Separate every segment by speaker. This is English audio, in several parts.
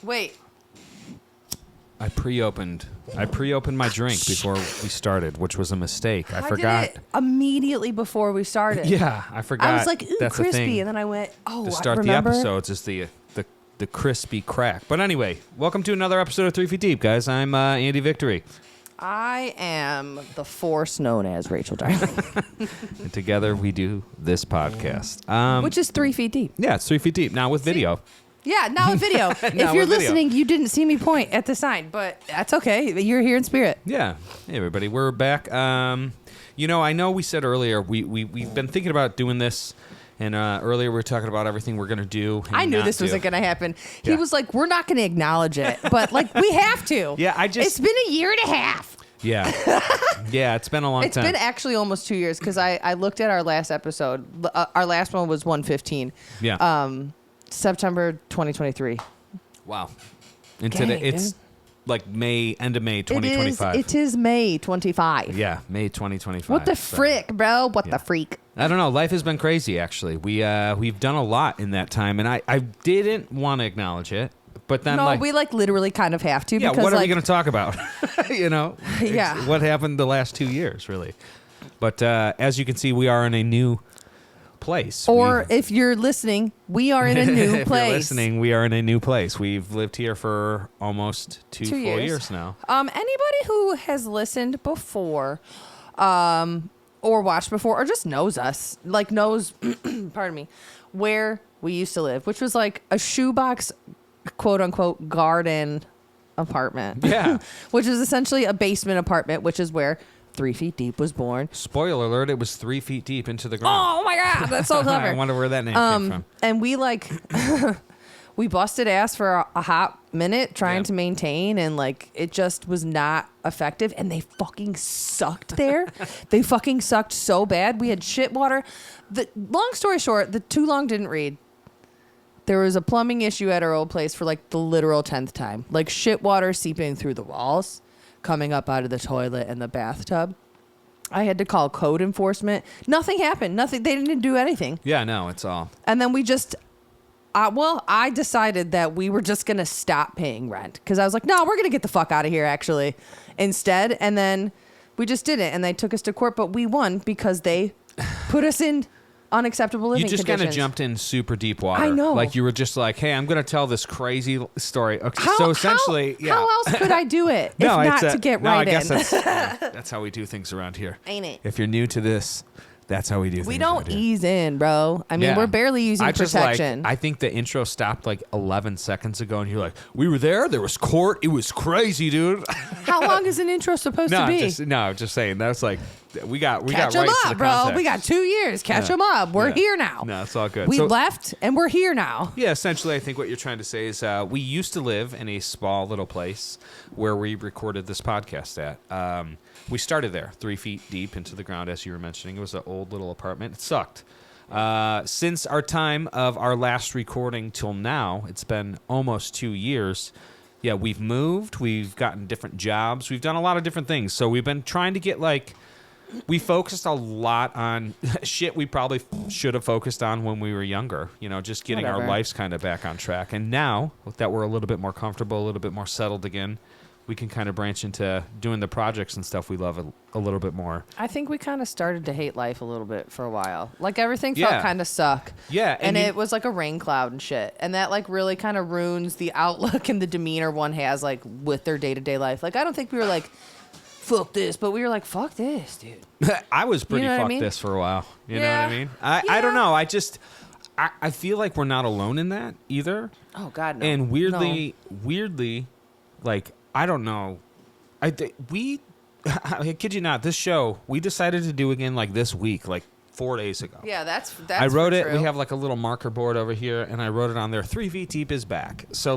Speaker 1: Wait.
Speaker 2: I pre-opened my drink before we started, which was a mistake. I forgot.
Speaker 1: Did it immediately before we started.
Speaker 2: Yeah, I forgot.
Speaker 1: I was like, ooh,
Speaker 2: that's
Speaker 1: crispy.
Speaker 2: the thing.
Speaker 1: And then I went, oh,
Speaker 2: to start the episodes is the crispy crack. But anyway, welcome to another episode of 3 Feet Deep, guys. I'm Andy Victory.
Speaker 1: I am the force known as Rachel Darling.
Speaker 2: And together we do this podcast.
Speaker 1: Which is 3 feet deep.
Speaker 2: Yeah, it's 3 Feet Deep. Now with video.
Speaker 1: Yeah, now with video. If you're listening, you didn't see me point at the sign, but that's okay. You're here in spirit.
Speaker 2: Yeah. Hey, everybody. We're back. I know we said earlier, we've been thinking about doing this, and earlier we were talking about everything we're going to do.
Speaker 1: I knew this wasn't going to happen. He was like, we're not going to acknowledge it, but like we have to.
Speaker 2: Yeah,
Speaker 1: It's been a year and a half.
Speaker 2: Yeah. Yeah, it's been a long time.
Speaker 1: It's been actually almost 2 years because I looked at our last episode. Our last one was 115.
Speaker 2: Yeah.
Speaker 1: September 2023.
Speaker 2: Wow. And today it's like end of May 2025.
Speaker 1: It is May 25.
Speaker 2: Yeah, May 2025.
Speaker 1: What the frick, bro? What the freak?
Speaker 2: I don't know. Life has been crazy, actually. We've done a lot in that time, and I didn't want to acknowledge it. But then,
Speaker 1: we literally kind of have to.
Speaker 2: Yeah,
Speaker 1: because,
Speaker 2: what are we going to talk about?
Speaker 1: Yeah.
Speaker 2: What happened the last 2 years, really? But as you can see, we are in a new place.
Speaker 1: Or if you're listening, we are in a new
Speaker 2: if
Speaker 1: place.
Speaker 2: You're listening, we are in a new place. We've lived here for almost two full years now.
Speaker 1: Anybody who has listened before, or watched before, or just knows us, like knows, pardon me, where we used to live, which was like a shoebox, quote unquote, garden apartment.
Speaker 2: Yeah.
Speaker 1: Which is essentially a basement apartment, which is where 3 Feet Deep was born.
Speaker 2: Spoiler alert, it was 3 feet deep into the ground.
Speaker 1: Oh my God, that's so clever.
Speaker 2: I wonder where that name came from.
Speaker 1: And we we busted ass for a hot minute trying to maintain, and it just was not effective, and they fucking sucked there. They fucking sucked so bad. We had shit water. Long story short, the too long didn't read. There was a plumbing issue at our old place for the literal 10th time. Shit water seeping through the walls, coming up out of the toilet and the bathtub. I had to call code enforcement. Nothing happened. Nothing. They didn't do anything.
Speaker 2: Yeah, no, it's all.
Speaker 1: And then we just, I decided that we were just going to stop paying rent. Because I was like, no, we're going to get the fuck out of here, actually, instead. And then we just didn't. And they took us to court. But we won because they put us in unacceptable living conditions.
Speaker 2: You just kind of jumped in super deep water.
Speaker 1: I know.
Speaker 2: You were just like, hey, I'm going to tell this crazy story. Okay, so essentially,
Speaker 1: how else could I do it if not to get right in?
Speaker 2: I guess that's how we do things around here.
Speaker 1: Ain't it?
Speaker 2: If you're new to this, that's how we do things.
Speaker 1: We don't ease in, bro. I mean, we're barely using protection.
Speaker 2: I think the intro stopped 11 seconds ago, and you're like, we were there was court. It was crazy, dude.
Speaker 1: How long is an intro supposed to be?
Speaker 2: Just saying. That's we got
Speaker 1: Catch
Speaker 2: right
Speaker 1: them
Speaker 2: to
Speaker 1: up,
Speaker 2: the
Speaker 1: bro.
Speaker 2: context.
Speaker 1: We got 2 years. Catch them up. We're here now.
Speaker 2: No, it's all good.
Speaker 1: We left, and we're here now.
Speaker 2: Yeah, essentially, I think what you're trying to say is we used to live in a small little place where we recorded this podcast at. We started there, 3 feet deep into the ground, as you were mentioning. It was an old little apartment. It sucked. Since our time of our last recording till now, it's been almost 2 years. Yeah, we've moved. We've gotten different jobs. We've done a lot of different things. So we've been trying to get we focused a lot on shit we probably should have focused on when we were younger. Just getting our lives kind of back on track. And now that we're a little bit more comfortable, a little bit more settled again, we can kind of branch into doing the projects and stuff we love a little bit more.
Speaker 1: I think we kind of started to hate life a little bit for a while. Everything felt kind of suck.
Speaker 2: Yeah.
Speaker 1: And it was like a rain cloud and shit. And that really kind of ruins the outlook and the demeanor one has with their day-to-day life. I don't think we were fuck this, but we were like, fuck this, dude.
Speaker 2: I was pretty fuck this for a while. You know what I mean? I don't know. I feel like we're not alone in that either.
Speaker 1: Oh, God, no.
Speaker 2: And weirdly, I don't know. I kid you not, this show, we decided to do again this week, 4 days ago.
Speaker 1: Yeah, that's
Speaker 2: I wrote it.
Speaker 1: true.
Speaker 2: We have a little marker board over here, and I wrote it on there. 3 Feet Deep is back. So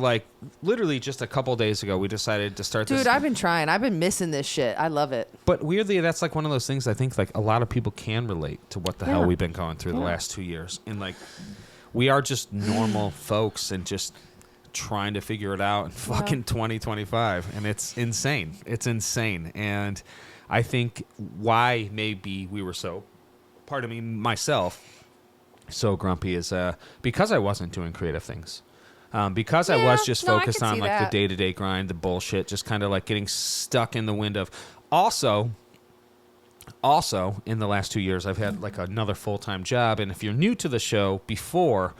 Speaker 2: literally just a couple days ago, we decided to start this.
Speaker 1: Dude, I've been trying. I've been missing this shit. I love it.
Speaker 2: But weirdly, that's one of those things I think a lot of people can relate to what the hell we've been going through the last 2 years. And we are just normal folks and just trying to figure it out in fucking 2025. And it's insane. It's insane. And I think why maybe we were so, part of me, myself, so grumpy is because I wasn't doing creative things. Because I was just
Speaker 1: no, I
Speaker 2: focused
Speaker 1: can
Speaker 2: on
Speaker 1: see
Speaker 2: like
Speaker 1: that.
Speaker 2: the day-to-day grind, the bullshit, just kind of like getting stuck in the wind of. Also, in the last 2 years, I've had like another full-time job, and if you're new to the show, before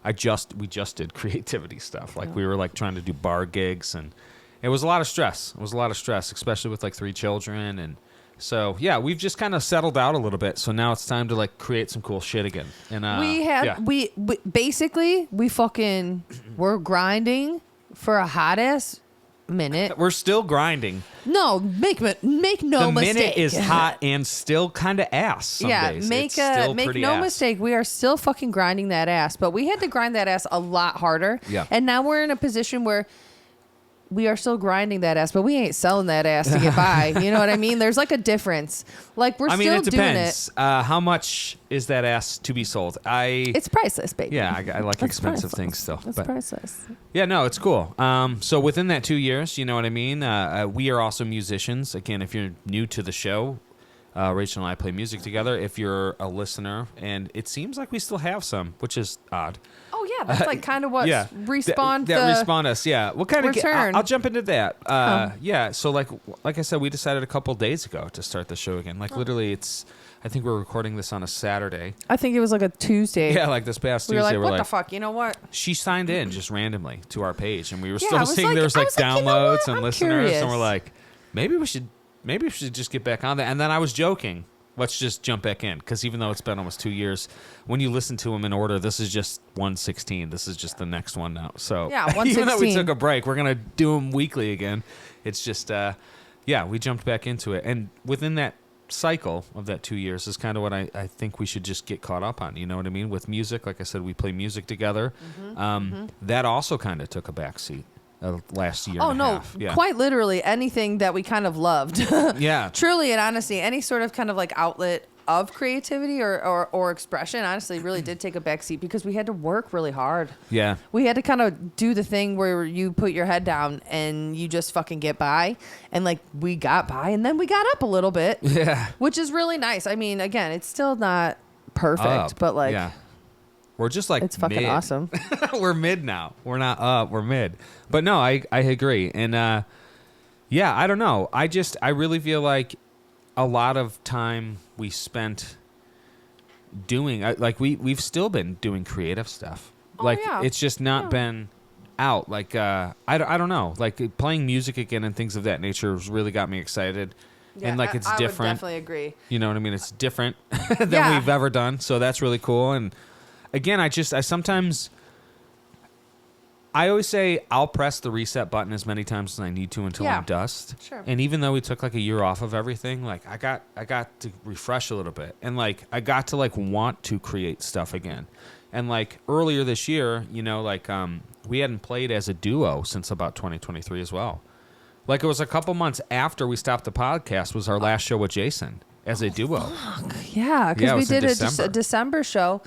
Speaker 2: we just did creativity stuff. Like we were like trying to do bar gigs, and it was a lot of stress. It was a lot of stress, especially with like 3 children, and so yeah, we've just kind of settled out a little bit. So now it's time to like create some cool shit again. And
Speaker 1: we basically we're grinding for a hot ass minute.
Speaker 2: We're still grinding.
Speaker 1: No, make no
Speaker 2: The
Speaker 1: mistake.
Speaker 2: minute is hot and still kind of ass some days.
Speaker 1: Make
Speaker 2: pretty
Speaker 1: no
Speaker 2: ass.
Speaker 1: mistake. We are still fucking grinding that ass, but we had to grind that ass a lot harder.
Speaker 2: Yeah.
Speaker 1: And now we're in a position where we are still grinding that ass, but we ain't selling that ass to get by. You know what I mean? There's like a difference. Like we're still
Speaker 2: it
Speaker 1: doing
Speaker 2: depends.
Speaker 1: it.
Speaker 2: How much is that ass to be sold?
Speaker 1: It's priceless, baby.
Speaker 2: Yeah, I like
Speaker 1: It's
Speaker 2: expensive
Speaker 1: priceless.
Speaker 2: things still.
Speaker 1: It's
Speaker 2: but
Speaker 1: priceless.
Speaker 2: yeah, no, it's cool. So within that 2 years, you know what I mean? We are also musicians. Again, if you're new to the show, Rachel and I play music together. If you're a listener, and it seems like we still have some, which is odd.
Speaker 1: Oh yeah, that's like kind of what respawned
Speaker 2: that respawned us. Yeah, what kind of
Speaker 1: return.
Speaker 2: I'll jump into that. Yeah, so like I said, we decided a couple days ago to start the show again. Like literally, I think we're recording this on a Saturday.
Speaker 1: I think it was like a Tuesday.
Speaker 2: Yeah, like this past
Speaker 1: we were
Speaker 2: Tuesday.
Speaker 1: like, what the fuck? You know what?
Speaker 2: She signed in just randomly to our page, and we were
Speaker 1: Yeah, I
Speaker 2: still
Speaker 1: was
Speaker 2: seeing
Speaker 1: like-
Speaker 2: there's
Speaker 1: I
Speaker 2: like
Speaker 1: was like, you know
Speaker 2: downloads
Speaker 1: what?
Speaker 2: and
Speaker 1: I'm
Speaker 2: listeners,
Speaker 1: curious.
Speaker 2: and we're like, maybe we should just get back on that. And then I was joking. Let's just jump back in, because even though it's been almost 2 years, when you listen to them in order, this is just 116. This is just the next one now. So
Speaker 1: Yeah,
Speaker 2: even though we
Speaker 1: 116.
Speaker 2: took a break, we're gonna do them weekly again. It's just we jumped back into it, and within that cycle of that 2 years is kind of what I think we should just get caught up on. You know what I mean? With music, like I said, we play music together. That also kind of took a backseat last year.
Speaker 1: Oh
Speaker 2: and a
Speaker 1: no,
Speaker 2: half. Yeah.
Speaker 1: quite literally anything that we kind of loved.
Speaker 2: Yeah.
Speaker 1: Truly and honestly, any sort of kind of like outlet of creativity or expression honestly really did take a backseat because we had to work really hard.
Speaker 2: Yeah.
Speaker 1: We had to kind of do the thing where you put your head down and you just fucking get by. And like we got by and then we got up a little bit.
Speaker 2: Yeah.
Speaker 1: Which is really nice. I mean, again, it's still not perfect,
Speaker 2: Up.
Speaker 1: but like
Speaker 2: yeah. We're just like
Speaker 1: it's fucking
Speaker 2: mid.
Speaker 1: awesome.
Speaker 2: We're mid now. We're not up. We're mid. But no, I agree. And I don't know. I really feel like a lot of time we spent doing like we've still been doing creative stuff.
Speaker 1: Oh,
Speaker 2: Like
Speaker 1: yeah.
Speaker 2: it's just not been out. Like I don't know. Like playing music again and things of that nature has really got me excited. And like it's
Speaker 1: I
Speaker 2: different.
Speaker 1: would definitely agree.
Speaker 2: You know what I mean? It's different than
Speaker 1: Yeah.
Speaker 2: we've ever done. So that's really cool. And again, I always say I'll press the reset button as many times as I need to until I'm dust.
Speaker 1: Sure.
Speaker 2: And even though we took like a year off of everything, like I got to refresh a little bit. And like I got to like want to create stuff again. And like earlier this year, you know, like we hadn't played as a duo since about 2023 as well. Like it was a couple months after we stopped the podcast was our last show with Jason as a duo.
Speaker 1: Yeah,
Speaker 2: Yeah,
Speaker 1: because
Speaker 2: it
Speaker 1: we
Speaker 2: was in
Speaker 1: did
Speaker 2: December.
Speaker 1: a December show.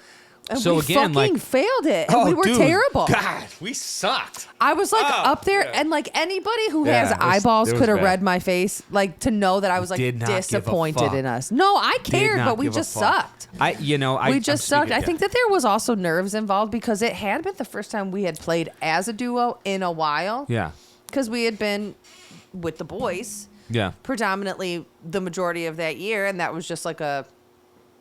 Speaker 1: And
Speaker 2: So
Speaker 1: we
Speaker 2: again,
Speaker 1: fucking
Speaker 2: like-
Speaker 1: failed it. And we were
Speaker 2: dude,
Speaker 1: terrible.
Speaker 2: God, we sucked.
Speaker 1: I was like
Speaker 2: Oh,
Speaker 1: up there,
Speaker 2: yeah.
Speaker 1: and like anybody who
Speaker 2: Yeah,
Speaker 1: has
Speaker 2: it was-
Speaker 1: eyeballs
Speaker 2: it was
Speaker 1: could have
Speaker 2: bad.
Speaker 1: read my face, like to know that I was like
Speaker 2: Did not give a
Speaker 1: disappointed
Speaker 2: fuck.
Speaker 1: in us. No, I cared,
Speaker 2: Did not
Speaker 1: but we
Speaker 2: give a
Speaker 1: just
Speaker 2: fuck.
Speaker 1: sucked.
Speaker 2: We
Speaker 1: We just sucked. I think that there was also nerves involved because it had been the first time we had played as a duo in a while.
Speaker 2: Yeah.
Speaker 1: Because we had been with the boys
Speaker 2: Yeah.
Speaker 1: predominantly the majority of that year, and that was just like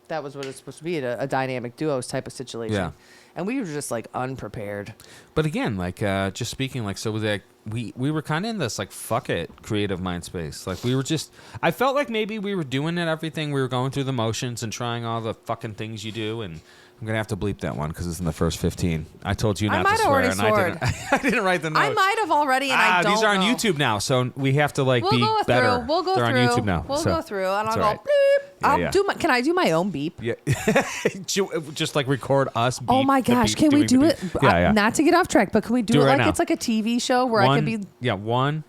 Speaker 1: that was what it's supposed to be, a dynamic duos type of situation.
Speaker 2: Yeah.
Speaker 1: And we were just like unprepared.
Speaker 2: But again, like just speaking, like so with that, we were kind of in this like fuck it creative mind space. Like we were just, I felt like maybe we were doing it everything. We were going through the motions and trying all the fucking things you do. And I'm gonna have to bleep that one because it's in the first 15. I told you
Speaker 1: I
Speaker 2: not
Speaker 1: might
Speaker 2: to
Speaker 1: have
Speaker 2: swear,
Speaker 1: already
Speaker 2: and
Speaker 1: sworn.
Speaker 2: I didn't write the note.
Speaker 1: I might have already, and I don't
Speaker 2: these are on
Speaker 1: know.
Speaker 2: YouTube now, so we have to like
Speaker 1: We'll
Speaker 2: be
Speaker 1: go
Speaker 2: better.
Speaker 1: through. We'll go
Speaker 2: They're
Speaker 1: through.
Speaker 2: on YouTube now.
Speaker 1: We'll
Speaker 2: so
Speaker 1: go through, and
Speaker 2: it's
Speaker 1: I'll
Speaker 2: all
Speaker 1: go.
Speaker 2: right.
Speaker 1: Bleep.
Speaker 2: Yeah,
Speaker 1: I'll
Speaker 2: yeah.
Speaker 1: do my. Can I do my own beep?
Speaker 2: Yeah, just like record us. Beep,
Speaker 1: Oh my
Speaker 2: the
Speaker 1: gosh!
Speaker 2: beep,
Speaker 1: Can we
Speaker 2: doing
Speaker 1: do
Speaker 2: the
Speaker 1: it?
Speaker 2: beep. Yeah, yeah.
Speaker 1: Not to get off track, but can we do
Speaker 2: Do
Speaker 1: it
Speaker 2: it right
Speaker 1: like
Speaker 2: now.
Speaker 1: it's like a TV show where I could be?
Speaker 2: Yeah, one.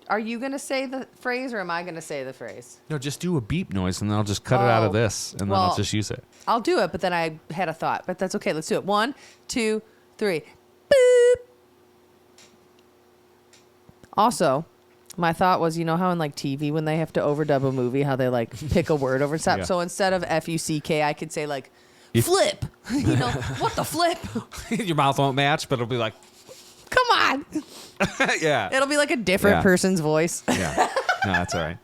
Speaker 1: Are you gonna say the phrase or am I gonna say the phrase?
Speaker 2: No, just do a beep noise, and then I'll just cut it out of
Speaker 1: Oh,
Speaker 2: this, and then I'll just use it.
Speaker 1: I'll do it, but then I had a thought. But that's okay. Let's do it. 1, 2, 3. Boop. Also, my thought was, you know how in like TV when they have to overdub a movie, how they like pick a word over top.
Speaker 2: Yeah.
Speaker 1: So instead of F-U-C-K, I could say like
Speaker 2: You-
Speaker 1: flip. You know what the flip?
Speaker 2: Your mouth won't match, but it'll be like.
Speaker 1: Come on.
Speaker 2: Yeah.
Speaker 1: It'll be like a different person's voice.
Speaker 2: Yeah. No, that's all right.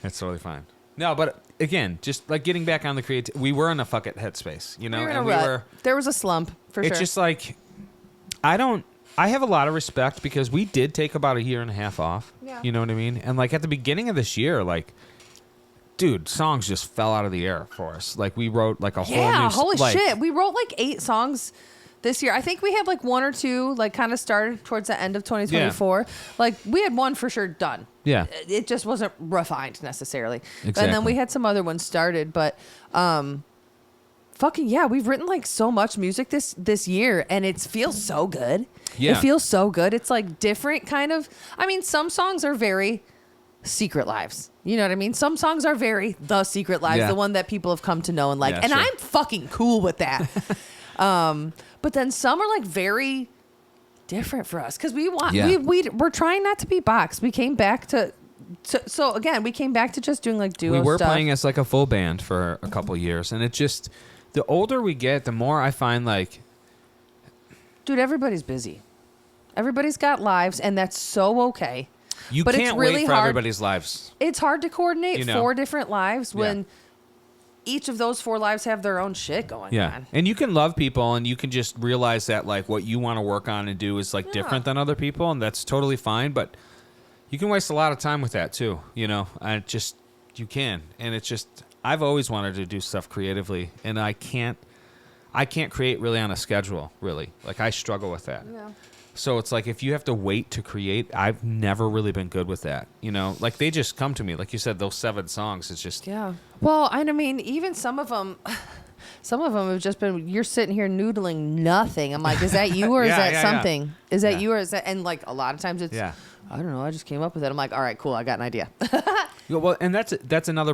Speaker 2: That's totally fine. No, but again, just like getting back on the creative, we were in a fuck it headspace, you know,
Speaker 1: We were in a rut. There was a slump for sure.
Speaker 2: It's just like, I have a lot of respect because we did take about 1.5 years off.
Speaker 1: Yeah.
Speaker 2: You know what I mean? And like at the beginning of this year, like, dude, songs just fell out of the air for us. Like we wrote like a whole new...
Speaker 1: Yeah, holy shit. We wrote like 8 songs this year. I think we had like 1 or 2 like kind of started towards the end of 2024. Yeah. Like we had one for sure done.
Speaker 2: Yeah.
Speaker 1: It just wasn't refined necessarily.
Speaker 2: Exactly.
Speaker 1: And then we had some other ones started, but fucking yeah, we've written like so much music this year and it feels so good.
Speaker 2: Yeah.
Speaker 1: It feels so good. It's like different kind of, I mean, some songs are very Secret Lives. You know what I mean? Some songs are very The Secret Lives, the one that people have come to know and like. Yeah, and sure. I'm fucking cool with that. But then some are like very different for us because we're trying not to be boxed. We came back to so again, we came back to just doing like duo stuff. We were
Speaker 2: playing as like a full band for a couple years, and it just, the older we get, the more I find like,
Speaker 1: dude, everybody's busy. Everybody's got lives, and that's so okay.
Speaker 2: But can't wait for everybody's lives.
Speaker 1: It's hard to coordinate 4 different lives when each of those 4 lives have their own shit going on.
Speaker 2: And you can love people and you can just realize that like what you want to work on and do is like different than other people, and that's totally fine, but you can waste a lot of time with that too, you know. You can. And it's just, I've always wanted to do stuff creatively, and I can't create really on a schedule, really. Like I struggle with that. Yeah. So it's like if you have to wait to create, I've never really been good with that. You know, like they just come to me. Like you said, those 7 songs, it's just...
Speaker 1: Yeah. Well, I mean, even some of them have just been, you're sitting here noodling nothing. I'm like, is that you or is that something? Yeah. Is that you or is that... And like a lot of times it's, I don't know, I just came up with it. I'm like, all right, cool, I got an idea.
Speaker 2: Well, and that's another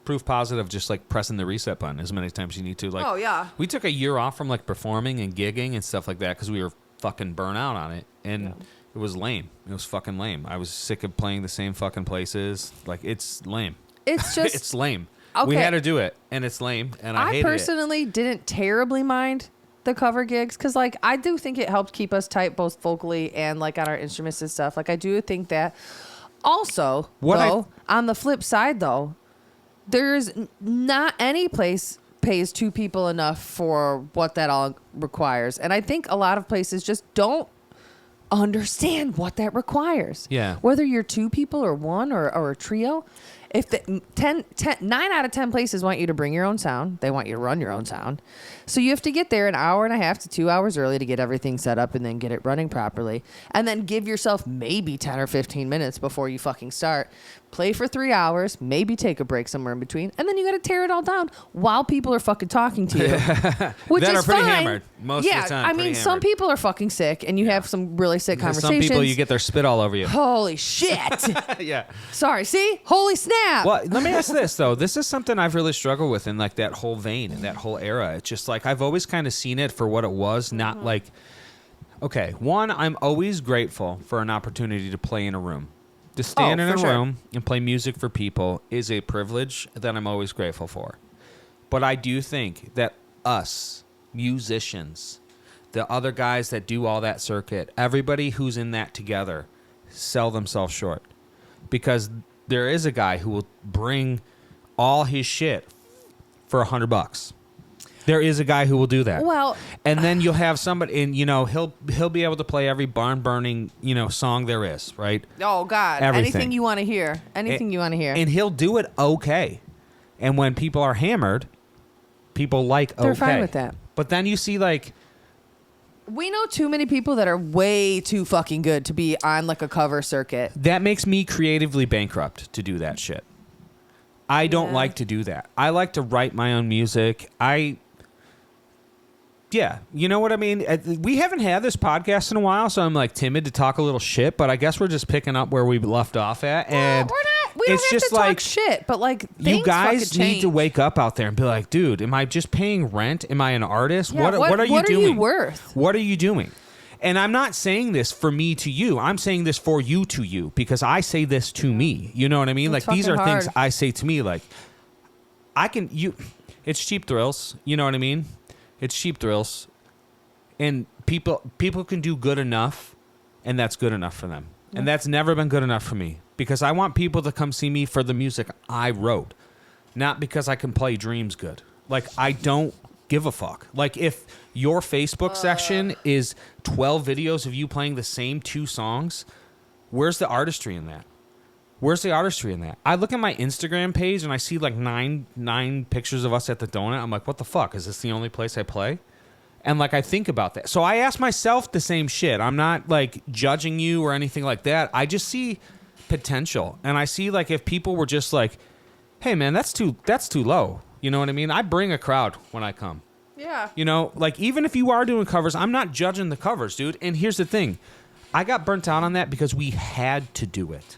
Speaker 2: proof positive, just like pressing the reset button as many times as you need to. Like, we took a year off from like performing and gigging and stuff like that because we were fucking burn out on it, and it was lame. It was fucking lame. I was sick of playing the same fucking places. Like, it's lame.
Speaker 1: It's just
Speaker 2: it's lame. Okay. We had to do it, and it's lame, and I hated
Speaker 1: personally didn't terribly mind the cover gigs because like I do think it helped keep us tight both vocally and like on our instruments and stuff. Like I do think that. Also, on the flip side though, there's not any place pays 2 people enough for what that all requires. And I think a lot of places just don't understand what that requires.
Speaker 2: Yeah.
Speaker 1: Whether you're 2 people or 1 or a trio, if 9 out of 10 places want you to bring your own sound, they want you to run your own sound. So you have to get there 1.5 hours to 2 hours early to get everything set up and then get it running properly. And then give yourself maybe 10 or 15 minutes before you fucking start. Play for 3 hours, maybe take a break somewhere in between, and then you got to tear it all down while people are fucking talking to you. Which
Speaker 2: that
Speaker 1: is
Speaker 2: are pretty
Speaker 1: fine.
Speaker 2: Hammered most of the time.
Speaker 1: I mean, some people are fucking sick, and you have some really sick conversations.
Speaker 2: Some people, you get their spit all over you.
Speaker 1: Holy shit.
Speaker 2: Yeah.
Speaker 1: Sorry, see? Holy snap.
Speaker 2: Well, let me ask this, though. This is something I've really struggled with in, like, that whole vein and that whole era. It's just, like, I've always kind of seen it for what it was, not like... Okay, one, I'm always grateful for an opportunity to play in a room. To stand in a room and play music for people is a privilege that I'm always grateful for. But I do think that us, musicians, the other guys that do all that circuit, everybody who's in that together, sell themselves short. Because there is a guy who will bring all his shit for $100. There is a guy who will do that.
Speaker 1: Well,
Speaker 2: and then you'll have somebody, and you know he'll be able to play every barn burning song there is, right?
Speaker 1: Oh God,
Speaker 2: everything.
Speaker 1: Anything you want to hear, you want to hear,
Speaker 2: and he'll do it okay. And when people are hammered, people
Speaker 1: they're fine with that.
Speaker 2: But then you see like.
Speaker 1: We know too many people that are way too fucking good to be on like a cover circuit.
Speaker 2: That makes me creatively bankrupt to do that shit. I don't like to do that. I like to write my own music. Yeah, you know what I mean? We haven't had this podcast in a while, so I'm like timid to talk a little shit, but I guess we're just picking up where we left off at. And
Speaker 1: we don't have to talk shit, but like
Speaker 2: you guys need to wake up out there and be like, dude, am I just paying rent? Am I an artist?
Speaker 1: Yeah,
Speaker 2: what are you doing?
Speaker 1: What are you worth?
Speaker 2: What are you doing? And I'm not saying this for me to you. I'm saying this for you to you because I say this to me. You know what I mean?
Speaker 1: It's
Speaker 2: like these are
Speaker 1: hard.
Speaker 2: things I say to me. Like it's cheap thrills. You know what I mean? It's cheap thrills, and people can do good enough and that's good enough for them. And that's never been good enough for me, because I want people to come see me for the music I wrote, not because I can play Dreams good. Like, I don't give a fuck. Like, if your Facebook section is 12 videos of you playing the same 2 songs, where's the artistry in that? Where's the artistry in that? I look at my Instagram page and I see like nine pictures of us at the donut. I'm like, what the fuck? Is this the only place I play? And like, I think about that. So I ask myself the same shit. I'm not like judging you or anything like that. I just see potential. And I see like, if people were just like, hey man, that's too low. You know what I mean? I bring a crowd when I come.
Speaker 1: Yeah.
Speaker 2: You know, like, even if you are doing covers, I'm not judging the covers, dude. And here's the thing. I got burnt out on that because we had to do it.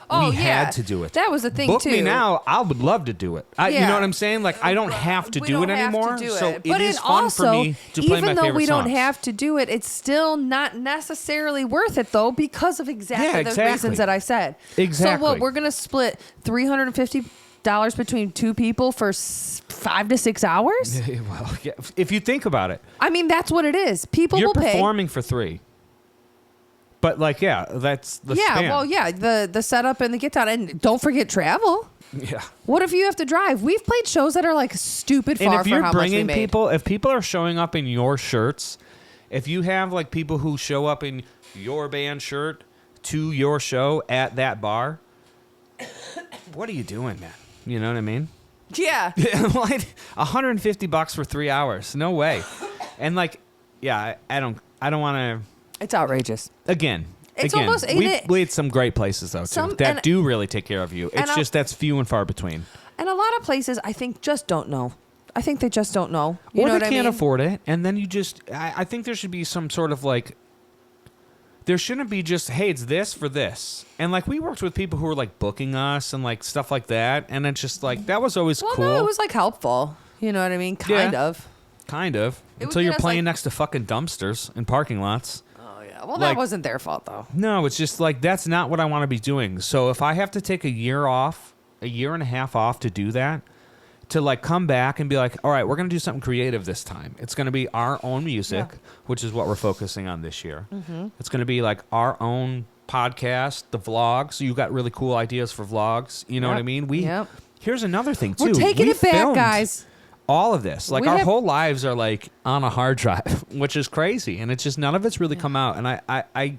Speaker 1: Oh,
Speaker 2: we
Speaker 1: yeah.
Speaker 2: had to do it.
Speaker 1: That was the thing,
Speaker 2: Book
Speaker 1: too.
Speaker 2: me now. I would love to do it. You know what I'm saying? Like, I don't have to do it anymore. So it is fun for me to play my favorite songs.
Speaker 1: Even though we don't have to do it, it's still not necessarily worth it, though, because of exactly the reasons that I said.
Speaker 2: Exactly.
Speaker 1: So what, we're going to split $350 between 2 people for 5 to 6 hours?
Speaker 2: Well, yeah, if you think about it.
Speaker 1: I mean, that's what it is. People will pay.
Speaker 2: You're performing for 3. But like, yeah, that's the span.
Speaker 1: Well, yeah, the setup and the get down, and don't forget travel.
Speaker 2: Yeah.
Speaker 1: What if you have to drive? We've played shows that are like stupid far
Speaker 2: and if
Speaker 1: for
Speaker 2: you're
Speaker 1: how much we
Speaker 2: bringing
Speaker 1: made.
Speaker 2: people, if people are showing up in your shirts, if you have like people who show up in your band shirt to your show at that bar, what are you doing, man? You know what I mean?
Speaker 1: Yeah.
Speaker 2: Like $150 for 3 hours? No way. And like, yeah, I don't want to.
Speaker 1: It's outrageous.
Speaker 2: Again,
Speaker 1: almost
Speaker 2: we've played some great places though too that do really take care of you. It's just that's few and far between.
Speaker 1: And a lot of places, I think, just don't know. I think they just don't know.
Speaker 2: Or they can't afford it, and then you just. I think there should be some sort of like. There shouldn't be just, hey, it's this for this. And like, we worked with people who were like booking us and like stuff like that, and it's just like, that was always cool.
Speaker 1: No, it was like helpful. You know what I mean? Kind of.
Speaker 2: Until you're playing next to fucking dumpsters in parking lots.
Speaker 1: Well, that wasn't their fault, though.
Speaker 2: No, it's just like, that's not what I want to be doing. So if I have to take a year and a half off to do that, to like come back and be like, all right, we're going to do something creative this time. It's going to be our own music, which is what we're focusing on this year. Mm-hmm. It's going to be like our own podcast, the vlogs. You got really cool ideas for vlogs. You know what I mean? Here's another thing, too.
Speaker 1: We're taking it back, guys.
Speaker 2: All of this, like, our whole lives are like on a hard drive, which is crazy, and it's just none of it's really come out. And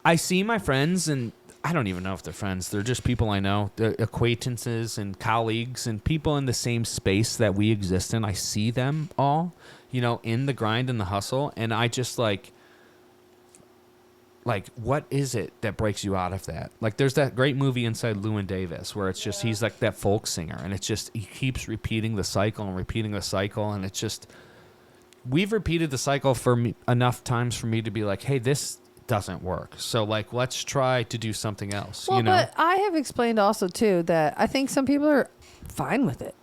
Speaker 2: I see my friends, and I don't even know if they're friends. They're just people I know, they're acquaintances and colleagues and people in the same space that we exist in. I see them all, you know, in the grind and the hustle, and I just like, what is it that breaks you out of that? Like, there's that great movie Inside Llewyn Davis where it's just, he's like that folk singer, and it's just, he keeps repeating the cycle, and it's just, we've repeated the cycle for me enough times for me to be like, hey, this doesn't work. So, like, let's try to do something else,
Speaker 1: well,
Speaker 2: you know?
Speaker 1: But I have explained also, too, that I think some people are fine with it.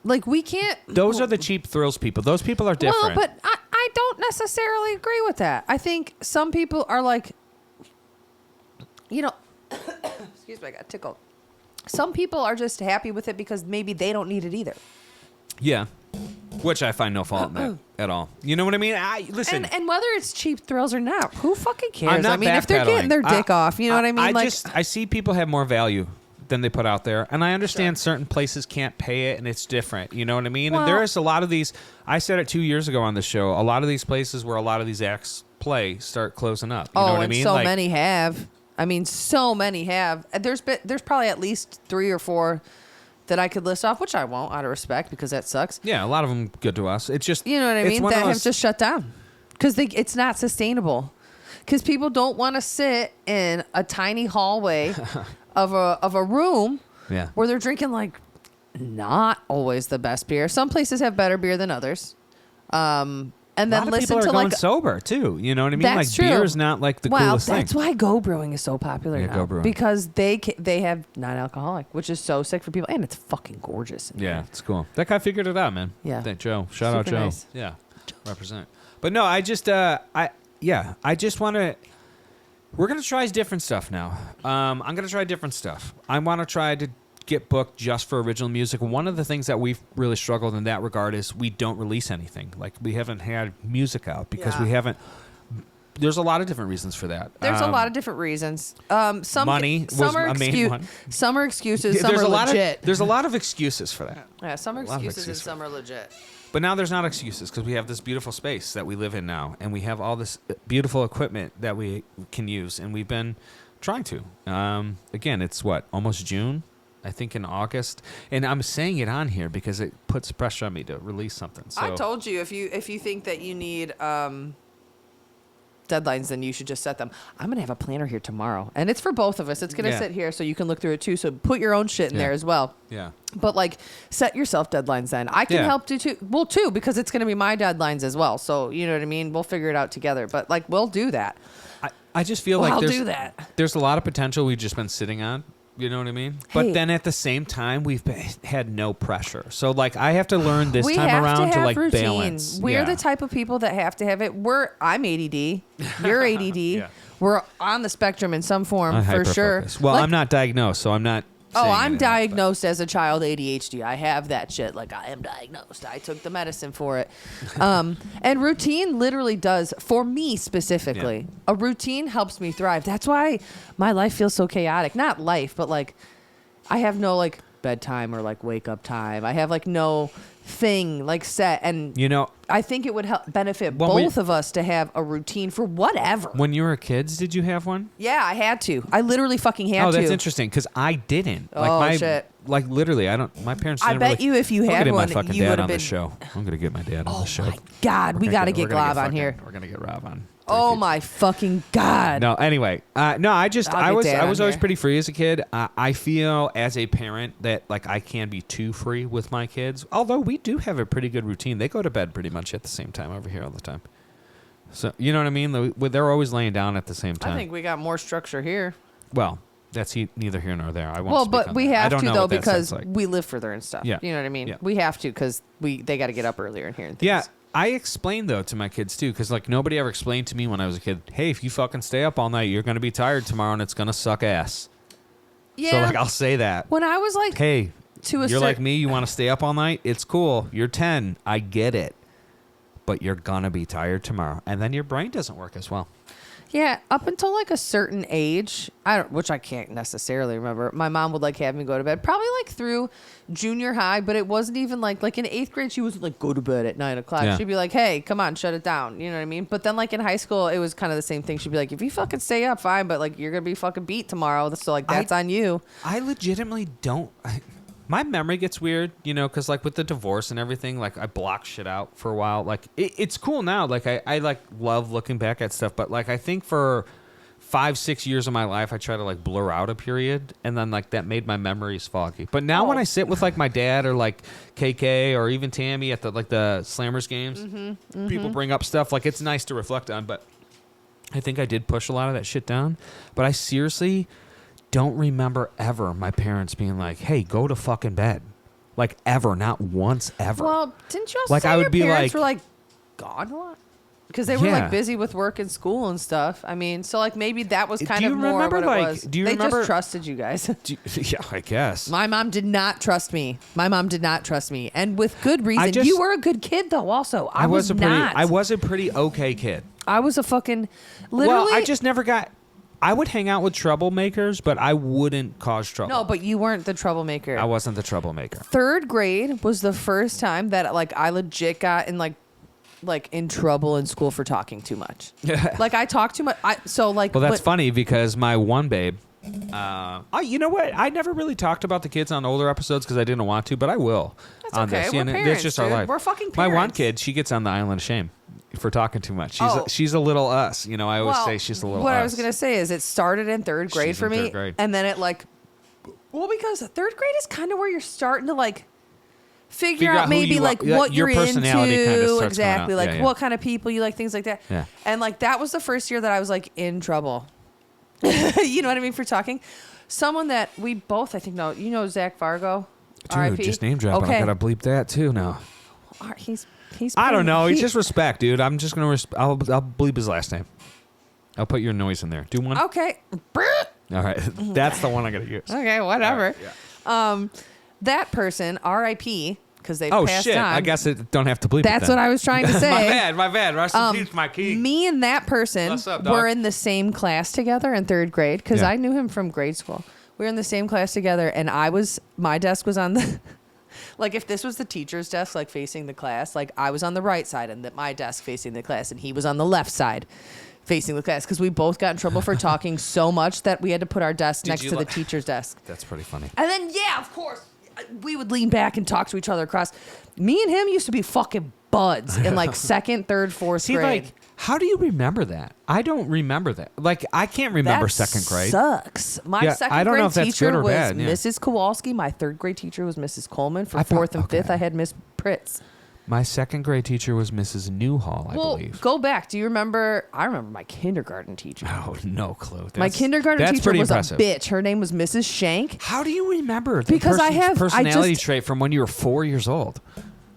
Speaker 1: Like, we can't...
Speaker 2: Those are the cheap thrills people. Those people are different.
Speaker 1: Well, but I don't necessarily agree with that. I think some people are like... You know, excuse me, I got tickled. Some people are just happy with it because maybe they don't need it either.
Speaker 2: Yeah, which I find no fault in that at all. You know what I mean? Listen,
Speaker 1: and whether it's cheap thrills or not, who fucking cares?
Speaker 2: I'm not
Speaker 1: I mean, if they're getting their dick off, you know what I mean?
Speaker 2: I see people have more value than they put out there, and I understand certain places can't pay it, and it's different. You know what I mean?
Speaker 1: Well,
Speaker 2: and there is a lot of these. I said it 2 years ago on the show. A lot of these places where a lot of these acts play start closing up. You know what I mean?
Speaker 1: So many have. I mean, so many have. There's probably at least 3 or 4 that I could list off, which I won't out of respect because that sucks.
Speaker 2: Yeah, a lot of them good to us. It's just,
Speaker 1: you know what I mean, that have just shut down because it's not sustainable. Because people don't want to sit in a tiny hallway of a room where they're drinking like not always the best beer. Some places have better beer than others. And then listen
Speaker 2: people are
Speaker 1: to
Speaker 2: going
Speaker 1: like
Speaker 2: sober too. You know what I mean?
Speaker 1: That's
Speaker 2: like
Speaker 1: true.
Speaker 2: Beer is not like the coolest thing.
Speaker 1: That's why Go Brewing is so popular now.
Speaker 2: Go Brewing.
Speaker 1: Because they have non-alcoholic, which is so sick for people, and it's fucking gorgeous.
Speaker 2: Yeah, it's cool. That guy figured it out, man.
Speaker 1: Yeah,
Speaker 2: that Joe. Shout out Joe.
Speaker 1: Nice.
Speaker 2: Yeah, represent. But no, I just I just want to. We're gonna try different stuff now. I'm gonna try different stuff. I want to try to get booked just for original music. One of the things that we've really struggled in that regard is we don't release anything. Like, we haven't had music out because we haven't there's a lot of different reasons for that.
Speaker 1: There's a lot of different reasons. Some
Speaker 2: money was
Speaker 1: some are
Speaker 2: a main one.
Speaker 1: Some are excuses.
Speaker 2: Yeah,
Speaker 1: some are legit.
Speaker 2: There's a lot of excuses for that.
Speaker 1: Yeah, some are excuses and some are legit.
Speaker 2: But now there's not excuses because we have this beautiful space that we live in now, and we have all this beautiful equipment that we can use, and we've been trying to. Again, it's almost June, I think in August, and I'm saying it on here because it puts pressure on me to release something. So
Speaker 1: I told you if you think that you need deadlines, then you should just set them. I'm gonna have a planner here tomorrow, and it's for both of us. It's gonna sit here so you can look through it too. So put your own shit in there as well.
Speaker 2: Yeah.
Speaker 1: But like, set yourself deadlines. Then I can help do too. Well, too, because it's gonna be my deadlines as well. So you know what I mean. We'll figure it out together. But like, we'll do that.
Speaker 2: I just feel like
Speaker 1: I'll do that.
Speaker 2: There's a lot of potential we've just been sitting on. You know what I mean?
Speaker 1: Hey.
Speaker 2: But then at the same time, we've had no pressure. So like, I have to learn this
Speaker 1: We
Speaker 2: time
Speaker 1: have
Speaker 2: around to like
Speaker 1: routine.
Speaker 2: balance.
Speaker 1: We're the type of people that have to have it. I'm ADD. You're ADD.
Speaker 2: Yeah.
Speaker 1: We're on the spectrum in some form
Speaker 2: I'm
Speaker 1: for sure.
Speaker 2: hyper-focused. Well,
Speaker 1: Like,
Speaker 2: I'm not diagnosed, so I'm not.
Speaker 1: Oh,
Speaker 2: saying
Speaker 1: I'm
Speaker 2: anything,
Speaker 1: diagnosed as a child ADHD. I have that shit. Like, I am diagnosed. I took the medicine for it. And routine literally does, for me specifically, a routine helps me thrive. That's why my life feels so chaotic. Not life, but like, I have no like bedtime or like wake up time. I have like no thing like set. And I think it would help benefit both of us to have a routine for whatever.
Speaker 2: When you were kids, did you have one?
Speaker 1: Yeah, I had to. I literally fucking had to.
Speaker 2: Oh, that's interesting because I didn't.
Speaker 1: Shit.
Speaker 2: Like literally, I don't. My parents.
Speaker 1: I
Speaker 2: Didn't
Speaker 1: bet you if you had
Speaker 2: I'm
Speaker 1: one,
Speaker 2: gonna get my fucking
Speaker 1: you
Speaker 2: dad
Speaker 1: would
Speaker 2: on
Speaker 1: have
Speaker 2: the
Speaker 1: been.
Speaker 2: show. I'm gonna get my dad on the show.
Speaker 1: Oh my God, we got to get Glob on here.
Speaker 2: We're gonna get Rob on.
Speaker 1: Oh my fucking God.
Speaker 2: No, anyway, I was always
Speaker 1: here.
Speaker 2: pretty free as a kid. I feel as a parent that like I can be too free with my kids. Although we do have a pretty good routine. They go to bed pretty much at the same time over here all the time. So you know what I mean? They're always laying down at the same time.
Speaker 1: I think we got more structure here.
Speaker 2: Well, that's neither here nor there. I won't.
Speaker 1: Well,
Speaker 2: speak
Speaker 1: but
Speaker 2: on
Speaker 1: we
Speaker 2: that. I
Speaker 1: have
Speaker 2: don't
Speaker 1: to
Speaker 2: know
Speaker 1: though
Speaker 2: what that
Speaker 1: because
Speaker 2: sounds like.
Speaker 1: we live further and stuff.
Speaker 2: Yeah.
Speaker 1: You know what I mean?
Speaker 2: Yeah.
Speaker 1: We have to because they got to get up earlier in here and things.
Speaker 2: Yeah. I explained though to my kids too, because like nobody ever explained to me when I was a kid. Hey, if you fucking stay up all night, you're gonna be tired tomorrow, and it's gonna suck ass.
Speaker 1: Yeah.
Speaker 2: So like I'll say that.
Speaker 1: When I was like,
Speaker 2: Hey, you're like me. You want to stay up all night? It's cool. You're 10. I get it, but you're gonna be tired tomorrow, and then your brain doesn't work as well.
Speaker 1: yeah, up until like a certain age, which I can't necessarily remember. My mom would like have me go to bed, probably like through junior high, but it wasn't even like in 8th grade. She wasn't like go to bed at 9 o'clock.
Speaker 2: Yeah.
Speaker 1: She'd be like, hey, come on, shut it down. You know what I mean? But then like in high school, it was kind of the same thing. She'd be like, if you fucking stay up, fine, but like you're gonna be fucking beat tomorrow. So like that's on you.
Speaker 2: I legitimately don't. My memory gets weird, because like with the divorce and everything, like I block shit out for a while. Like it's cool now. Like I like love looking back at stuff, but like I think for 5-6 years of my life, I try to like blur out a period, and then like that made my memories foggy. But now when I sit with like my dad or like KK or even Tammy at the Slammers games, people bring up stuff like it's nice to reflect on. But I think I did push a lot of that shit down. But I seriously don't remember ever my parents being like, hey, go to fucking bed. Like ever, not once ever.
Speaker 1: Well, didn't you also
Speaker 2: Like,
Speaker 1: say
Speaker 2: I would
Speaker 1: your
Speaker 2: be
Speaker 1: parents
Speaker 2: like-
Speaker 1: were like gone a lot? Because they were
Speaker 2: Yeah.
Speaker 1: like busy with work and school and stuff. I mean, so like maybe that was kind
Speaker 2: Do you
Speaker 1: of more
Speaker 2: remember,
Speaker 1: what
Speaker 2: like-
Speaker 1: it was.
Speaker 2: do you
Speaker 1: they
Speaker 2: remember-
Speaker 1: just trusted you guys.
Speaker 2: Yeah, I guess.
Speaker 1: My mom did not trust me. And with good reason.
Speaker 2: just-
Speaker 1: You were a good kid though also. I was not.
Speaker 2: I was a pretty okay kid.
Speaker 1: I was a fucking literally.
Speaker 2: Well, I just never got. I would hang out with troublemakers, but I wouldn't cause trouble.
Speaker 1: No, but you weren't the troublemaker.
Speaker 2: I wasn't the troublemaker.
Speaker 1: 3rd grade was the first time that like I legit got in like in trouble in school for talking too much. Like I talked too much.
Speaker 2: Well, that's funny because my one babe. You know what? I never really talked about the kids on older episodes because I didn't want to, but I will.
Speaker 1: That's
Speaker 2: on
Speaker 1: okay.
Speaker 2: this.
Speaker 1: We're
Speaker 2: That's
Speaker 1: parents,
Speaker 2: just
Speaker 1: dude.
Speaker 2: our life.
Speaker 1: We're fucking
Speaker 2: My one
Speaker 1: parents.
Speaker 2: kid, she gets on the island of shame for talking too much.
Speaker 1: Oh.
Speaker 2: She's a little us. I always say she's a little
Speaker 1: what
Speaker 2: us.
Speaker 1: I was gonna say is it started in 3rd grade
Speaker 2: She's
Speaker 1: for
Speaker 2: in
Speaker 1: me,
Speaker 2: 3rd grade.
Speaker 1: and then it because 3rd grade is kind of where you're starting to like figure
Speaker 2: out
Speaker 1: out
Speaker 2: who
Speaker 1: maybe
Speaker 2: you
Speaker 1: like
Speaker 2: are.
Speaker 1: what
Speaker 2: Your
Speaker 1: you're
Speaker 2: personality
Speaker 1: into
Speaker 2: kinda starts coming
Speaker 1: exactly
Speaker 2: out.
Speaker 1: like
Speaker 2: Yeah, yeah.
Speaker 1: what kind of people you like, things like that.
Speaker 2: Yeah.
Speaker 1: And like that was the first year that I was like in trouble. You know what I mean for talking. Someone that we both I think know. You know Zach Fargo.
Speaker 2: Dude,
Speaker 1: R.I.P.
Speaker 2: just name dropping.
Speaker 1: Okay.
Speaker 2: I gotta bleep that too now.
Speaker 1: He's.
Speaker 2: I don't know.
Speaker 1: he-
Speaker 2: It's just respect, dude. I'm just gonna. I'll bleep his last name. I'll put your noise in there. Do one.
Speaker 1: okay.
Speaker 2: All right, that's the one I gotta use.
Speaker 1: Okay, whatever.
Speaker 2: All right, yeah.
Speaker 1: That person, R.I.P., because they've passed on.
Speaker 2: I guess it don't have to bleep.
Speaker 1: That's what I was trying to say.
Speaker 2: my bad. Rest in peace, my key.
Speaker 1: Me and that person were in the same class together in 3rd grade because I knew him from grade school. We were in the same class together, and my desk was on the, like if this was the teacher's desk, like facing the class, like I was on the right side and my desk facing the class, and he was on the left side facing the class because we both got in trouble for talking so much that we had to put our desk next to the teacher's desk.
Speaker 2: That's pretty funny.
Speaker 1: And then, of course, we would lean back and talk to each other across. Me and him used to be fucking buds in like 2nd, 3rd, 4th grade.
Speaker 2: Like, how do you remember that? I don't remember that. Like, I can't remember 2nd grade.
Speaker 1: Sucks. My 2nd grade teacher was Mrs. Kowalski. My 3rd grade teacher was Mrs. Coleman. For 4th and 5th, I had Miss Pritz.
Speaker 2: My 2nd grade teacher was Mrs. Newhall, I believe.
Speaker 1: Go back. Do you remember? I remember my kindergarten teacher.
Speaker 2: Oh, no clue.
Speaker 1: My kindergarten teacher was impressive. A bitch. Her name was Mrs. Shank.
Speaker 2: How do you remember the
Speaker 1: because I have
Speaker 2: personality trait from when you were 4 years old?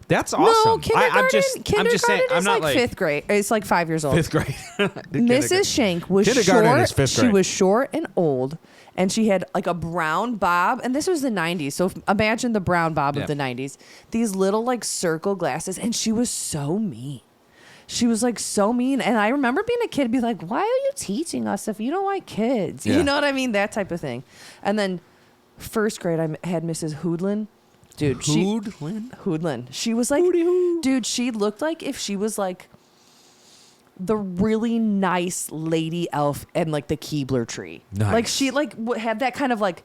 Speaker 2: That's awesome.
Speaker 1: No, kindergarten is
Speaker 2: not
Speaker 1: like 5th grade. It's like 5 years old.
Speaker 2: 5th grade.
Speaker 1: Mrs. Shank was
Speaker 2: kindergarten is 5th grade.
Speaker 1: She was short and old, and she had like a brown bob. And this was the 90s, so imagine the brown bob of the 90s. These little like circle glasses, and she was so mean. She was like so mean. And I remember being a kid, be like, "Why are you teaching us if you don't like kids?" Yeah. You know what I mean? That type of thing. And then 1st grade, I had Mrs. Hoodlin. Dude, Hoodlin. She was like, dude, she looked like if she was like the really nice lady elf and like the Keebler tree.
Speaker 2: Nice.
Speaker 1: Like she like had that kind of like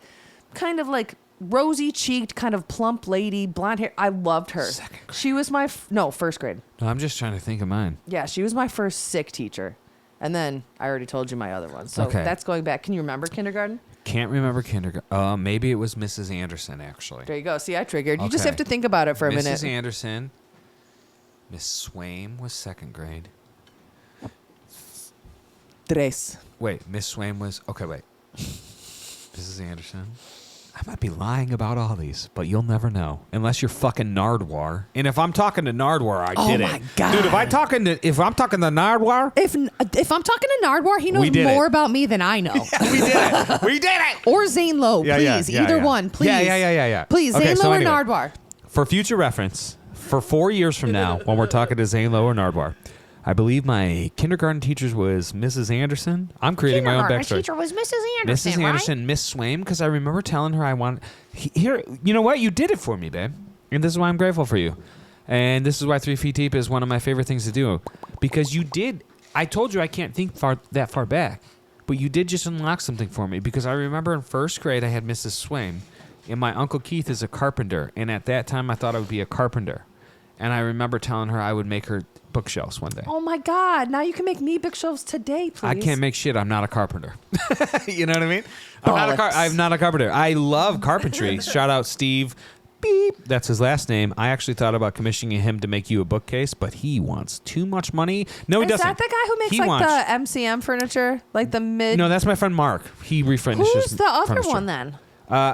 Speaker 1: rosy cheeked, kind of plump lady, blonde hair. I loved her. She was my 1st grade.
Speaker 2: No, I'm just trying to think of mine.
Speaker 1: Yeah, she was my first sick teacher. And then I already told you my other one. So that's going back. Can you remember kindergarten?
Speaker 2: Can't remember kindergarten. Maybe it was Mrs. Anderson, actually.
Speaker 1: There you go. See, I triggered. You just have to think about it for a minute.
Speaker 2: Mrs. Anderson. Miss Swaim was 2nd grade.
Speaker 1: Tres.
Speaker 2: Wait, Miss Swaim was... Okay, wait. Mrs. Anderson. I might be lying about all these, but you'll never know. Unless you're fucking Nardwar. And if I'm talking to Nardwar, I did it. Oh, my God. Dude, if I'm talking to Nardwar... If I'm talking to Nardwar, he knows more about me than I know. Yeah, we did it.
Speaker 1: Or Zane Lowe, please. Either one, please.
Speaker 2: Yeah.
Speaker 1: Please, Zane Lowe or Nardwar.
Speaker 2: For future reference, for 4 years from now, when we're talking to Zane Lowe or Nardwar, I believe my kindergarten teacher was Mrs. Anderson. I'm creating my own backstory.
Speaker 1: My teacher was Mrs. Anderson,
Speaker 2: Mrs. Anderson, Miss Swaim, because I remember telling her I want... Here, you know what? You did it for me, babe. And this is why I'm grateful for you. And this is why 3 Feet Deep is one of my favorite things to do. Because you did... I told you I can't think that far back. But you did just unlock something for me. Because I remember in 1st grade, I had Mrs. Swaim. And my Uncle Keith is a carpenter. And at that time, I thought I would be a carpenter. And I remember telling her I would make her bookshelves one day.
Speaker 1: Oh, my God. Now you can make me bookshelves today, please.
Speaker 2: I can't make shit. I'm not a carpenter. You know what I mean? I'm not a carpenter. I love carpentry. Shout out Steve. Beep. That's his last name. I actually thought about commissioning him to make you a bookcase, but he wants too much money. No, he doesn't.
Speaker 1: Is that the guy who makes the MCM furniture? Like the mid...
Speaker 2: No, that's my friend Mark. He refurnishes
Speaker 1: Who's the other
Speaker 2: furniture.
Speaker 1: one then?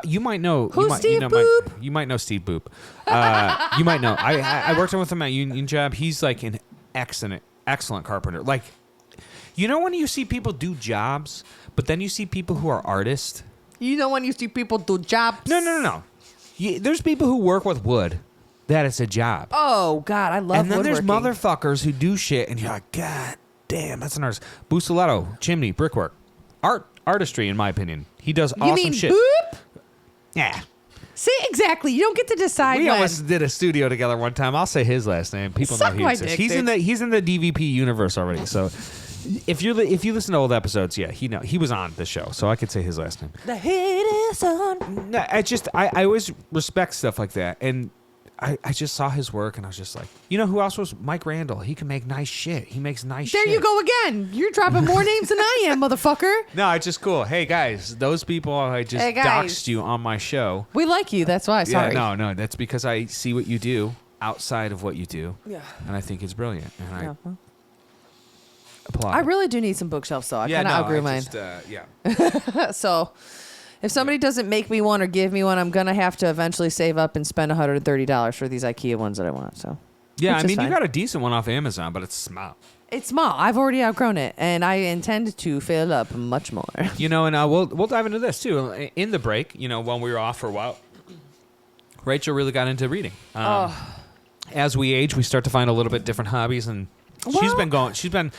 Speaker 2: You might know.
Speaker 1: Steve Boop?
Speaker 2: You might know Steve Boop. You might know. I worked with him at Union Job. He's like an excellent carpenter. Like, you know when you see people do jobs, but then you see people who are artists?
Speaker 1: You know when you see people do jobs?
Speaker 2: No. There's people who work with wood. That is a job.
Speaker 1: Oh, God, I love woodworking.
Speaker 2: And then there's motherfuckers who do shit, and you're like, God damn, that's an artist. Buccellato, chimney, brickwork. Artistry, in my opinion. He does awesome shit.
Speaker 1: Boop?
Speaker 2: Yeah.
Speaker 1: See, exactly. You don't get to decide.
Speaker 2: We almost did a studio together one time. I'll say his last name. People know who he is. He's in the DVP universe already. So if you listen to old episodes, yeah, he was on the show. So I could say his last name.
Speaker 1: The hit is on.
Speaker 2: No, I always respect stuff like that, and I just saw his work, and I was just like, you know who else was? Mike Randall. He can make nice shit. He makes nice shit.
Speaker 1: There you go again. You're dropping more names than I am, motherfucker.
Speaker 2: No, it's just cool. Hey, guys, those people I just doxed you on my show.
Speaker 1: We like you. That's why. Sorry.
Speaker 2: Yeah, no. That's because I see what you do outside of what you do.
Speaker 1: Yeah.
Speaker 2: And I think it's brilliant. And I applaud.
Speaker 1: I really do need some bookshelves, though. I kind of outgrew mine. So... If somebody doesn't make me one or give me one, I'm going to have to eventually save up and spend $130 for these IKEA ones that I want. So,
Speaker 2: yeah, I mean, you got a decent one off Amazon, but it's small.
Speaker 1: It's small. I've already outgrown it, and I intend to fill up much more.
Speaker 2: You know, and we'll dive into this, too. In the break, you know, when we were off for a while, Rachel really got into reading. As we age, we start to find a little bit different hobbies, and she's been,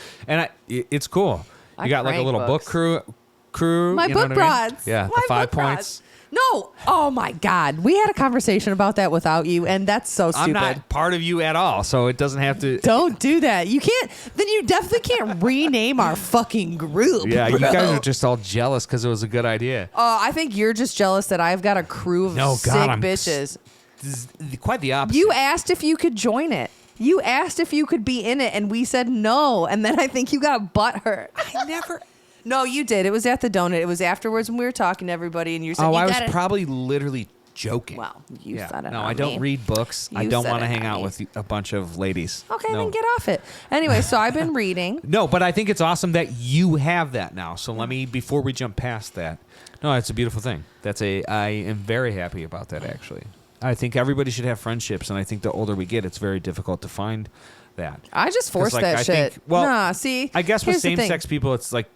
Speaker 2: it's cool. You got like a little book crew.
Speaker 1: My book broads.
Speaker 2: Yeah,
Speaker 1: My
Speaker 2: the 5
Speaker 1: book broads.
Speaker 2: points.
Speaker 1: No. Oh my God. We had a conversation about that without you, and that's so stupid.
Speaker 2: I'm not part of you at all, so it doesn't have to.
Speaker 1: Don't do that. You can't. Then you definitely can't rename our fucking group.
Speaker 2: Yeah,
Speaker 1: bro.
Speaker 2: you guys are just all jealous because it was a good idea.
Speaker 1: I think you're just jealous that I've got a crew of sick bitches.
Speaker 2: This is quite the opposite.
Speaker 1: You asked if you could join it. You asked if you could be in it, and we said no. And then I think you got butthurt.
Speaker 2: I never.
Speaker 1: No, you did. It was at the donut. It was afterwards when we were talking to everybody, and you said,
Speaker 2: "Oh,
Speaker 1: you
Speaker 2: I was
Speaker 1: gotta...
Speaker 2: probably literally joking."
Speaker 1: Well, you said it.
Speaker 2: No,
Speaker 1: on
Speaker 2: I don't
Speaker 1: me.
Speaker 2: read books. I
Speaker 1: You
Speaker 2: don't
Speaker 1: said
Speaker 2: want to
Speaker 1: it
Speaker 2: hang
Speaker 1: on
Speaker 2: out
Speaker 1: me.
Speaker 2: with a bunch of ladies.
Speaker 1: Okay,
Speaker 2: No.
Speaker 1: then get off it. Anyway, so I've been reading.
Speaker 2: No, but I think it's awesome that you have that now. So let me, before we jump past that, no, it's a beautiful thing. I am very happy about that, actually. I think everybody should have friendships, and I think the older we get, it's very difficult to find that.
Speaker 1: I just forced that shit.
Speaker 2: Think, well,
Speaker 1: nah, see,
Speaker 2: I guess with
Speaker 1: here's the thing.
Speaker 2: same-sex people, it's like,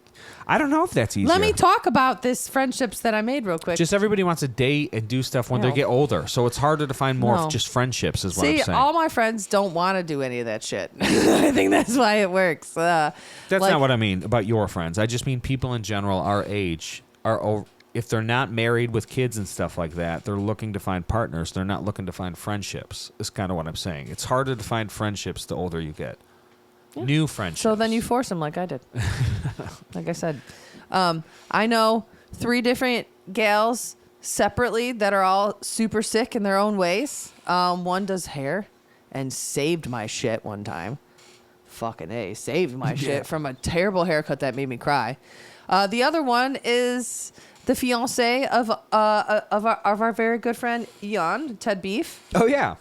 Speaker 2: I don't know if that's easier.
Speaker 1: Let me talk about this friendships that I made real quick.
Speaker 2: Just everybody wants to date and do stuff when they
Speaker 1: No.
Speaker 2: get older, so it's harder to find more
Speaker 1: No.
Speaker 2: of just friendships, is what I'm
Speaker 1: See,
Speaker 2: saying.
Speaker 1: all my friends don't want to do any of that shit. I think that's why it works.
Speaker 2: That's not what I mean about your friends. I just mean people in general, our age, if they're not married with kids and stuff like that, they're looking to find partners. They're not looking to find friendships, is kind of what I'm saying. It's harder to find friendships the older you get. Yeah. New friendships.
Speaker 1: So then you force them like I did. Like I said. I know 3 different gals separately that are all super sick in their own ways. One does hair and saved my shit one time. Fucking A, saved my shit from a terrible haircut that made me cry. The other one is the fiance of our very good friend Jan, Ted Beef.
Speaker 2: Oh, yeah.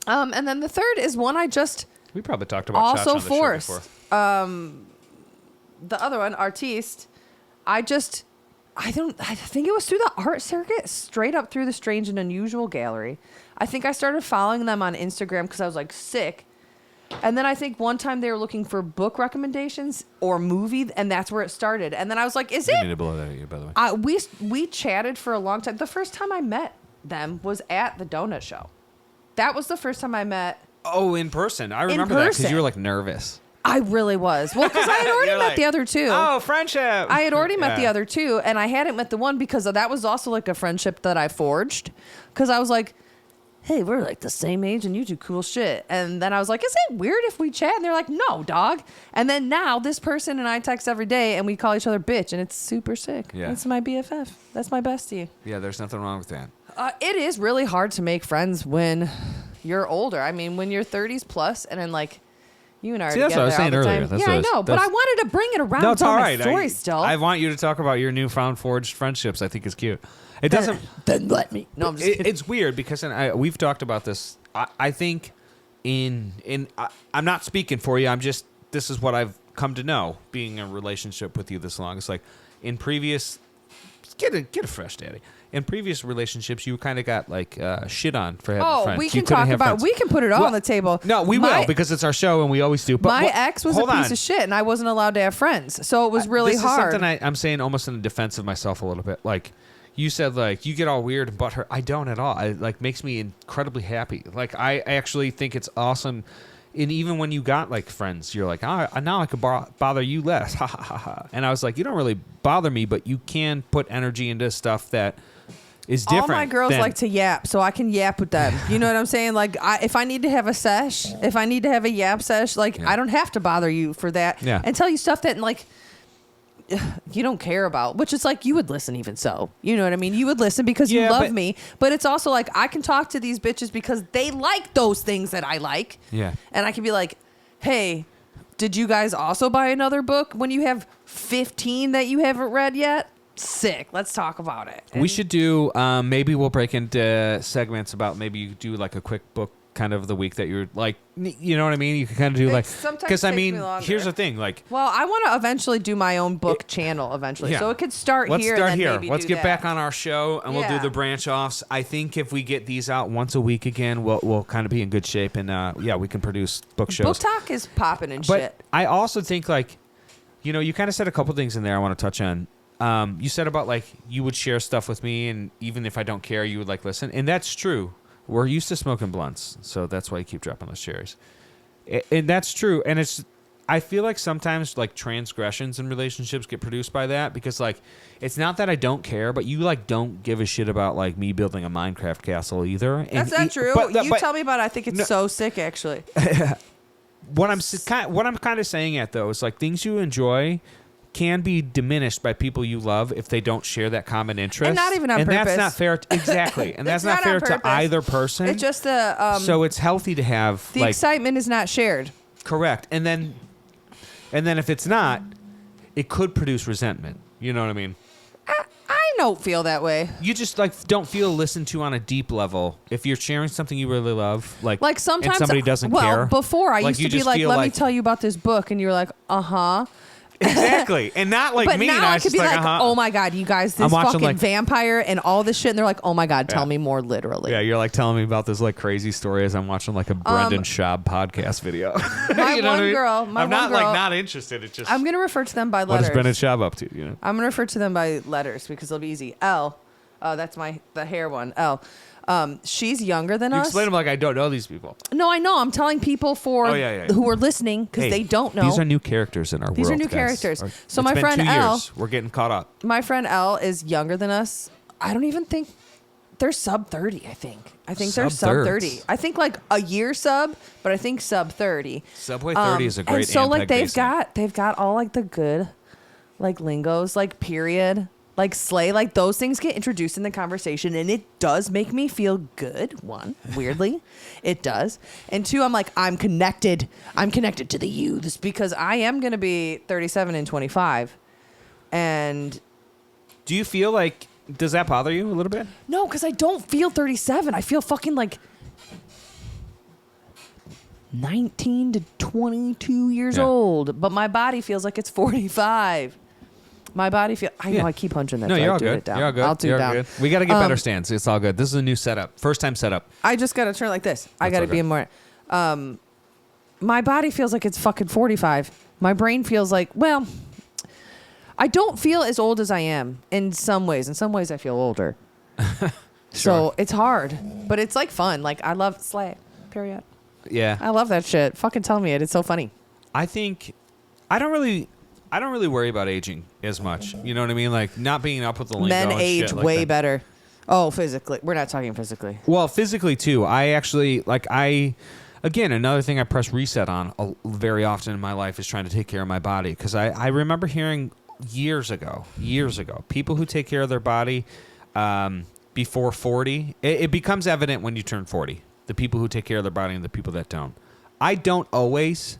Speaker 1: And then the third is one I just
Speaker 2: We probably talked about
Speaker 1: also
Speaker 2: shots on the show
Speaker 1: forced.
Speaker 2: before.
Speaker 1: The other one, Artiste, I think it was through the art circuit, straight up through the Strange and Unusual gallery. I think I started following them on Instagram because I was like sick. And then I think one time they were looking for book recommendations or movie, and that's where it started. And then I was like, "Is
Speaker 2: I
Speaker 1: it?"
Speaker 2: need to blow that at you, by the way.
Speaker 1: We chatted for a long time. The first time I met them was at the donut show. That was the first time I met.
Speaker 2: Oh, in person. I remember that because
Speaker 1: person.
Speaker 2: you were like nervous.
Speaker 1: I really was. Well, because I had already met the other two.
Speaker 2: Oh, friendship.
Speaker 1: I had already met the other two, and I hadn't met the one because that was also like a friendship that I forged. Because I was like, hey, we're like the same age and you do cool shit. And then I was like, is it weird if we chat? And they're like, no, dog. And then now this person and I text every day and we call each other bitch, and it's super sick.
Speaker 2: Yeah.
Speaker 1: That's my BFF. That's my bestie.
Speaker 2: Yeah, there's nothing wrong with that.
Speaker 1: It is really hard to make friends when you're older. I mean, when you're 30s plus, and then like, you and I are
Speaker 2: that's what I was saying earlier.
Speaker 1: Yeah, I know, but I wanted to bring it around.
Speaker 2: No, it's all right.
Speaker 1: My story still.
Speaker 2: I want you to talk about your newfound forged friendships. I think it's cute. It doesn't.
Speaker 1: Then let me. No, I'm just kidding.
Speaker 2: It's weird because we've talked about this. I think I'm not speaking for you. This is what I've come to know being in a relationship with you this long. It's like in previous, get a fresh daddy. In previous relationships, you kind of got like shit on for having friends.
Speaker 1: We can talk about. We can put it all on the table.
Speaker 2: No, we will because it's our show and we always do. But
Speaker 1: my ex was a piece of shit, and I wasn't allowed to have friends, so it was really hard.
Speaker 2: This is something I'm saying almost in defense of myself a little bit. Like you said, like you get all weird and butthurt. I don't at all. It like makes me incredibly happy. Like I actually think it's awesome. And even when you got like friends, you're like, now I could bother you less. Ha ha ha ha. And I was like, you don't really bother me, but you can put energy into stuff that is different.
Speaker 1: All my girls like to yap, so I can yap with them. You know what I'm saying? Like, if I need to have a sesh, if I need to have a yap sesh, like, I don't have to bother you for that and tell you stuff that, like, you don't care about, which is like, you would listen even so. You know what I mean? You would listen because you love me, but it's also like, I can talk to these bitches because they like those things that I like.
Speaker 2: Yeah.
Speaker 1: And I can be like, hey, did you guys also buy another book when you have 15 that you haven't read yet? Sick. Let's talk about it.
Speaker 2: We should do, maybe we'll break into segments about maybe you do like a quick book kind of the week that you're like, you know what I mean? You can kind of do like, because I mean, here's the thing, like,
Speaker 1: well, I want to eventually do my own book channel eventually. So it could start
Speaker 2: Let's
Speaker 1: here.
Speaker 2: Start
Speaker 1: and then
Speaker 2: here.
Speaker 1: Maybe
Speaker 2: Let's
Speaker 1: do
Speaker 2: get back on our show and we'll do
Speaker 1: Yeah.
Speaker 2: the branch offs. I think if we get these out once a week again, we'll kind of be in good shape and we can produce book shows.
Speaker 1: Book talk is popping and
Speaker 2: but
Speaker 1: shit.
Speaker 2: I also think like, you know, you kind of said a couple things in there I want to touch on. You said about like you would share stuff with me, and even if I don't care, you would like listen, and that's true. we're used to smoking blunts, so that's why you keep dropping those cherries. And that's true. And I feel like sometimes like transgressions in relationships get produced by that, because like it's not that I don't care, but you like don't give a shit about like me building a Minecraft castle either.
Speaker 1: That's not true. You tell me about it. I think it's so sick, actually.
Speaker 2: What I'm kind of saying at though is like things you enjoy can be diminished by people you love if they don't share that common interest.
Speaker 1: And not even on purpose.
Speaker 2: And that's not fair. Exactly. And that's not fair to either person.
Speaker 1: It's just
Speaker 2: so it's healthy to have
Speaker 1: the excitement is not shared.
Speaker 2: Correct. And then if it's not, it could produce resentment. You know what I mean?
Speaker 1: I don't feel that way.
Speaker 2: You just like don't feel listened to on a deep level if you're sharing something you really love. Like sometimes and somebody doesn't care.
Speaker 1: Well, before I used to be like, let me tell you about this book, and you're like, uh-huh.
Speaker 2: Exactly. And not like
Speaker 1: but
Speaker 2: me.
Speaker 1: Now
Speaker 2: I
Speaker 1: could be like, oh my God, you guys, this fucking like, vampire and all this shit. And they're like, oh my God, tell me more literally.
Speaker 2: Yeah, you're like telling me about this like crazy story as I'm watching like a Brendan Schaub podcast video.
Speaker 1: My
Speaker 2: you know
Speaker 1: one
Speaker 2: what I mean?
Speaker 1: girl.
Speaker 2: I'm not like not interested. It's just
Speaker 1: I'm going to refer to them by letters.
Speaker 2: What is Brendan Schaub up to? You know?
Speaker 1: I'm going to refer to them by letters because it'll be easy. L. That's the hair one. L. She's younger than us.
Speaker 2: Explain them like I don't know these people.
Speaker 1: No, I know. I'm telling people who are listening because they don't know.
Speaker 2: These are new characters in our world.
Speaker 1: These are new
Speaker 2: guys.
Speaker 1: characters. So
Speaker 2: it's
Speaker 1: my
Speaker 2: been
Speaker 1: friend
Speaker 2: 2
Speaker 1: L.
Speaker 2: years. We're getting caught up.
Speaker 1: My friend L is younger than us. I don't even think they're sub 30. I think they're sub 30. I think like a year sub, but I think sub 30.
Speaker 2: Subway 30 is a great.
Speaker 1: And so like they've got all like the good, like lingos, like period. Like slay, like those things get introduced in the conversation, and it does make me feel good. One, weirdly, it does, and two, I'm like, I'm connected to the youths because I am gonna be 37 and 25. And
Speaker 2: do you feel like does that bother you a little bit?
Speaker 1: No, because I don't feel 37. I feel fucking like 19 to 22 years old, but my body feels like it's 45. My body feels... I know I keep hunching that.
Speaker 2: No, you're all
Speaker 1: good. It down.
Speaker 2: You're all good.
Speaker 1: I'll do it down.
Speaker 2: Good. We got to get better stands. It's all good. This is a new setup. First time setup.
Speaker 1: I just got to turn like this. I got to be in more... my body feels like it's fucking 45. My brain feels like, well... I don't feel as old as I am in some ways. In some ways, I feel older.
Speaker 2: Sure.
Speaker 1: So it's hard. But it's like fun. Like, I love slay. Period.
Speaker 2: Yeah.
Speaker 1: I love that shit. Fucking tell me it. It's so funny.
Speaker 2: I think... I don't really worry about aging as much. You know what I mean? Like not being up with the lingo.
Speaker 1: Men
Speaker 2: and
Speaker 1: age
Speaker 2: shit like
Speaker 1: way
Speaker 2: that.
Speaker 1: better. Oh, physically. We're not talking physically.
Speaker 2: Well, physically too. I actually again, another thing I press reset on very often in my life is trying to take care of my body. Because I remember hearing years ago, people who take care of their body before 40, it becomes evident when you turn 40. The people who take care of their body and the people that don't. I don't always.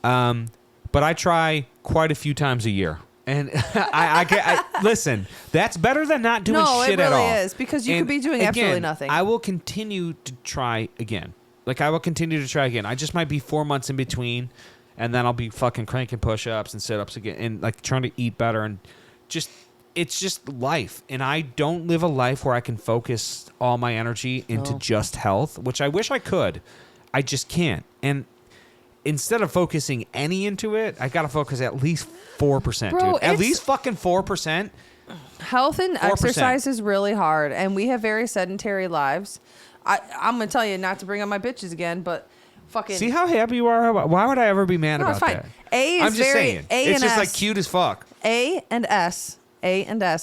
Speaker 2: But I try quite a few times a year. And I listen, that's better than not doing shit at all.
Speaker 1: No, it really is, because you could be doing absolutely nothing.
Speaker 2: I will continue to try again. I just might be 4 months in between, and then I'll be fucking cranking push-ups and sit-ups again and like trying to eat better and it's just life. And I don't live a life where I can focus all my energy into just health, which I wish I could. I just can't. And instead of focusing any into it, I got to focus at least 4%,
Speaker 1: Bro,
Speaker 2: dude. At least fucking 4%.
Speaker 1: Health and 4%. Exercise is really hard, and we have very sedentary lives. I'm going to tell you, not to bring up my bitches again, but fucking...
Speaker 2: See how happy you are? Why would I ever be mad about that?
Speaker 1: I'm just
Speaker 2: saying. It's just like cute as fuck.
Speaker 1: A and S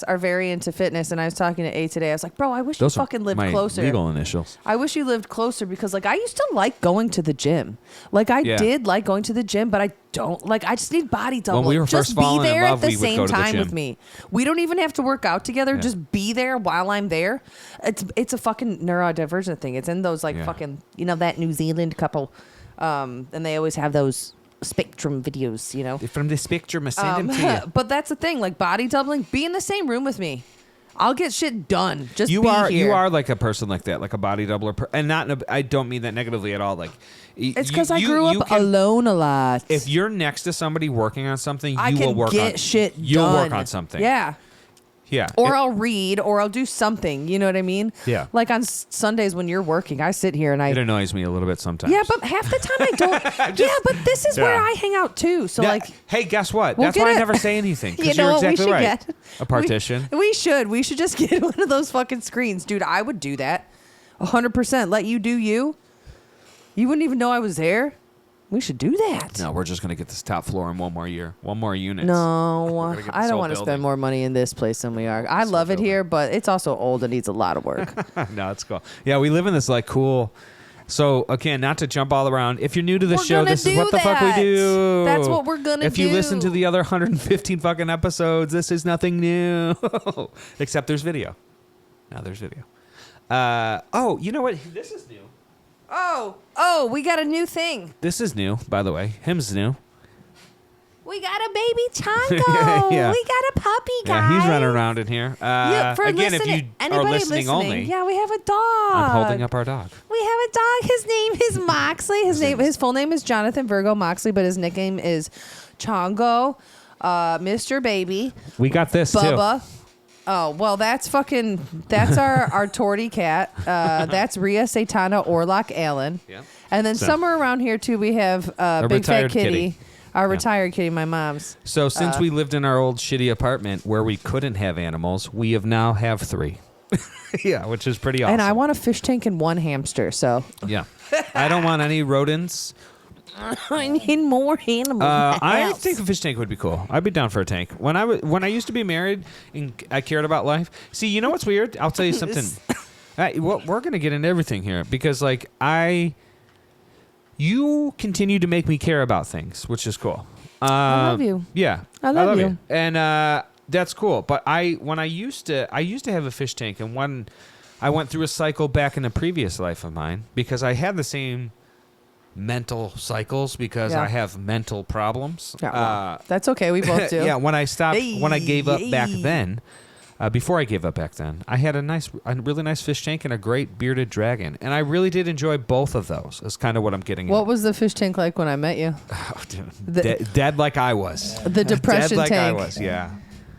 Speaker 1: are very into fitness, and I was talking to A today. I was like, bro, I wish you fucking lived closer.
Speaker 2: Legal initials.
Speaker 1: I wish you lived closer because, like, I used to like going to the gym. Like, I did like going to the gym, but I don't like. I just need body double.
Speaker 2: When we were
Speaker 1: just
Speaker 2: first falling
Speaker 1: be there
Speaker 2: in love,
Speaker 1: at the
Speaker 2: we would
Speaker 1: same
Speaker 2: go to the
Speaker 1: time
Speaker 2: gym.
Speaker 1: with me. We don't even have to work out together. Yeah. Just be there while I'm there. It's a fucking neurodivergent thing. It's in those fucking that New Zealand couple, and they always have those Spectrum videos,
Speaker 2: from the Spectrum. I send them to you.
Speaker 1: But that's the thing, like body doubling. Be in the same room with me. I'll get shit done. Just
Speaker 2: you
Speaker 1: be
Speaker 2: are
Speaker 1: here.
Speaker 2: You are like a person like that, like a body doubler, and not. I don't mean that negatively at all. Like
Speaker 1: it's because I grew up alone a lot.
Speaker 2: If you're next to somebody working on something,
Speaker 1: you'll
Speaker 2: work on something.
Speaker 1: Yeah.
Speaker 2: Yeah.
Speaker 1: Or I'll read, or I'll do something. You know what I mean?
Speaker 2: Yeah.
Speaker 1: Like on Sundays when you're working, I sit here and
Speaker 2: It annoys me a little bit sometimes.
Speaker 1: Yeah, but half the time I don't. Yeah, but this is where I hang out too. So
Speaker 2: hey, guess what? That's why I never say anything. Because you're exactly right. A partition.
Speaker 1: We should just get one of those fucking screens, dude. I would do that. 100%. Let you do you. You wouldn't even know I was there. We should do that.
Speaker 2: No, we're just going to get this top floor in one more year. One more unit.
Speaker 1: No, I don't want to spend more money in this place than we are. I love it here, but it's also old and needs a lot of work.
Speaker 2: No, it's cool. Yeah, we live in this like cool... So, again, not to jump all around. If you're new to the show, this is what the fuck we do.
Speaker 1: That's what we're going to do.
Speaker 2: If you listen to the other 115 fucking episodes, this is nothing new. Except there's video. Now there's video. You know what? This is new.
Speaker 1: Oh, we got a new thing.
Speaker 2: This is new, by the way. Him's new.
Speaker 1: We got a baby Chango.
Speaker 2: Yeah.
Speaker 1: We got a puppy, guys.
Speaker 2: Yeah, he's running around in here. Again, if you are listening only.
Speaker 1: Yeah, we have a dog.
Speaker 2: I'm holding up our dog.
Speaker 1: We have a dog. His name is Moxley. His full name is Jonathan Virgo Moxley, but his nickname is Chango, Mr. Baby.
Speaker 2: We got this,
Speaker 1: Bubba.
Speaker 2: too.
Speaker 1: Oh, well, that's our tortie cat. That's Rhea Satana Orlock Allen.
Speaker 2: Yeah.
Speaker 1: And then somewhere around here, too, we have Big Fat Kitty. Our retired kitty, my mom's.
Speaker 2: So since we lived in our old shitty apartment where we couldn't have animals, we now have 3. Yeah, which is pretty awesome.
Speaker 1: And I want a fish tank and 1 hamster, so.
Speaker 2: Yeah. I don't want any rodents.
Speaker 1: I need more animals.
Speaker 2: I think a fish tank would be cool. I'd be down for a tank. When I used to be married and I cared about life. See, you know what's weird? I'll tell you something. We're going to get into everything here because, like, you continue to make me care about things, which is cool.
Speaker 1: I love you.
Speaker 2: Yeah,
Speaker 1: I love you.
Speaker 2: And that's cool. But when I used to have a fish tank, and when I went through a cycle back in a previous life of mine because I had the same mental cycles because I have mental problems.
Speaker 1: Yeah, well, that's okay. We both do.
Speaker 2: Yeah. When I gave up back then. Before I gave up back then, I had a really nice fish tank and a great bearded dragon, and I really did enjoy both of those. Is kind of what I'm getting.
Speaker 1: What was the fish tank like when I met you?
Speaker 2: Oh, dude. Dead like I was.
Speaker 1: The depression
Speaker 2: dead like
Speaker 1: tank.
Speaker 2: I was. Yeah.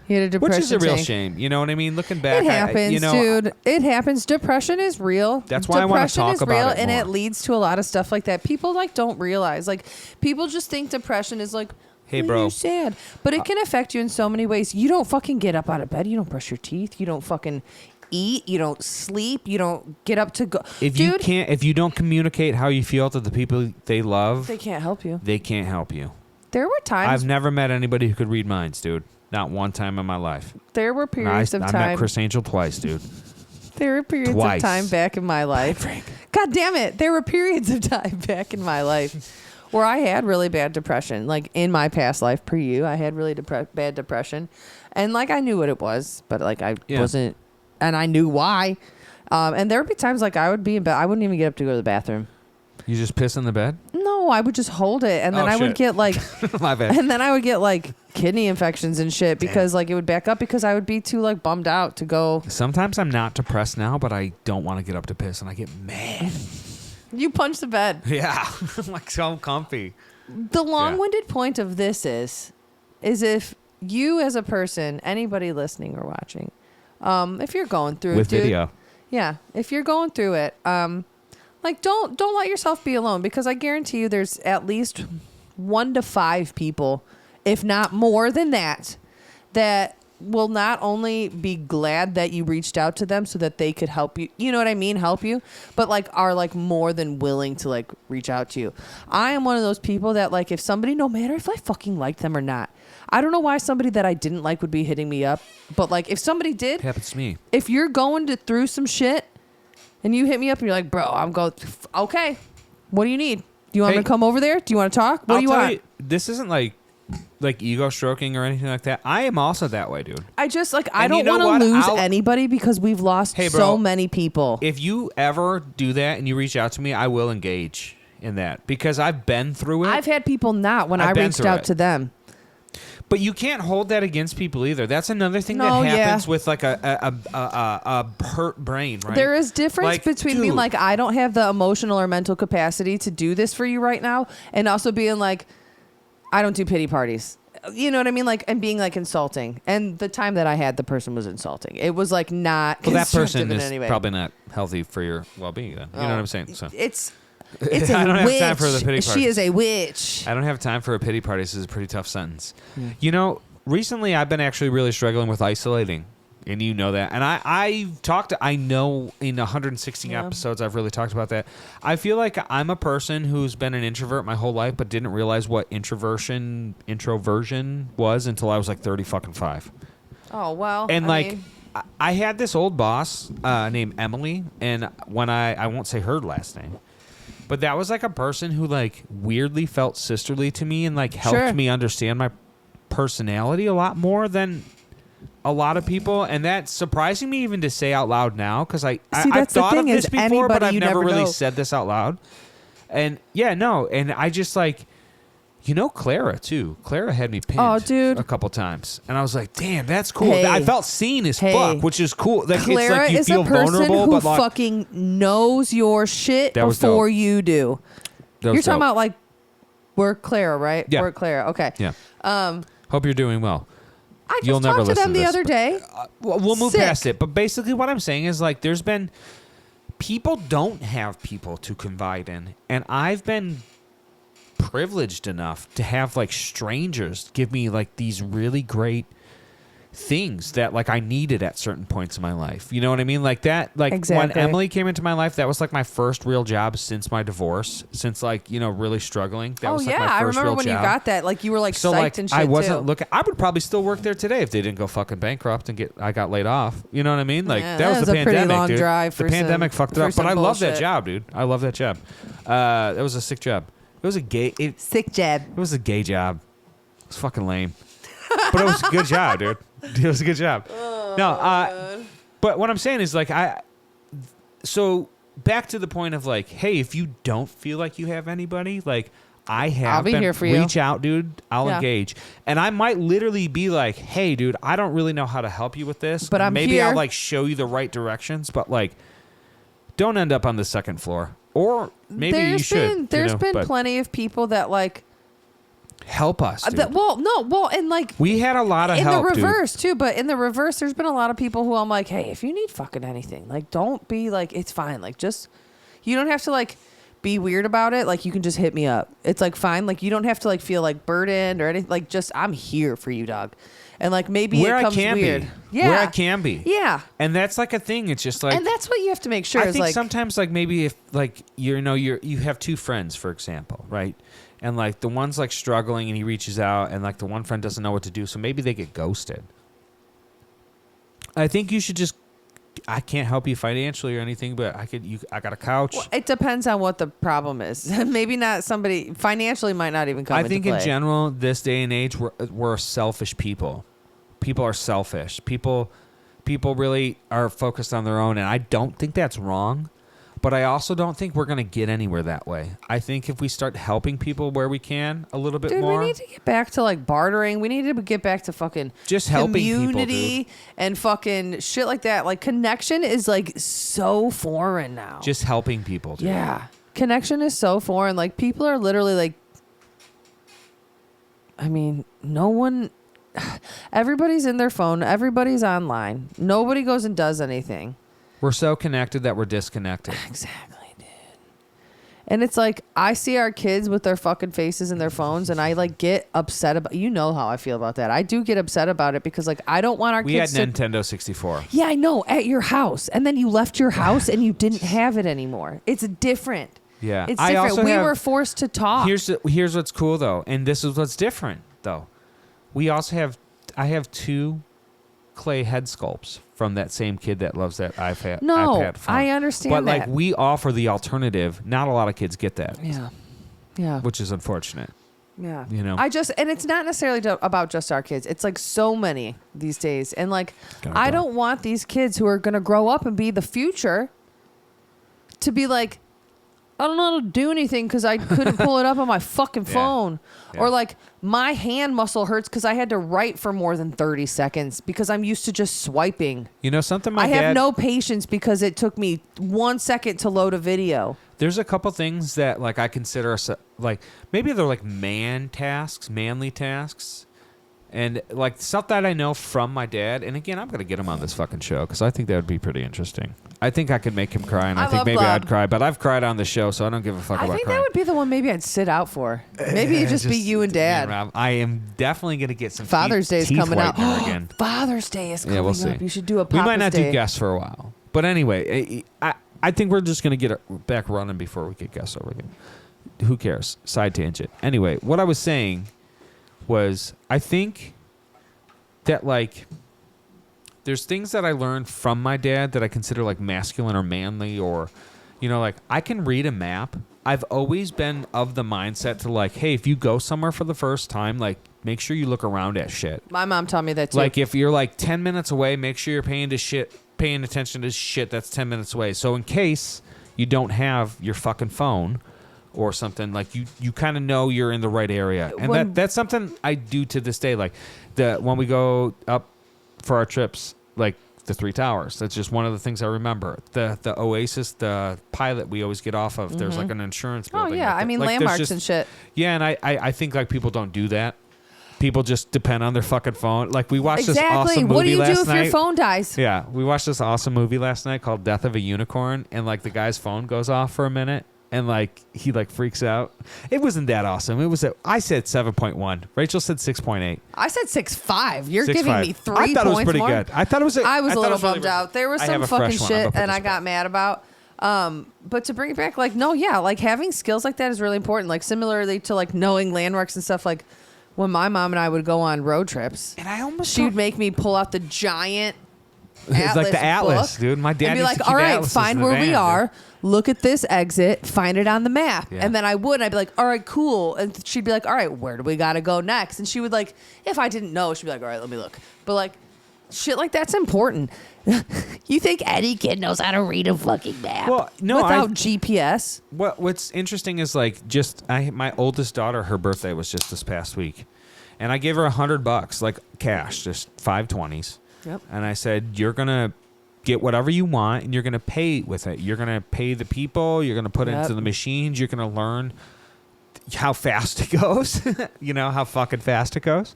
Speaker 1: You had a depression
Speaker 2: Which is a real
Speaker 1: tank.
Speaker 2: shame. You know what I mean? Looking back,
Speaker 1: it happens, dude. It happens. Depression is real.
Speaker 2: That's why I want to talk about it more.
Speaker 1: And it leads to a lot of stuff like that. People don't realize. Like, people just think depression is like,
Speaker 2: hey, bro,
Speaker 1: you're sad. But it can affect you in so many ways. You don't fucking get up out of bed. You don't brush your teeth. You don't fucking eat. You don't sleep. You don't get up to go.
Speaker 2: If you don't communicate how you feel to the people they love,
Speaker 1: they can't help you.
Speaker 2: They can't help you.
Speaker 1: There were times.
Speaker 2: I've never met anybody who could read minds, dude. Not one time in my life.
Speaker 1: There were periods of time.
Speaker 2: I met Chris Angel twice, dude.
Speaker 1: There were periods of time back in my life.
Speaker 2: Frank.
Speaker 1: God damn it. There were periods of time back in my life where I had really bad depression. Like, in my past life, pre-you, I had really bad depression. And, like, I knew what it was, but, like, I wasn't, and I knew why. And there would be times, like, I would be in bed. I wouldn't even get up to go to the bathroom.
Speaker 2: You just piss in the bed?
Speaker 1: No, I would just hold it. And then I would get, like,
Speaker 2: my bad.
Speaker 1: And then I would get, like, kidney infections and shit because, like, it would back up because I would be too, like, bummed out to go.
Speaker 2: Sometimes I'm not depressed now, but I don't want to get up to piss, and I get mad.
Speaker 1: You punch the bed.
Speaker 2: Yeah. I'm like so comfy.
Speaker 1: The long-winded point of this is if you as a person, anybody listening or watching, if you're going through
Speaker 2: with video.
Speaker 1: Yeah. If you're going through it, like don't let yourself be alone because I guarantee you there's at least 1 to 5 people, if not more than that will not only be glad that you reached out to them so that they could help you, you know what I mean, help you, but like are like more than willing to like reach out to you. I am one of those people that like if somebody, no matter if I fucking liked them or not, I don't know why somebody that I didn't like would be hitting me up, but like if somebody did,
Speaker 2: it happens to me.
Speaker 1: If you're going through some shit and you hit me up and you're like, bro, I'm going, okay, what do you need? Do you want me to come over there? Do you want to talk? What do you want?
Speaker 2: This isn't like ego stroking or anything like that. I am also that way, dude.
Speaker 1: I just like I don't want to lose anybody because we've lost so many people.
Speaker 2: If you ever do that and you reach out to me, I will engage in that because I've been through it.
Speaker 1: I've had people not when I reached out to them.
Speaker 2: But you can't hold that against people either. That's another thing that happens with like a hurt brain, right?
Speaker 1: There is difference between being like, I don't have the emotional or mental capacity to do this for you right now, and also being like, I don't do pity parties. You know what I mean? Like, and being like insulting. And the time that I had, the person was insulting. It was like not.
Speaker 2: Well, that person is probably not healthy for your well-being. Then you know what I'm saying? So
Speaker 1: it's
Speaker 2: I don't have time for the pity parties.
Speaker 1: She is a witch.
Speaker 2: I don't have time for a pity party. This is a pretty tough sentence. You know, recently I've been actually really struggling with isolating And you know that. And I know in 116 episodes, I've really talked about that. I feel like I'm a person who's been an introvert my whole life, but didn't realize what introversion was until I was like 35.
Speaker 1: Oh, well.
Speaker 2: And I had this old boss named Emily, and when I won't say her last name, but that was like a person who like weirdly felt sisterly to me and like helped me understand my personality a lot more than a lot of people, and that's surprising me even to say out loud now, because I've thought of this before, but I've never really said this out loud. And and I just like, Clara too. Clara had me pinned a couple times, and I was like, damn, that's cool. I felt seen as fuck, which is cool. Like,
Speaker 1: Clara
Speaker 2: it's like you
Speaker 1: is
Speaker 2: feel
Speaker 1: a person
Speaker 2: vulnerable,
Speaker 1: who
Speaker 2: but like,
Speaker 1: fucking knows your shit before you do. You're talking about like, we're Clara, right?
Speaker 2: Yeah.
Speaker 1: We're Clara. Okay.
Speaker 2: Yeah. Hope you're doing well.
Speaker 1: I just talked to them the other day.
Speaker 2: We'll move past it. But basically what I'm saying is like there's been people don't have people to confide in. And I've been privileged enough to have like strangers give me like these really great things that like I needed at certain points in my life. You know what I mean? Like that, like when Emily came into my life, that was like my first real job since my divorce, since like, really struggling. That was like my first
Speaker 1: I remember
Speaker 2: real
Speaker 1: when
Speaker 2: job.
Speaker 1: you got that, like you were like
Speaker 2: so
Speaker 1: psyched
Speaker 2: like,
Speaker 1: and shit
Speaker 2: I wasn't
Speaker 1: too.
Speaker 2: looking, I would probably still work there today if they didn't go fucking bankrupt and I got laid off. You know what I mean? Like
Speaker 1: Yeah,
Speaker 2: that was the
Speaker 1: a pretty
Speaker 2: pandemic,
Speaker 1: long
Speaker 2: dude.
Speaker 1: drive
Speaker 2: The
Speaker 1: for
Speaker 2: pandemic fucked it up, but I love that
Speaker 1: bullshit.
Speaker 2: job, dude. I love that job. That was a sick job. It was a gay,
Speaker 1: sick job.
Speaker 2: It was a gay job. It was fucking lame. But it was a good job, dude. It was a good job. But what I'm saying is like so back to the point of like, hey, if you don't feel like you have anybody, like I'll
Speaker 1: be here for you.
Speaker 2: Reach out, dude. I'll engage. And I might literally be like, hey, dude, I don't really know how to help you with this.
Speaker 1: But I'm
Speaker 2: maybe
Speaker 1: here.
Speaker 2: I'll like show you the right directions, but like don't end up on the second floor. Or maybe you should.
Speaker 1: There's been plenty of people that like
Speaker 2: help us. Dude.
Speaker 1: And like
Speaker 2: we had a lot of help.
Speaker 1: In the reverse too, but in the reverse, there's been a lot of people who I'm like, hey, if you need fucking anything, like don't be like, it's fine. Like just, you don't have to like be weird about it. Like you can just hit me up. It's like fine. Like you don't have to like feel like burdened or anything. Like just I'm here for you, dog. And like maybe
Speaker 2: where
Speaker 1: it comes
Speaker 2: I can
Speaker 1: weird.
Speaker 2: Be.
Speaker 1: Yeah.
Speaker 2: Where I can be.
Speaker 1: Yeah.
Speaker 2: And that's like a thing. It's just like,
Speaker 1: and that's what you have to make sure.
Speaker 2: I think
Speaker 1: like,
Speaker 2: sometimes like maybe if like you have two friends, for example, right? And like the one's like struggling and he reaches out and like the one friend doesn't know what to do, so maybe they get ghosted. I think you should just, I can't help you financially or anything, but I got a couch.
Speaker 1: Well, it depends on what the problem is. Maybe not somebody financially might not even come into play.
Speaker 2: In general, this day and age, we're selfish people. People are selfish. People really are focused on their own, and I don't think that's wrong. But I also don't think we're going to get anywhere that way. I think if we start helping people where we can a little bit more.
Speaker 1: We need to get back to like bartering. We need to get back to fucking
Speaker 2: just helping
Speaker 1: community
Speaker 2: people,
Speaker 1: and fucking shit like that. Like connection is like so foreign now.
Speaker 2: Just helping people, dude.
Speaker 1: Yeah. Connection is so foreign. Like people are literally like, I mean, everybody's in their phone. Everybody's online. Nobody goes and does anything.
Speaker 2: We're so connected that we're disconnected.
Speaker 1: Exactly, dude. And it's like, I see our kids with their fucking faces in their phones, and I like get upset about, you know how I feel about that. I do get upset about it because like, I don't want our kids
Speaker 2: We had Nintendo 64.
Speaker 1: Yeah, I know, at your house. And then you left your house and you didn't have it anymore. It's different.
Speaker 2: Yeah.
Speaker 1: It's different. We were forced to talk.
Speaker 2: Here's what's cool though, and this is what's different though. I have two clay head sculpts from that same kid that loves that iPad.
Speaker 1: No,
Speaker 2: iPad phone.
Speaker 1: I understand
Speaker 2: but
Speaker 1: that.
Speaker 2: like we offer the alternative. Not a lot of kids get that.
Speaker 1: Yeah.
Speaker 2: Which is unfortunate.
Speaker 1: Yeah.
Speaker 2: You know.
Speaker 1: And it's not necessarily about just our kids. It's like so many these days. And like, I don't want these kids who are going to grow up and be the future to be like, I don't know how to do anything because I couldn't pull it up on my fucking phone. Yeah. Or like my hand muscle hurts because I had to write for more than 30 seconds because I'm used to just swiping.
Speaker 2: You know something?
Speaker 1: I have no patience because it took me 1 second to load a video.
Speaker 2: There's a couple things that like I consider like maybe they're like manly tasks. And like stuff that I know from my dad. And again, I'm going to get him on this fucking show because I think that would be pretty interesting. I think I could make him cry, and I think maybe I'd cry. But I've cried on the show, so I don't give a fuck about crying.
Speaker 1: I think that would be the one maybe I'd sit out for. Maybe it'd just be you and Dad.
Speaker 2: I am definitely going to get some
Speaker 1: Father's Day is coming up.
Speaker 2: Again.
Speaker 1: Father's Day is coming up.
Speaker 2: We'll see.
Speaker 1: You should do a Papa's Day.
Speaker 2: We might not do guests for a while. But anyway, I think we're just going to get it back running before we get guests over again. Who cares? Side tangent. Anyway, what I was saying was I think that like there's things that I learned from my dad that I consider like masculine or manly, or like I can read a map. I've always been of the mindset to like, hey, if you go somewhere for the first time, like make sure you look around at shit.
Speaker 1: My mom taught me that too.
Speaker 2: Like if you're like 10 minutes away, make sure you're paying attention to shit that's 10 minutes away. So in case you don't have your fucking phone or something, like you kind of know you're in the right area. And that's something I do to this day. Like when we go up for our trips, like the Three Towers, that's just one of the things I remember. The Oasis, the pilot we always get off of, there's like an insurance building.
Speaker 1: Oh yeah,
Speaker 2: like
Speaker 1: I mean
Speaker 2: like
Speaker 1: landmarks and shit.
Speaker 2: Yeah, and I think like people don't do that. People just depend on their fucking phone. Like we watched this awesome movie last night.
Speaker 1: What do you do if your phone dies?
Speaker 2: Yeah, we watched this awesome movie last night called Death of a Unicorn, and like the guy's phone goes off for a minute. And like he like freaks out. It wasn't that awesome. It was I said 7.1. Rachel said 6.8.
Speaker 1: I said 6.5. You're
Speaker 2: 6.5.
Speaker 1: giving me 3 points more.
Speaker 2: I thought it was pretty good. I thought it was.
Speaker 1: I was a little
Speaker 2: really
Speaker 1: bummed out. There was some fucking shit, and I got mad about. But to bring it back, like no, yeah, like having skills like that is really important. Like similarly to like knowing landmarks and stuff. Like when my mom and I would go on road trips,
Speaker 2: and
Speaker 1: she would make me pull out the giant.
Speaker 2: It's like the atlas,
Speaker 1: book,
Speaker 2: dude. My dad
Speaker 1: and be like, all right, find where we are. Look at this exit. Find it on the map. Yeah. And then I would. I'd be like, all right, cool. And she'd be like, all right, where do we got to go next? And she would like, if I didn't know, she'd be like, all right, let me look. But like, shit like that's important. You think any kid knows how to read a fucking map?
Speaker 2: Well, no,
Speaker 1: without GPS.
Speaker 2: What's interesting is like my oldest daughter, her birthday was just this past week, and I gave her $100, like cash, just 520s.
Speaker 1: Yep.
Speaker 2: And I said, you're going to get whatever you want, and you're going to pay with it. You're going to pay the people. You're going to put it into the machines. You're going to learn how fast it goes. How fucking fast it goes.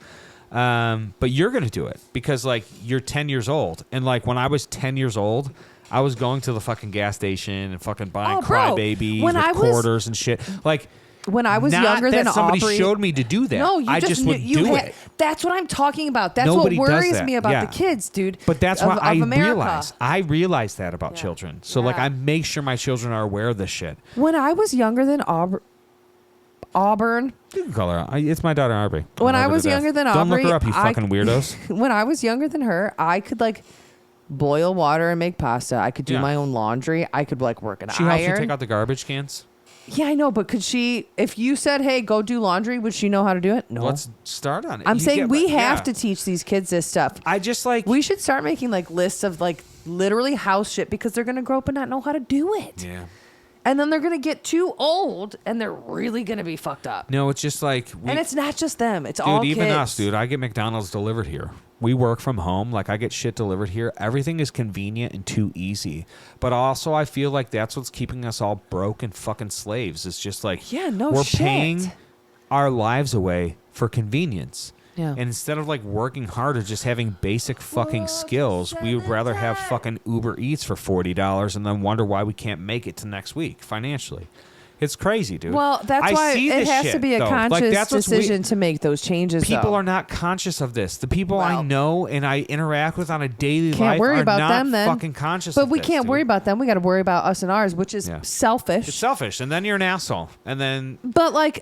Speaker 2: But you're going to do it because, like, you're 10 years old. And, like, when I was 10 years old, I was going to the fucking gas station and fucking buying Crybabies with quarters and shit. Like...
Speaker 1: When I was younger than
Speaker 2: somebody
Speaker 1: Aubrey,
Speaker 2: showed me to do that.
Speaker 1: No,
Speaker 2: I just would do it.
Speaker 1: That's what I'm talking about. That's
Speaker 2: Nobody
Speaker 1: what worries me about
Speaker 2: the
Speaker 1: kids, dude.
Speaker 2: But that's what I realize. I realize that about children. So like I make sure my children are aware of this shit.
Speaker 1: When I was younger than Auburn.
Speaker 2: You can call her. It's my daughter Aubrey.
Speaker 1: When I was younger than Aubrey,
Speaker 2: don't look her up, you fucking weirdos.
Speaker 1: When I was younger than her, I could like boil water and make pasta. I could do my own laundry. I could like work an iron.
Speaker 2: She helps you take out the garbage cans.
Speaker 1: Yeah, I know, but could she, if you said, hey, go do laundry, would she know how to do it? No.
Speaker 2: Let's start on it.
Speaker 1: I'm saying we have to teach these kids this stuff.
Speaker 2: I just like...
Speaker 1: We should start making like lists of like literally house shit because they're going to grow up and not know how to do it.
Speaker 2: Yeah.
Speaker 1: And then they're going to get too old and they're really going to be fucked up.
Speaker 2: No, it's just like...
Speaker 1: and it's not just them. It's all kids.
Speaker 2: Dude, even us, dude. I get McDonald's delivered here. We work from home. Like, I get shit delivered here. Everything is convenient and too easy. But also, I feel like that's what's keeping us all broke and fucking slaves. It's just like...
Speaker 1: Yeah, no
Speaker 2: we're
Speaker 1: shit.
Speaker 2: paying our lives away for convenience.
Speaker 1: Yeah.
Speaker 2: And instead of, like, working hard or just having basic fucking skills, we would rather have fucking Uber Eats for $40 and then wonder why we can't make it to next week financially. It's crazy, dude.
Speaker 1: Well, that's why it has to be a conscious decision to make those changes.
Speaker 2: People are not conscious of this. The people I know and I interact with on a daily life are not fucking conscious of this.
Speaker 1: But we can't worry about them. We got to worry about us and ours, which is selfish.
Speaker 2: It's selfish. And then you're an asshole. And then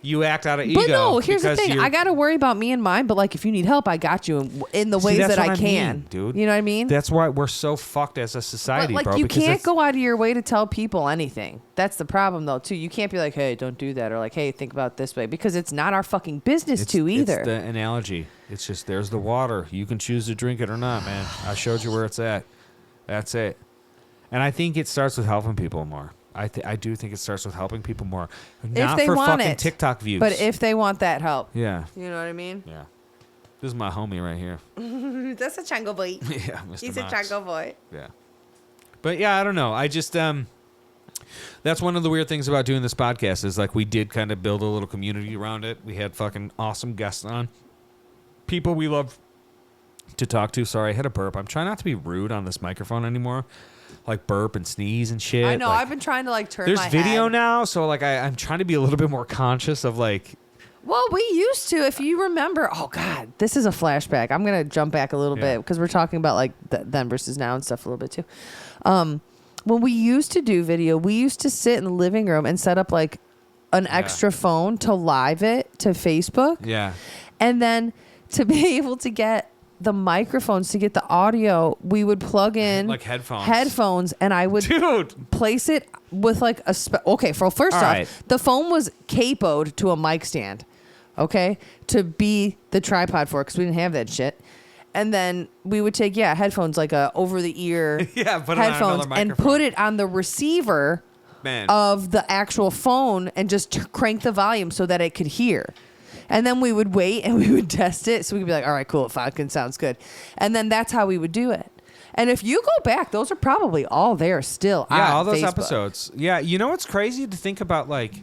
Speaker 2: you act out of ego.
Speaker 1: But no, here's the thing. I got to worry about me and mine. But like, if you need help, I got you in the ways that I can.
Speaker 2: Dude.
Speaker 1: You know what I mean?
Speaker 2: That's why we're so fucked as a society,
Speaker 1: bro. You can't go out of your way to tell people anything. That's the problem, though, too. You can't be like, hey, don't do that. Or like, hey, think about it this way. Because it's not our fucking business to either.
Speaker 2: It's the analogy. It's just, there's the water. You can choose to drink it or not, man. I showed you where it's at. That's it. And I think it starts with helping people more. I do think it starts with helping people more. Not for fucking TikTok views.
Speaker 1: But if they want that help.
Speaker 2: Yeah.
Speaker 1: You know what I mean?
Speaker 2: Yeah. This is my homie right here.
Speaker 1: That's a Chango boy.
Speaker 2: Yeah, Mr.
Speaker 1: He's
Speaker 2: Mox.
Speaker 1: a Chango boy.
Speaker 2: Yeah. But yeah, I don't know. I just... That's one of the weird things about doing this podcast is like we did kind of build a little community around it. We had fucking awesome guests on. people we love to talk to. Sorry, I had a burp. I'm trying not to be rude on this microphone anymore. Like burp and sneeze and shit.
Speaker 1: I know.
Speaker 2: Like,
Speaker 1: I've been trying to like turn
Speaker 2: there's
Speaker 1: my
Speaker 2: video
Speaker 1: head.
Speaker 2: now, so like I'm trying to be a little bit more conscious of like.
Speaker 1: Well, we used to, if you remember. Oh God, this is a flashback. I'm gonna jump back a little bit because we're talking about like then versus now and stuff a little bit too. When we used to do video, we used to sit in the living room and set up like an extra phone to live it to Facebook.
Speaker 2: Yeah.
Speaker 1: And then to be able to get the microphones to get the audio, we would plug in
Speaker 2: like headphones,
Speaker 1: and I would place it with like a okay. First off, the phone was capoed to a mic stand, okay, to be the tripod for it because we didn't have that shit. And then we would take headphones, like a over the ear headphones, and put it on the receiver of the actual phone and just crank the volume so that it could hear. And then we would wait and we would test it. So we could be like, all right, cool. It fucking sounds good. And then that's how we would do it. And if you go back, those are probably all there still.
Speaker 2: Yeah, all those
Speaker 1: Facebook.
Speaker 2: episodes. Yeah, you know what's crazy to think about? Like,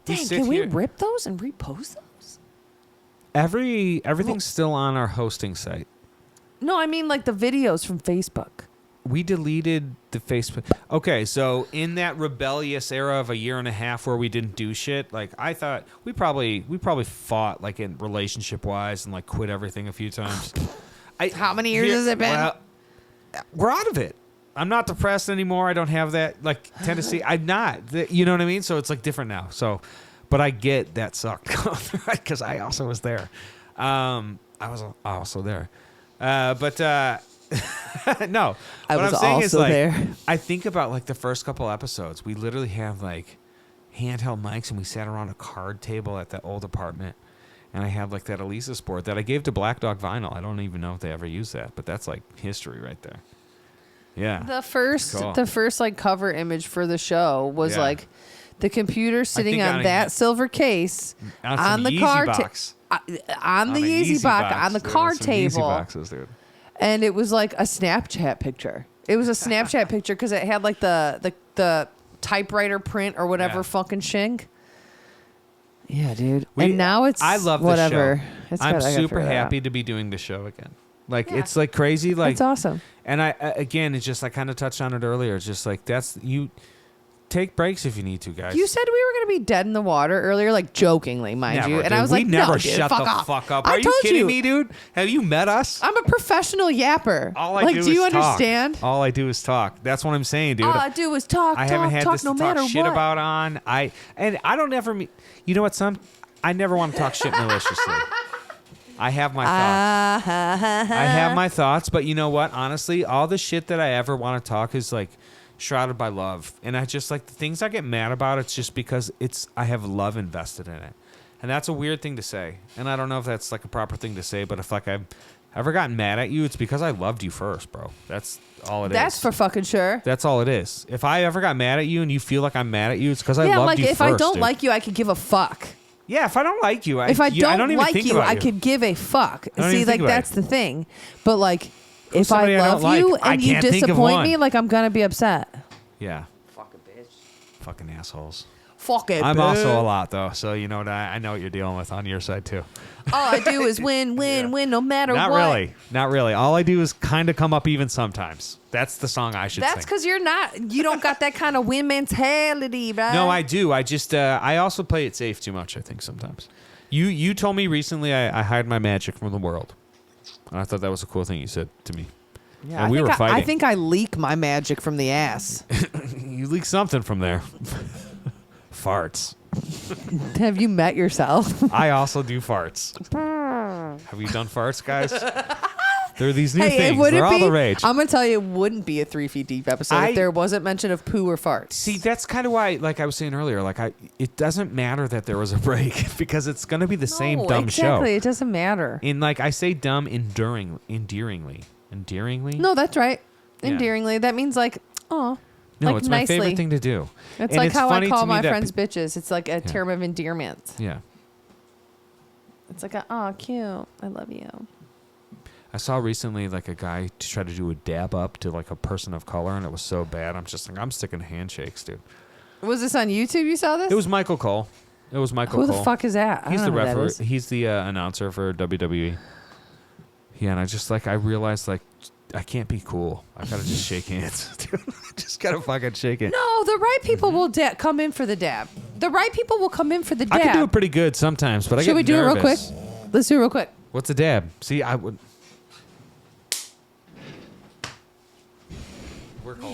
Speaker 1: we rip those and repost those?
Speaker 2: Everything's still on our hosting site.
Speaker 1: No, I mean like the videos from Facebook.
Speaker 2: We deleted the Facebook. Okay, so in that rebellious era of a year and a half where we didn't do shit, like I thought we probably fought like in relationship wise and like quit everything a few times.
Speaker 1: How many years has it been?
Speaker 2: Well, we're out of it. I'm not depressed anymore. I don't have that like tendency. I'm not. You know what I mean? So it's like different now. So, but I get that sucked because I also was there. I was also there. No, what I'm saying is like there. I think about like the first couple episodes. We literally have like handheld mics, and we sat around a card table at that old apartment. And I have like that Elisa's board that I gave to Black Dog Vinyl. I don't even know if they ever used that, but that's like history right there. Yeah.
Speaker 1: The first like cover image for the show was like the computer sitting on that silver case on the card on the Yeezy box on the card table.
Speaker 2: Boxes, dude.
Speaker 1: And it was like a Snapchat picture. It was a Snapchat picture because it had like the typewriter print or whatever fucking shink. Yeah, dude. And now it's
Speaker 2: I love
Speaker 1: whatever.
Speaker 2: The show. I'm super happy to be doing the show again. Like it's like crazy. Like
Speaker 1: it's awesome.
Speaker 2: And again, it's just I kind of touched on it earlier. It's just like that's you. Take breaks if you need to, guys.
Speaker 1: You said we were going to be dead in the water earlier, like jokingly, mind you. And I was
Speaker 2: we
Speaker 1: like,
Speaker 2: never
Speaker 1: no, dude,
Speaker 2: shut
Speaker 1: fuck
Speaker 2: the
Speaker 1: off.
Speaker 2: fuck up. Are you kidding me, dude? Have you met us?
Speaker 1: I'm a professional yapper.
Speaker 2: All I do
Speaker 1: do you
Speaker 2: is
Speaker 1: understand?
Speaker 2: Talk. All I do is talk. That's what I'm saying, dude.
Speaker 1: All I do is talk.
Speaker 2: I haven't had this
Speaker 1: no
Speaker 2: to talk
Speaker 1: matter
Speaker 2: shit
Speaker 1: what.
Speaker 2: about on. I don't ever meet. You know what? I never want to talk shit maliciously. I have my thoughts. I have my thoughts, but you know what? Honestly, all the shit that I ever want to talk is like shrouded by love, and I just like the things I get mad about. It's just because I have love invested in it, and that's a weird thing to say. And I don't know if that's like a proper thing to say, but if like I've ever gotten mad at you, it's because I loved you first, bro. That's all it is.
Speaker 1: That's for fucking sure.
Speaker 2: That's all it is. If I ever got mad at you and you feel like I'm mad at you, it's because I loved
Speaker 1: like
Speaker 2: you
Speaker 1: if
Speaker 2: first.
Speaker 1: I don't
Speaker 2: dude.
Speaker 1: like you, I could give a fuck.
Speaker 2: Yeah, if I don't like you,
Speaker 1: if I don't
Speaker 2: even
Speaker 1: like
Speaker 2: think
Speaker 1: you,
Speaker 2: about
Speaker 1: I could give a fuck. See, like that's the thing. But like, if I love you and you disappoint me, like I'm gonna be upset.
Speaker 2: Yeah. Fucking bitch. Fucking assholes.
Speaker 1: Fuck it.
Speaker 2: I'm also a lot though, so you know what I know what you're dealing with on your side too.
Speaker 1: All I do is win, no matter
Speaker 2: what. Not really. All I do is kind of come up even sometimes. That's the song I should sing.
Speaker 1: That's because you don't got that kind of win mentality, bro.
Speaker 2: No, I do. I just, I also play it safe too much, I think, sometimes. You told me recently I hide my magic from the world. And I thought that was a cool thing you said to me.
Speaker 1: Yeah,
Speaker 2: and we were fighting.
Speaker 1: I think I leak my magic from the ass.
Speaker 2: You leak something from there. Farts.
Speaker 1: Have you met yourself?
Speaker 2: I also do farts. Have you done farts, guys? There are these new things. They're all the rage.
Speaker 1: I'm going to tell you, it wouldn't be a 3 Feet Deep episode if there wasn't mention of poo or farts.
Speaker 2: See, that's kind of why, like I was saying earlier, like it doesn't matter that there was a break because it's going to be the same dumb show.
Speaker 1: Exactly. It doesn't matter.
Speaker 2: And like I say dumb endearingly. Endearingly?
Speaker 1: No, that's right. Endearingly. Yeah. That means like, oh.
Speaker 2: No,
Speaker 1: like
Speaker 2: it's
Speaker 1: nicely.
Speaker 2: my favorite thing to do.
Speaker 1: It's like how I call my friends bitches. It's like a term of endearment.
Speaker 2: Yeah.
Speaker 1: It's like, oh, cute. I love you.
Speaker 2: I saw recently like a guy try to do a dab up to like a person of color, and it was so bad. I'm just like, I'm sticking handshakes, dude.
Speaker 1: Was this on YouTube? You saw this?
Speaker 2: It was Michael Cole. Who
Speaker 1: the fuck is that?
Speaker 2: He's the referee. He's the announcer for WWE. Yeah, and I realized, like, I can't be cool. I gotta just shake hands. Just gotta fucking shake it.
Speaker 1: No, the right people will come in for the dab. The right people will come in for the dab.
Speaker 2: I can do it pretty good sometimes, but I get nervous.
Speaker 1: Should we do it real quick? Let's do it real quick.
Speaker 2: What's a dab? See, I would...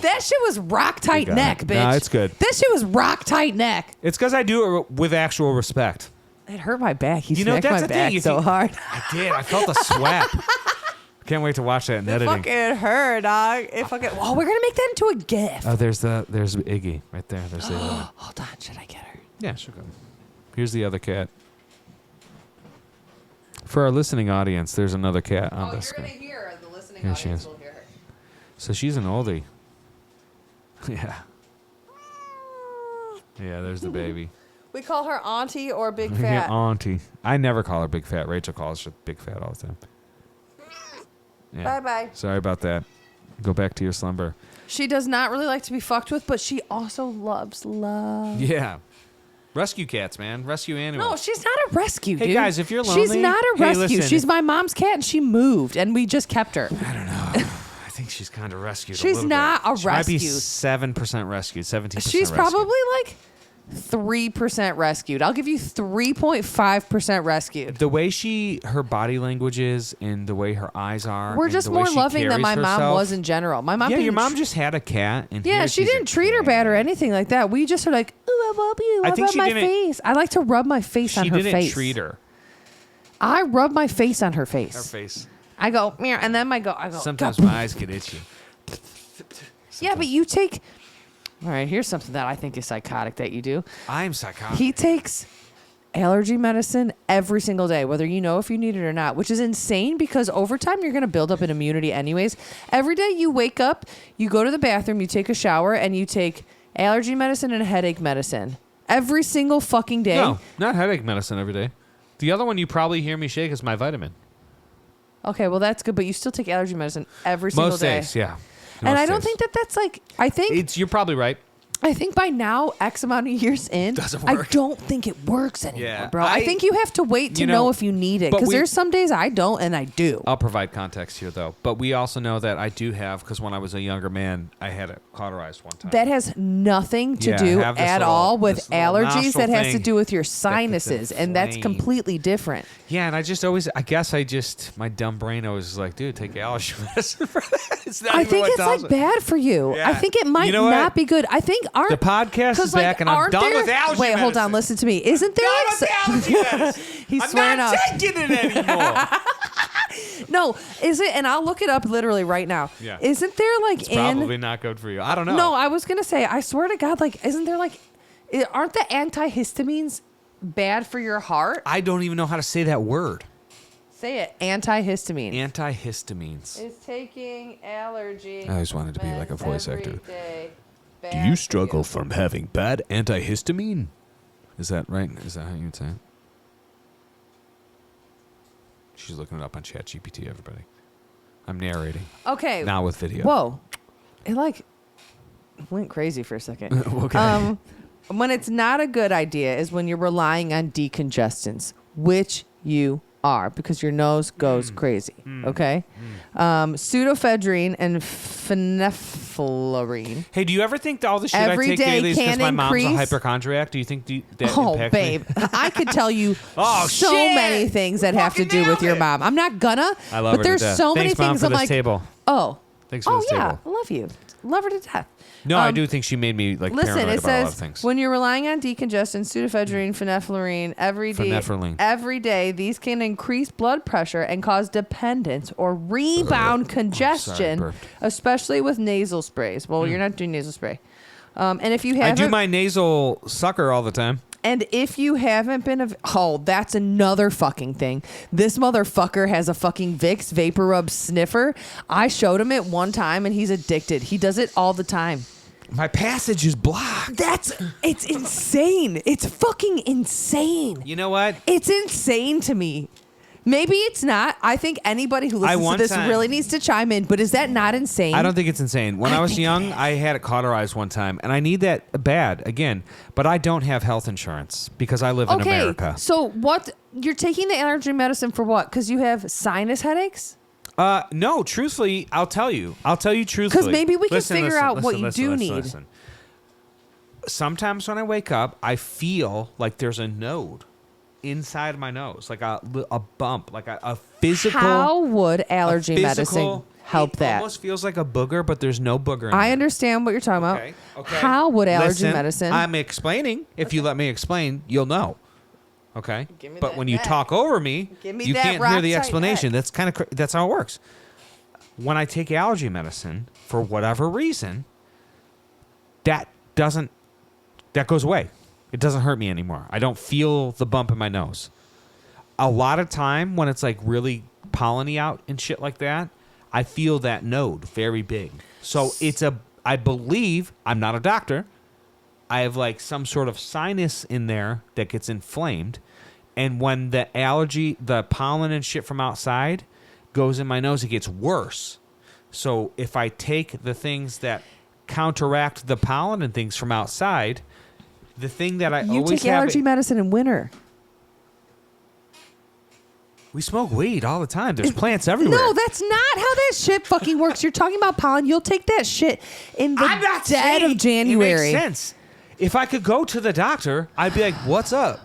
Speaker 1: That shit was rock tight neck, bitch.
Speaker 2: No, it's good.
Speaker 1: That shit was rock tight neck.
Speaker 2: It's because I do it with actual respect.
Speaker 1: It hurt my back. He
Speaker 2: You know,
Speaker 1: smacked
Speaker 2: that's
Speaker 1: my
Speaker 2: the
Speaker 1: back
Speaker 2: thing.
Speaker 1: so hard.
Speaker 2: I did. I felt a sweat. Can't wait to watch that in
Speaker 1: It
Speaker 2: editing.
Speaker 1: fucking hurt, dog. It fucking. Oh, we're gonna make that into a GIF.
Speaker 2: Oh, there's Iggy right there. There's the other one.
Speaker 1: Hold on, should I get her?
Speaker 2: Yeah, sure. Go. Here's the other cat. For our listening audience, there's another cat on this screen.
Speaker 1: hear her. The listening
Speaker 2: Here she is.
Speaker 1: will hear her.
Speaker 2: So she's an oldie. Yeah. Yeah, there's the baby.
Speaker 1: We call her auntie or big
Speaker 2: Yeah,
Speaker 1: fat.
Speaker 2: auntie. I never call her big fat. Rachel calls her big fat all the time. Yeah.
Speaker 1: Bye-bye.
Speaker 2: Sorry about that. Go back to your slumber.
Speaker 1: She does not really like to be fucked with, but she also loves love.
Speaker 2: Yeah. Rescue cats, man. Rescue animals.
Speaker 1: No, she's not a rescue,
Speaker 2: Hey,
Speaker 1: dude.
Speaker 2: guys, if you're
Speaker 1: She's
Speaker 2: lonely-
Speaker 1: not a
Speaker 2: Hey,
Speaker 1: rescue.
Speaker 2: listen,
Speaker 1: She's
Speaker 2: if-
Speaker 1: my mom's cat, and she moved, and we just kept her.
Speaker 2: I don't know. I think she's kind of rescued.
Speaker 1: She's
Speaker 2: a little
Speaker 1: not
Speaker 2: bit.
Speaker 1: a
Speaker 2: She might be
Speaker 1: rescue.
Speaker 2: 7% rescued, 17%.
Speaker 1: She's
Speaker 2: rescued.
Speaker 1: probably like 3% rescued. I'll give you 3.5% rescued.
Speaker 2: The way her body language is, and the way her eyes are.
Speaker 1: We're
Speaker 2: and
Speaker 1: just
Speaker 2: the way
Speaker 1: more
Speaker 2: she
Speaker 1: loving than
Speaker 2: carries
Speaker 1: my mom
Speaker 2: herself.
Speaker 1: was in general. My mom
Speaker 2: Yeah,
Speaker 1: didn't
Speaker 2: your mom just had a cat, and
Speaker 1: Yeah,
Speaker 2: here
Speaker 1: she
Speaker 2: she's a
Speaker 1: didn't treat her bad or
Speaker 2: cat.
Speaker 1: anything like that. We just are like, ooh, I love you.
Speaker 2: I
Speaker 1: I
Speaker 2: think
Speaker 1: rub
Speaker 2: she
Speaker 1: my
Speaker 2: didn't-
Speaker 1: face. I like to rub my face on
Speaker 2: She
Speaker 1: her
Speaker 2: didn't
Speaker 1: face.
Speaker 2: treat her.
Speaker 1: I rub my face on her face.
Speaker 2: Her face.
Speaker 1: I go, meow, and then I go.
Speaker 2: Sometimes
Speaker 1: "Gah."
Speaker 2: my eyes get itchy.
Speaker 1: Yeah, but you take. All right, here's something that I think is psychotic that you do.
Speaker 2: I'm psychotic.
Speaker 1: He takes allergy medicine every single day, whether you know if you need it or not, which is insane because over time you're going to build up an immunity anyways. Every day you wake up, you go to the bathroom, you take a shower, and you take allergy medicine and headache medicine every single fucking day.
Speaker 2: No, not headache medicine every day. The other one you probably hear me shake is my vitamin.
Speaker 1: Okay, well that's good, but you still take allergy medicine every single
Speaker 2: Most
Speaker 1: day.
Speaker 2: days, yeah.
Speaker 1: And
Speaker 2: Most
Speaker 1: I don't
Speaker 2: days.
Speaker 1: think that that's like.
Speaker 2: You're probably right.
Speaker 1: I think by now, X amount of years in,
Speaker 2: Doesn't
Speaker 1: I
Speaker 2: work.
Speaker 1: don't think it works anymore,
Speaker 2: Yeah,
Speaker 1: bro. I think you have to wait to
Speaker 2: you
Speaker 1: know
Speaker 2: know,
Speaker 1: if you need it.
Speaker 2: but
Speaker 1: Because
Speaker 2: we-
Speaker 1: there's some days I don't and I do.
Speaker 2: I'll provide context here, though. But we also know that I do have, because when I was a younger man, I had it cauterized one time.
Speaker 1: That has nothing to
Speaker 2: Yeah, I
Speaker 1: do
Speaker 2: have this
Speaker 1: at
Speaker 2: little-
Speaker 1: all with
Speaker 2: this little
Speaker 1: allergies.
Speaker 2: nostril
Speaker 1: That has to
Speaker 2: thing
Speaker 1: do with your
Speaker 2: gets
Speaker 1: sinuses, and that's
Speaker 2: inflamed.
Speaker 1: completely different.
Speaker 2: Yeah, and my dumb brain always was like, dude, take allergy medicine for that. It's not
Speaker 1: I
Speaker 2: even
Speaker 1: think
Speaker 2: what
Speaker 1: it's
Speaker 2: tells
Speaker 1: like
Speaker 2: me.
Speaker 1: bad for you.
Speaker 2: Yeah.
Speaker 1: I think it might
Speaker 2: You know what?
Speaker 1: not be good. I think
Speaker 2: The podcast is
Speaker 1: 'cause, like,
Speaker 2: back, and I'm
Speaker 1: aren't
Speaker 2: done
Speaker 1: there-
Speaker 2: with allergy
Speaker 1: Wait, hold on.
Speaker 2: medicine.
Speaker 1: Listen to me. Isn't there
Speaker 2: Done
Speaker 1: like
Speaker 2: with allergy medicine.
Speaker 1: he's
Speaker 2: I'm
Speaker 1: swearing
Speaker 2: not
Speaker 1: off.
Speaker 2: taking it anymore.
Speaker 1: No, is it? And I'll look it up literally right now.
Speaker 2: Yeah.
Speaker 1: Isn't there like
Speaker 2: It's probably not good for you. I don't know.
Speaker 1: No, I was gonna say. I swear to God, like, isn't there like, aren't the antihistamines bad for your heart?
Speaker 2: I don't even know how to say that word.
Speaker 1: Say it. Antihistamine.
Speaker 2: Antihistamines.
Speaker 1: Is taking allergy.
Speaker 2: I always wanted to be like a voice
Speaker 1: every
Speaker 2: actor.
Speaker 1: day
Speaker 2: Do
Speaker 1: bad
Speaker 2: you
Speaker 1: for
Speaker 2: struggle
Speaker 1: you?
Speaker 2: from having bad antihistamine? Is that right? Is that how you would say it? She's looking it up on ChatGPT, everybody. I'm narrating.
Speaker 1: Okay.
Speaker 2: Now with video.
Speaker 1: Whoa. It like went crazy for a second.
Speaker 2: Okay.
Speaker 1: When it's not a good idea is when you're relying on decongestants, which you are because your nose goes crazy. Okay. Pseudoephedrine and phenethylamine.
Speaker 2: Hey, do you ever think that all the shit
Speaker 1: Every
Speaker 2: I take
Speaker 1: day
Speaker 2: daily is because
Speaker 1: can
Speaker 2: my mom's a
Speaker 1: increase-
Speaker 2: hypochondriac? Do you think that
Speaker 1: Oh,
Speaker 2: impacts
Speaker 1: babe.
Speaker 2: me?
Speaker 1: I could tell you
Speaker 2: Oh,
Speaker 1: so
Speaker 2: shit!
Speaker 1: many things that have to
Speaker 2: Fucking
Speaker 1: do with
Speaker 2: nailed
Speaker 1: your
Speaker 2: it.
Speaker 1: mom. I'm not gonna,
Speaker 2: I love
Speaker 1: but
Speaker 2: her to
Speaker 1: there's
Speaker 2: death.
Speaker 1: so many
Speaker 2: Thanks, Mom,
Speaker 1: things
Speaker 2: for
Speaker 1: I'm
Speaker 2: this
Speaker 1: like,
Speaker 2: table.
Speaker 1: oh,
Speaker 2: Thanks for
Speaker 1: oh
Speaker 2: this
Speaker 1: yeah,
Speaker 2: table.
Speaker 1: I love you. Love her to death.
Speaker 2: No, I do think she made me like
Speaker 1: Listen,
Speaker 2: paranoid
Speaker 1: it
Speaker 2: about a lot of
Speaker 1: says
Speaker 2: things.
Speaker 1: when you're relying on decongestants, pseudoephedrine, phenethylamine every day, these can increase blood pressure and cause dependence or rebound congestion,
Speaker 2: burped.
Speaker 1: especially with nasal sprays. Well, you're not doing nasal spray. And if you
Speaker 2: I
Speaker 1: haven't,
Speaker 2: do my nasal sucker all the time.
Speaker 1: and if you haven't been, that's another fucking thing. This motherfucker has a fucking Vicks Vapor Rub sniffer. I showed him it one time, and he's addicted. He does it all the time.
Speaker 2: My passage is blocked.
Speaker 1: It's insane. It's fucking insane.
Speaker 2: You know what?
Speaker 1: It's insane to me. Maybe it's not. I think anybody who listens to
Speaker 2: one
Speaker 1: this
Speaker 2: time-
Speaker 1: really needs to chime in. But is that not insane?
Speaker 2: I don't think it's insane. When
Speaker 1: I
Speaker 2: I was
Speaker 1: think it
Speaker 2: young, I had it cauterized one time, and I need that bad again. But I don't have health insurance because I live in America.
Speaker 1: So what? You're taking the allergy medicine for what? Because you have sinus headaches?
Speaker 2: No, truthfully, I'll tell you truthfully.
Speaker 1: Because maybe we can figure out what you do need.
Speaker 2: Listen. Sometimes when I wake up, I feel like there's a node inside my nose, like a bump, like a physical.
Speaker 1: How would allergy medicine help that?
Speaker 2: It almost feels like a booger, but there's no booger in
Speaker 1: I understand what you're talking about.
Speaker 2: Okay.
Speaker 1: How would allergy medicine?
Speaker 2: I'm explaining. If you let me explain, you'll know. Okay. But when you
Speaker 1: neck.
Speaker 2: talk over me, you
Speaker 1: that
Speaker 2: can't hear the
Speaker 1: rock-tight
Speaker 2: explanation.
Speaker 1: neck.
Speaker 2: That's how it works. When I take allergy medicine, for whatever reason, that goes away. It doesn't hurt me anymore. I don't feel the bump in my nose. A lot of time when it's like really pollen-y out and shit like that, I feel that node very big. So I believe, I'm not a doctor, I have like some sort of sinus in there that gets inflamed. And when the pollen and shit from outside goes in my nose, it gets worse. So if I take the things that counteract the pollen and things from outside, the thing that I always have...
Speaker 1: You take allergy medicine in winter.
Speaker 2: We smoke weed all the time. There's plants everywhere.
Speaker 1: No, that's not how that shit fucking works. You're talking about pollen. You'll take that shit in the dead of January.
Speaker 2: It makes sense. If I could go to the doctor, I'd be like, what's up?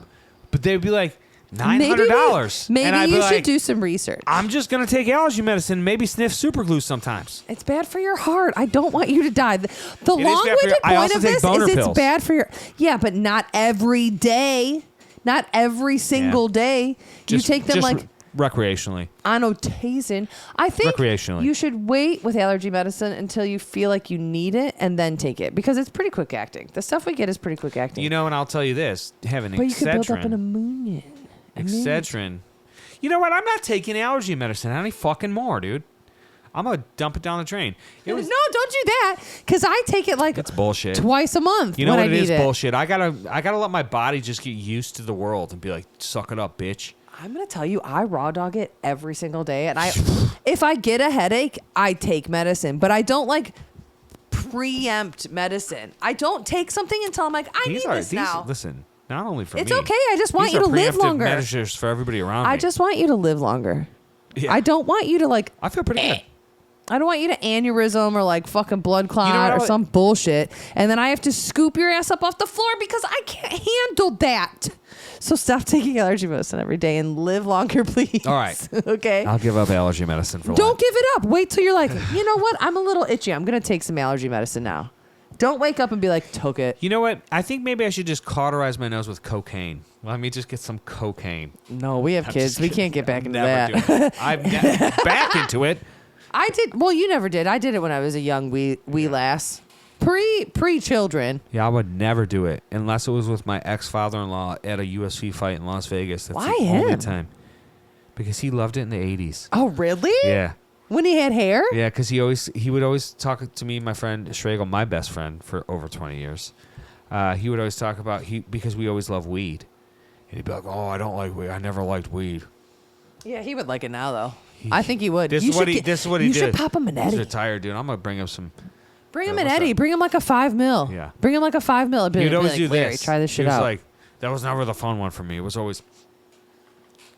Speaker 2: But they'd be like, $900.
Speaker 1: Maybe
Speaker 2: and I'd
Speaker 1: you
Speaker 2: be
Speaker 1: should
Speaker 2: like,
Speaker 1: do some research.
Speaker 2: I'm just going to take allergy medicine, maybe sniff super glue sometimes.
Speaker 1: It's bad for your heart. I don't want you to die. The long-winded
Speaker 2: I
Speaker 1: point
Speaker 2: also
Speaker 1: of
Speaker 2: take
Speaker 1: this
Speaker 2: boner
Speaker 1: is it's
Speaker 2: pills.
Speaker 1: bad for your... Yeah, but not every day. Not every single day. You take them like...
Speaker 2: recreationally.
Speaker 1: Annotation. I think
Speaker 2: recreationally.
Speaker 1: You should wait with allergy medicine until you feel like you need it and then take it because it's pretty quick acting. The stuff we get is pretty quick acting.
Speaker 2: You know, and I'll tell you this, having
Speaker 1: but you could build up an immune.
Speaker 2: Excedrin. You know what? I'm not taking allergy medicine any fucking more, dude. I'm going to dump it down the drain.
Speaker 1: No, don't do that because I take it like
Speaker 2: it's bullshit.
Speaker 1: Twice a month.
Speaker 2: You know
Speaker 1: when
Speaker 2: what
Speaker 1: I
Speaker 2: it is?
Speaker 1: need
Speaker 2: Bullshit. I gotta let my body just get used to the world and be like, suck it up, bitch.
Speaker 1: I'm gonna tell you, I raw dog it every single day, and if I get a headache, I take medicine, but I don't like preempt medicine. I don't take something until I'm like, I need this now.
Speaker 2: Listen, not only for
Speaker 1: it's
Speaker 2: me.
Speaker 1: okay. I just want
Speaker 2: these
Speaker 1: you
Speaker 2: are
Speaker 1: to live
Speaker 2: preemptive
Speaker 1: longer.
Speaker 2: Measures for everybody around me.
Speaker 1: I just want you to live longer.
Speaker 2: Yeah.
Speaker 1: I don't want you to like.
Speaker 2: I feel pretty good.
Speaker 1: I don't want you to aneurysm or like fucking blood clot or some bullshit, and then I have to scoop your ass up off the floor because I can't handle that. So stop taking allergy medicine every day and live longer, please.
Speaker 2: All right.
Speaker 1: Okay.
Speaker 2: I'll give up allergy medicine for a while.
Speaker 1: Don't give it up. Wait till you're like, you know what? I'm a little itchy. I'm going to take some allergy medicine now. Don't wake up and be like, took it.
Speaker 2: You know what? I think maybe I should just cauterize my nose with cocaine. Let me just get some cocaine.
Speaker 1: No, we have kids. We can't get back into
Speaker 2: that. I'm back into it.
Speaker 1: I did. Well, you never did. I did it when I was a young wee lass. Pre-children.
Speaker 2: Yeah, I would never do it unless it was with my ex-father-in-law at a UFC fight in Las Vegas. That's
Speaker 1: Why
Speaker 2: the only
Speaker 1: him?
Speaker 2: time. Because he loved it in the 80s.
Speaker 1: Oh, really?
Speaker 2: Yeah.
Speaker 1: When he had hair?
Speaker 2: Yeah, because he would always talk to me, my friend Schragle, my best friend for over 20 years. He would always talk about because we always love weed. And he'd be like, "Oh, I don't like weed. I never liked weed."
Speaker 1: Yeah, he would like it now, though. I think he would.
Speaker 2: This is what he did.
Speaker 1: You should pop him an Eddie.
Speaker 2: He's retired, dude. I'm gonna bring him some.
Speaker 1: Bring him an Eddie. Bring him like a 5 mil.
Speaker 2: Yeah.
Speaker 1: Bring him like a 5 mil.
Speaker 2: He'd always do
Speaker 1: Larry,
Speaker 2: this.
Speaker 1: try this shit
Speaker 2: he was
Speaker 1: out.
Speaker 2: like, that was never the fun one for me. It was always.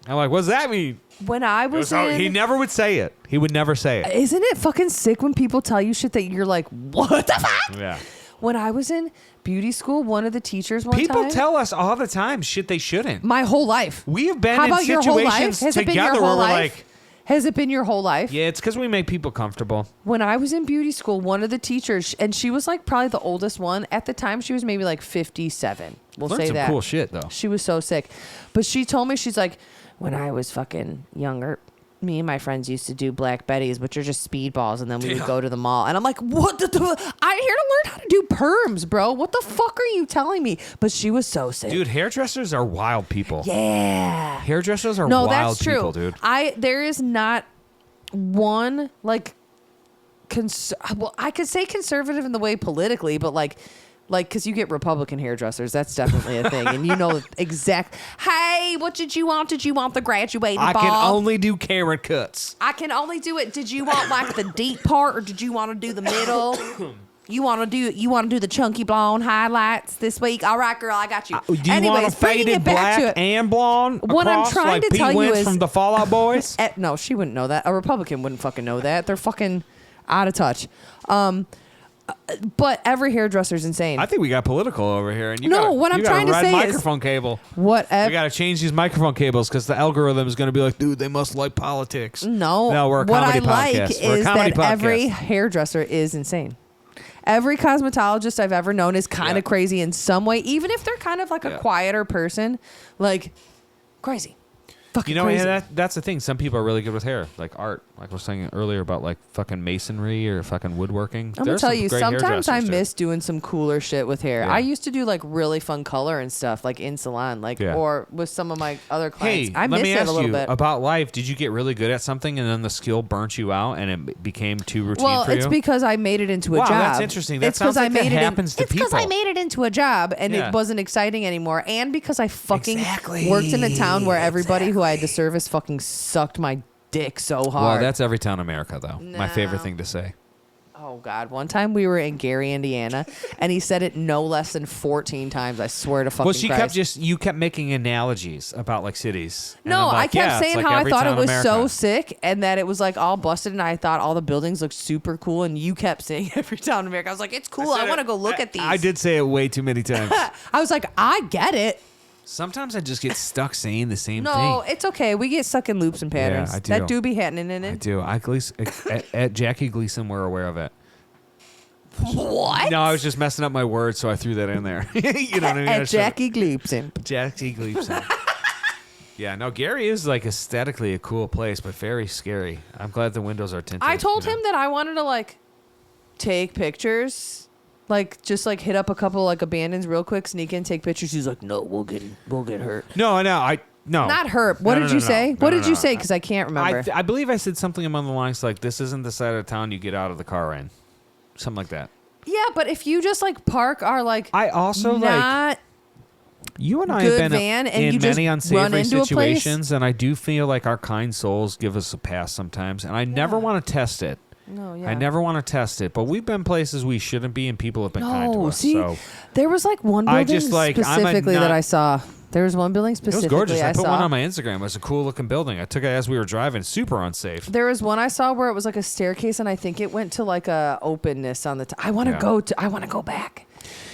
Speaker 2: I'm like, what's that mean?
Speaker 1: When I was in,
Speaker 2: he never would say it. He would never say it.
Speaker 1: Isn't it fucking sick when people tell you shit that you're like, what the fuck?
Speaker 2: Yeah.
Speaker 1: When I was in beauty school, one of the teachers one
Speaker 2: People
Speaker 1: time.
Speaker 2: tell us all the time shit they shouldn't.
Speaker 1: My whole life.
Speaker 2: We have been
Speaker 1: How
Speaker 2: in
Speaker 1: about your whole life?
Speaker 2: situations
Speaker 1: Has it been your
Speaker 2: together
Speaker 1: whole
Speaker 2: where we're
Speaker 1: life?
Speaker 2: like,
Speaker 1: Has it been your whole life?
Speaker 2: yeah, it's because we make people comfortable.
Speaker 1: When I was in beauty school, one of the teachers, and she was like probably the oldest one. At the time, she was maybe like 57. We'll
Speaker 2: Learned
Speaker 1: say
Speaker 2: some
Speaker 1: that.
Speaker 2: cool shit, though.
Speaker 1: She was so sick. But she told me, she's like, when I was fucking younger, me and my friends used to do Black Betties, which are just speedballs, and then we would go to the mall. And I'm like, what the? I'm here to learn how to do perms, bro. What the fuck are you telling me? But she was so sick.
Speaker 2: Dude, hairdressers are wild people.
Speaker 1: Yeah.
Speaker 2: Hairdressers are
Speaker 1: No,
Speaker 2: wild
Speaker 1: that's true.
Speaker 2: people, dude.
Speaker 1: There is not one, like, well, I could say conservative in the way politically, but like, because you get Republican hairdressers, that's definitely a thing, and you know exact. Hey, what did you want? Did you want the graduated
Speaker 2: I
Speaker 1: ball?
Speaker 2: can only do carrot cuts.
Speaker 1: I can only do it. Did you want like the deep part, or did you want to do the middle? You want to do the chunky blonde highlights this week? All right, girl, I got you.
Speaker 2: Do you want a faded black and blonde?
Speaker 1: What I'm
Speaker 2: across,
Speaker 1: trying
Speaker 2: like
Speaker 1: to
Speaker 2: Pete
Speaker 1: tell you
Speaker 2: Wentz
Speaker 1: is
Speaker 2: from the Fallout Boys.
Speaker 1: No, she wouldn't know that. A Republican wouldn't fucking know that. They're fucking out of touch. But every hairdresser's insane.
Speaker 2: I think we got political over here, and
Speaker 1: what I'm trying to say is
Speaker 2: microphone cable. We got to change these microphone cables because the algorithm is going to be like, dude, they must like politics.
Speaker 1: No,
Speaker 2: we're a
Speaker 1: what I
Speaker 2: comedy
Speaker 1: like
Speaker 2: podcast. We're a
Speaker 1: is
Speaker 2: comedy
Speaker 1: that
Speaker 2: podcast.
Speaker 1: every hairdresser is insane. Every cosmetologist I've ever known is kind of crazy in some way, even if they're kind of like a quieter person, like crazy. Fucking crazy.
Speaker 2: That's the thing. Some people are really good with hair, like art. Like I was saying earlier about like fucking masonry or fucking woodworking.
Speaker 1: I'm gonna tell you, sometimes I miss doing some cooler shit with hair.
Speaker 2: Yeah.
Speaker 1: I used to do like really fun color and stuff, like in salon, or with some of my other clients. I miss it a little bit.
Speaker 2: About life. Did you get really good at something and then the skill burnt you out and it became too routine for you?
Speaker 1: Well, it's because I made it into a job.
Speaker 2: Wow, that's interesting. That sounds like that happens to people.
Speaker 1: It's because I made it into a job and it wasn't exciting anymore, and because I fucking worked in a town where everybody who I had to service fucking sucked my dick so hard.
Speaker 2: Well, that's every town in America, though. My favorite thing to say.
Speaker 1: Oh, God. One time we were in Gary, Indiana, and he said it no less than 14 times. I swear to fucking Christ.
Speaker 2: You kept making analogies about, like, cities.
Speaker 1: No, I kept saying how I thought it was so
Speaker 2: America.
Speaker 1: sick and that it was, like, all busted, and I thought all the buildings looked super cool, and you kept saying every town in America. I was like, it's cool. I want to go look at these.
Speaker 2: I did say it way too many times.
Speaker 1: I was like, I get it.
Speaker 2: Sometimes I just get stuck saying the same thing.
Speaker 1: No, it's okay. We get stuck in loops and patterns.
Speaker 2: Yeah, I do.
Speaker 1: That do be happening in it.
Speaker 2: I do. At Jackie Gleason, we're aware of it.
Speaker 1: What?
Speaker 2: No, I was just messing up my words, so I threw that in there. You know what I mean?
Speaker 1: At Jackie Gleason.
Speaker 2: Jackie Gleason. Yeah, no, Gary is like aesthetically a cool place, but very scary. I'm glad the windows are tinted.
Speaker 1: I told him that I wanted to like take pictures. Like, just, like, hit up a couple, like, abandons real quick, sneak in, take pictures. He's like, no, we'll get hurt.
Speaker 2: No.
Speaker 1: Not hurt. What did you say? What did you say? Because I can't remember.
Speaker 2: I believe I said something along the lines like, this isn't the side of town you get out of the car in. Something like that.
Speaker 1: Yeah, but if you just, like, park our, like,
Speaker 2: I also,
Speaker 1: not
Speaker 2: you and I
Speaker 1: good
Speaker 2: have been
Speaker 1: van and
Speaker 2: in
Speaker 1: you just
Speaker 2: many
Speaker 1: run
Speaker 2: unsavory
Speaker 1: into
Speaker 2: situations, and I do feel like our kind souls give us a pass sometimes, and I never want to test it.
Speaker 1: No, yeah.
Speaker 2: I never want to test it, but we've been places we shouldn't be, and people have been kind to us.
Speaker 1: See,
Speaker 2: so
Speaker 1: there was like one building specifically that I saw. There was one building specifically
Speaker 2: it was gorgeous. I put
Speaker 1: saw.
Speaker 2: one on my Instagram. It was a cool looking building. I took it as we were driving. Super unsafe.
Speaker 1: There was one I saw where it was like a staircase, and I think it went to like a openness on the top. I want to go back.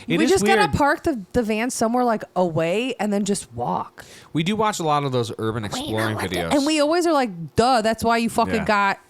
Speaker 1: We just gotta park the van somewhere like away and then just walk.
Speaker 2: We do watch a lot of those urban exploring videos,
Speaker 1: and we always are like, duh, that's why you fucking got.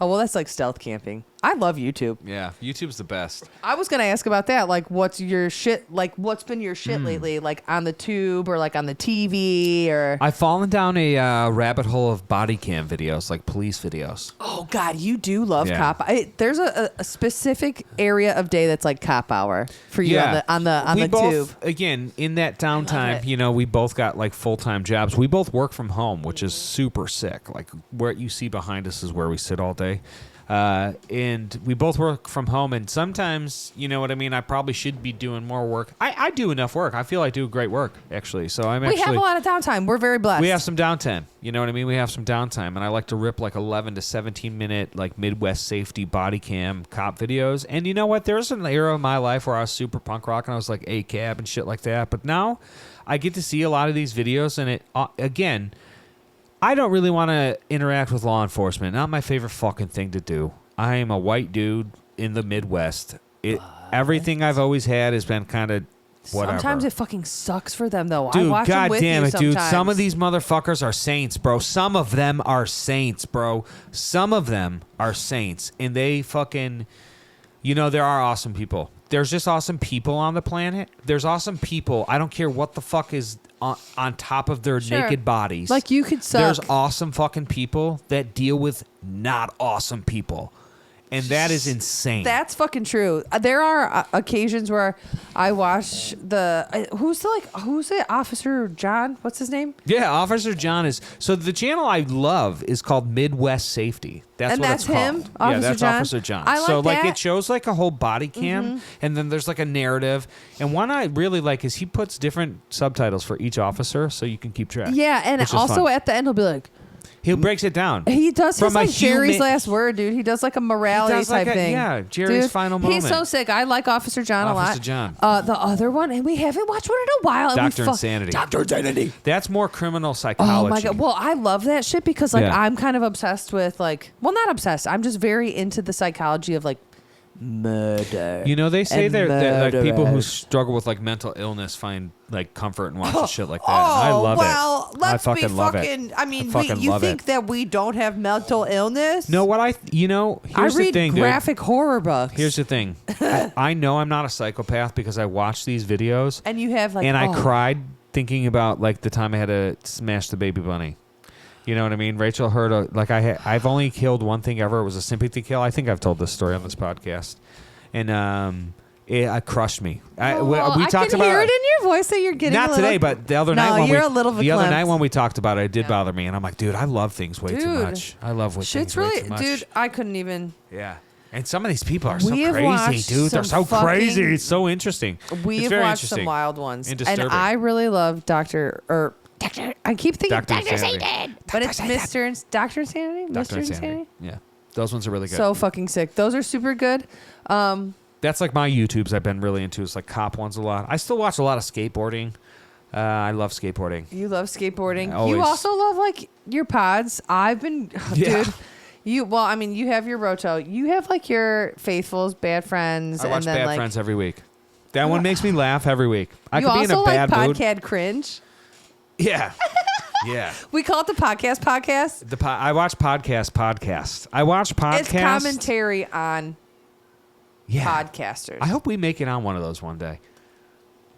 Speaker 1: Oh, well, that's like stealth camping. I love YouTube.
Speaker 2: Yeah, YouTube's the best.
Speaker 1: I was going to ask about that. Like, what's your shit? Like, what's been your shit lately? Like, on the tube or like on the TV or...
Speaker 2: I've fallen down a rabbit hole of body cam videos, like police videos.
Speaker 1: Oh, God, you do love cop. There's a specific area of day that's like cop hour for you on the tube.
Speaker 2: Again, in that downtime, you know, we both got like full-time jobs. We both work from home, which is super sick. Like, what you see behind us is where we sit all day. And we both work from home, and sometimes, you know what I mean, I probably should be doing more work. I do enough work. I feel I do great work, actually. So we
Speaker 1: have a lot of downtime. We're very blessed.
Speaker 2: We have some downtime. You know what I mean? We have some downtime, and I like to rip like 11 to 17 minute like Midwest safety body cam cop videos. And you know what? There was an era of my life where I was super punk rock, and I was like A-cab and shit like that. But now I get to see a lot of these videos, and it again, I don't really want to interact with law enforcement. Not my favorite fucking thing to do. I am a white dude in the Midwest. Everything I've always had has been kind of whatever.
Speaker 1: Sometimes it fucking sucks for them, though.
Speaker 2: Dude,
Speaker 1: I watch them with
Speaker 2: damn
Speaker 1: you
Speaker 2: it,
Speaker 1: sometimes.
Speaker 2: dude. Some of these motherfuckers are saints, bro. Some of them are saints, bro. Some of them are saints. And they fucking... You know, there are awesome people. There's just awesome people on the planet. There's awesome people. I don't care what the fuck is on top of their naked bodies.
Speaker 1: Like, you could suck.
Speaker 2: There's awesome fucking people that deal with not awesome people. And that is insane.
Speaker 1: That's fucking true. There are occasions where I watch who's the Officer John? What's his name?
Speaker 2: Yeah, Officer John is... So the channel I love is called Midwest Safety. That's what it's
Speaker 1: him?
Speaker 2: called.
Speaker 1: Officer
Speaker 2: Yeah, that's
Speaker 1: John?
Speaker 2: Officer John.
Speaker 1: I like
Speaker 2: so
Speaker 1: that.
Speaker 2: it shows like a whole body cam, and then there's like a narrative. And one I really like is he puts different subtitles for each officer so you can keep track.
Speaker 1: Yeah, and also at the end he'll be like,
Speaker 2: He breaks it down.
Speaker 1: He does
Speaker 2: From
Speaker 1: his like
Speaker 2: a
Speaker 1: Jerry's
Speaker 2: human-
Speaker 1: last word, dude. He does like a morality
Speaker 2: He does like
Speaker 1: type thing.
Speaker 2: Yeah, Jerry's
Speaker 1: Dude,
Speaker 2: final moment.
Speaker 1: He's so sick. I like Officer John a lot.
Speaker 2: Officer John.
Speaker 1: The other one, and we haven't watched one in a while. and
Speaker 2: Dr.
Speaker 1: we
Speaker 2: Insanity.
Speaker 1: Dr. Insanity.
Speaker 2: That's more criminal psychology.
Speaker 1: Oh my god! Well, I love that shit because like
Speaker 2: Yeah.
Speaker 1: I'm kind of obsessed with like, well, not obsessed. I'm just very into the psychology of like murder.
Speaker 2: You know, they say
Speaker 1: and
Speaker 2: that like people who
Speaker 1: murderers.
Speaker 2: struggle with like mental illness find like comfort in watching shit like that.
Speaker 1: Oh,
Speaker 2: And I love
Speaker 1: well,
Speaker 2: it.
Speaker 1: let's
Speaker 2: I
Speaker 1: be
Speaker 2: fucking love
Speaker 1: fucking.
Speaker 2: it.
Speaker 1: I mean,
Speaker 2: fucking
Speaker 1: you
Speaker 2: love
Speaker 1: think
Speaker 2: it.
Speaker 1: that we don't have mental illness?
Speaker 2: No, here's
Speaker 1: I read
Speaker 2: the thing, dude.
Speaker 1: graphic horror books.
Speaker 2: Here's the thing. I know I'm not a psychopath because I watch these videos
Speaker 1: and you have like,
Speaker 2: and I
Speaker 1: oh.
Speaker 2: cried thinking about like the time I had to smash the baby bunny. You know what I mean? Rachel heard I've only killed one thing ever. It was a sympathy kill. I think I've told this story on this podcast, and it crushed me. We
Speaker 1: I
Speaker 2: talked
Speaker 1: can
Speaker 2: about
Speaker 1: hear it in your voice that you're getting
Speaker 2: not
Speaker 1: a little,
Speaker 2: today, but the other night
Speaker 1: No,
Speaker 2: when
Speaker 1: you're a little
Speaker 2: the other
Speaker 1: verklempt.
Speaker 2: night when we talked about it, it did
Speaker 1: Yeah.
Speaker 2: bother me, and I'm like, dude, I love things way too
Speaker 1: Dude,
Speaker 2: much. I love things
Speaker 1: Shit's
Speaker 2: way
Speaker 1: really,
Speaker 2: too much.
Speaker 1: dude. I couldn't even.
Speaker 2: Yeah. And some of these people are so
Speaker 1: We have
Speaker 2: crazy,
Speaker 1: watched
Speaker 2: dude. They're so
Speaker 1: some
Speaker 2: crazy.
Speaker 1: fucking-
Speaker 2: It's so interesting.
Speaker 1: We've
Speaker 2: It's very
Speaker 1: watched some
Speaker 2: interesting.
Speaker 1: wild ones,
Speaker 2: And
Speaker 1: and
Speaker 2: disturbing.
Speaker 1: I really love Doctor. I keep thinking
Speaker 2: Dr.
Speaker 1: Doctor
Speaker 2: Insanity.
Speaker 1: Satan, but it's Mr. Doctor Insanity.
Speaker 2: Dr.
Speaker 1: Mr.
Speaker 2: Insanity. Yeah. Those ones are really good.
Speaker 1: So fucking sick. Those are super good.
Speaker 2: That's like my YouTubes I've been really into. It's like cop ones a lot. I still watch a lot of skateboarding. I love skateboarding.
Speaker 1: You love skateboarding.
Speaker 2: Yeah, always.
Speaker 1: You also love like your pods. I've been,
Speaker 2: Yeah.
Speaker 1: dude. You have your Roto. You have like your Faithfuls, Bad Friends,
Speaker 2: I watch
Speaker 1: and then
Speaker 2: Bad
Speaker 1: like
Speaker 2: Friends every week. That one makes me laugh every week. I
Speaker 1: you
Speaker 2: could be in
Speaker 1: also
Speaker 2: a bad
Speaker 1: like
Speaker 2: mood.
Speaker 1: Podcast Cringe.
Speaker 2: Yeah. Yeah.
Speaker 1: We call it the podcast.
Speaker 2: I watch podcast. I watch podcasts.
Speaker 1: It's commentary on podcasters.
Speaker 2: I hope we make it on one of those one day.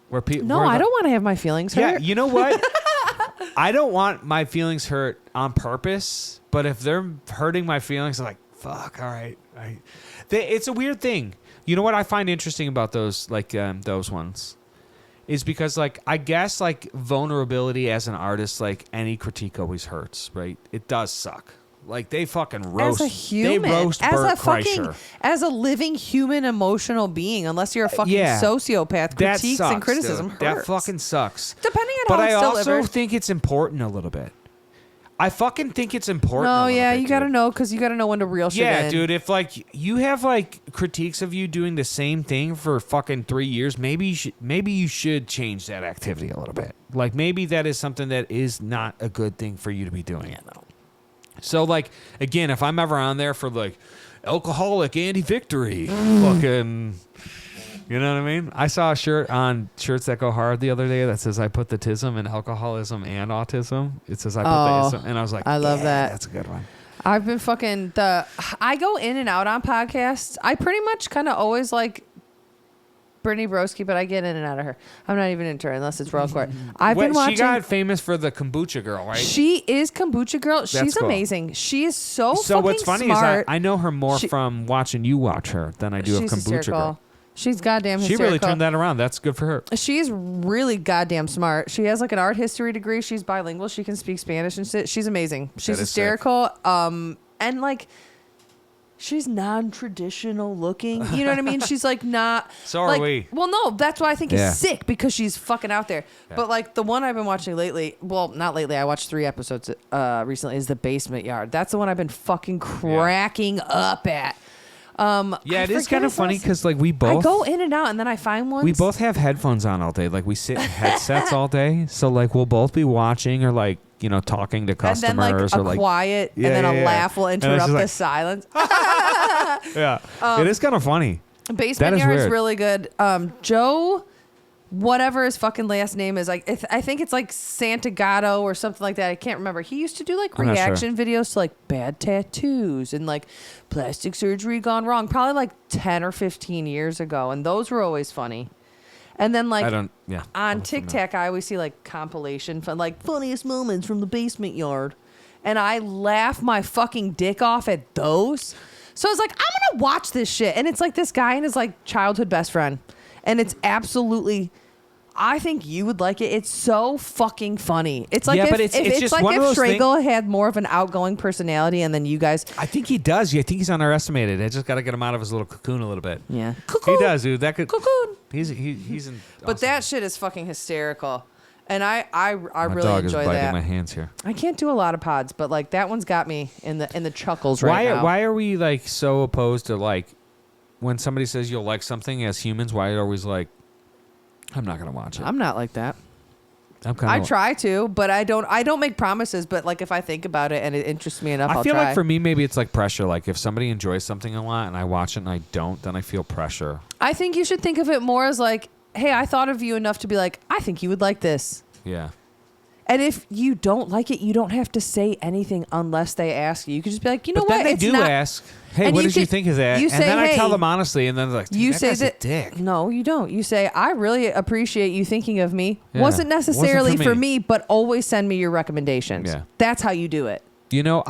Speaker 2: Where people
Speaker 1: No, I don't want to have my feelings hurt.
Speaker 2: Yeah, you know what? I don't want my feelings hurt on purpose, but if they're hurting my feelings, I'm like, fuck, all right. It's a weird thing. You know what I find interesting about those those ones is because like I guess like vulnerability as an artist, like any critique always hurts, right? It does suck. Like they fucking roast.
Speaker 1: As a human,
Speaker 2: they roast
Speaker 1: as
Speaker 2: Bert
Speaker 1: a fucking,
Speaker 2: Kreischer.
Speaker 1: as a living human emotional being, unless you're a fucking sociopath,
Speaker 2: That
Speaker 1: critiques
Speaker 2: sucks,
Speaker 1: and criticism
Speaker 2: dude.
Speaker 1: hurts.
Speaker 2: That fucking sucks.
Speaker 1: Depending on
Speaker 2: But
Speaker 1: how
Speaker 2: I
Speaker 1: it's
Speaker 2: also
Speaker 1: delivered.
Speaker 2: think it's important a little bit. I fucking think it's important.
Speaker 1: No,
Speaker 2: a little
Speaker 1: yeah,
Speaker 2: bit,
Speaker 1: you gotta
Speaker 2: dude.
Speaker 1: know because you gotta know when to reel shit
Speaker 2: Yeah,
Speaker 1: in.
Speaker 2: dude. If like you have like critiques of you doing the same thing for fucking 3 years, maybe you should change that activity a little bit. Like maybe that is something that is not a good thing for you to be doing.
Speaker 1: Yeah, no.
Speaker 2: So like again, if I'm ever on there for like alcoholic anti-victory, fucking. You know what I mean? I saw a shirt on Shirts That Go Hard the other day that says I put the tism in alcoholism and autism. It says I put the ism, and I was like,
Speaker 1: I love that.
Speaker 2: That's a good one.
Speaker 1: I've been I go in and out on podcasts. I pretty much kind of always like Brittany Broski, but I get in and out of her. I'm not even into her unless it's Royal Court. I've been watching.
Speaker 2: She got famous for the kombucha girl, right?
Speaker 1: She is Kombucha Girl. She's
Speaker 2: cool.
Speaker 1: amazing. She is so
Speaker 2: So what's funny
Speaker 1: smart.
Speaker 2: is I know her more from watching you watch her than I do of
Speaker 1: She's
Speaker 2: kombucha
Speaker 1: hysterical.
Speaker 2: girl.
Speaker 1: She's goddamn
Speaker 2: She
Speaker 1: hysterical.
Speaker 2: really turned that around. That's good for her.
Speaker 1: She's really goddamn smart. She has like an art history degree. She's bilingual. She can speak Spanish and shit. She's amazing. She's
Speaker 2: That is
Speaker 1: hysterical. And like, she's non-traditional looking. You know what I mean? She's like not.
Speaker 2: So are
Speaker 1: like,
Speaker 2: we.
Speaker 1: Well, no, that's why I think
Speaker 2: Yeah.
Speaker 1: it's sick because she's fucking out there.
Speaker 2: Yeah.
Speaker 1: But like the one I've been watching lately, well, not lately. I watched 3 episodes recently. Is The Basement Yard. That's the one I've been fucking cracking up at.
Speaker 2: Yeah, it is
Speaker 1: forget
Speaker 2: kind of
Speaker 1: his
Speaker 2: funny
Speaker 1: last-
Speaker 2: because like we
Speaker 1: I
Speaker 2: both
Speaker 1: go in and out, and then I find ones.
Speaker 2: we both have headphones on all day. Like we sit in headsets all day, so like we'll both be watching or like talking to
Speaker 1: and
Speaker 2: customers
Speaker 1: then like a
Speaker 2: or like
Speaker 1: quiet,
Speaker 2: Yeah,
Speaker 1: and then
Speaker 2: yeah,
Speaker 1: a
Speaker 2: yeah.
Speaker 1: laugh will
Speaker 2: And it's
Speaker 1: interrupt
Speaker 2: just
Speaker 1: the
Speaker 2: like-
Speaker 1: silence.
Speaker 2: yeah, it is kind of funny. That
Speaker 1: Basement
Speaker 2: is
Speaker 1: Yard's
Speaker 2: weird.
Speaker 1: really good. Joe, whatever his fucking last name is, like I think it's like Santagato or something like that. I can't remember. He used to do like
Speaker 2: I'm not sure.
Speaker 1: reaction videos to like bad tattoos and like plastic surgery gone wrong, probably like 10 or 15 years ago, and those were always funny. And then like
Speaker 2: I don't. Yeah.
Speaker 1: on TikTok, I always see like compilation fun, like funniest moments from the Basement Yard, and I laugh my fucking dick off at those. So I was like, I'm gonna watch this shit, and it's like this guy and his like childhood best friend, and it's absolutely. I think you would like it. It's so fucking funny. It's like
Speaker 2: Yeah,
Speaker 1: if,
Speaker 2: but it's just
Speaker 1: like
Speaker 2: one
Speaker 1: if
Speaker 2: of those
Speaker 1: Schragle had more of an outgoing personality, and then you guys.
Speaker 2: I think he does. Yeah, I think he's underestimated. I just got to get him out of his little cocoon a little bit.
Speaker 1: Yeah,
Speaker 2: He does, dude. That could.
Speaker 1: Cocoon.
Speaker 2: He's in.
Speaker 1: But that shit is fucking hysterical. And I
Speaker 2: My
Speaker 1: really
Speaker 2: dog is
Speaker 1: enjoy
Speaker 2: biting
Speaker 1: that.
Speaker 2: my hands here.
Speaker 1: I can't do a lot of pods, but like that one's got me in the chuckles right now.
Speaker 2: Why are we like so opposed to like when somebody says you'll like something as humans? Why are you always like, I'm not gonna watch it?
Speaker 1: I'm not like that.
Speaker 2: I'm
Speaker 1: I try to, but I don't make promises. But like if I think about it and it interests me enough,
Speaker 2: I
Speaker 1: I'll
Speaker 2: feel
Speaker 1: try.
Speaker 2: like for me maybe it's like pressure. Like if somebody enjoys something a lot and I watch it and I don't, then I feel pressure.
Speaker 1: I think you should think of it more as like, hey, I thought of you enough to be like, I think you would like this.
Speaker 2: Yeah.
Speaker 1: And if you don't like it, you don't have to say anything unless they ask you. You could just be like, you know
Speaker 2: but
Speaker 1: what?
Speaker 2: Then they
Speaker 1: it's
Speaker 2: do
Speaker 1: not.
Speaker 2: ask, hey,
Speaker 1: And
Speaker 2: what
Speaker 1: you
Speaker 2: did you
Speaker 1: could-
Speaker 2: think of that?
Speaker 1: you
Speaker 2: And
Speaker 1: say,
Speaker 2: then I tell
Speaker 1: hey,
Speaker 2: them honestly, and then they're like,
Speaker 1: You
Speaker 2: that
Speaker 1: say
Speaker 2: guy's
Speaker 1: that.
Speaker 2: a dick.
Speaker 1: No, you don't. You say, I really appreciate you thinking of me.
Speaker 2: Yeah.
Speaker 1: Wasn't necessarily
Speaker 2: Wasn't
Speaker 1: for me, but always send me your recommendations.
Speaker 2: Yeah.
Speaker 1: That's how you do it.
Speaker 2: You know,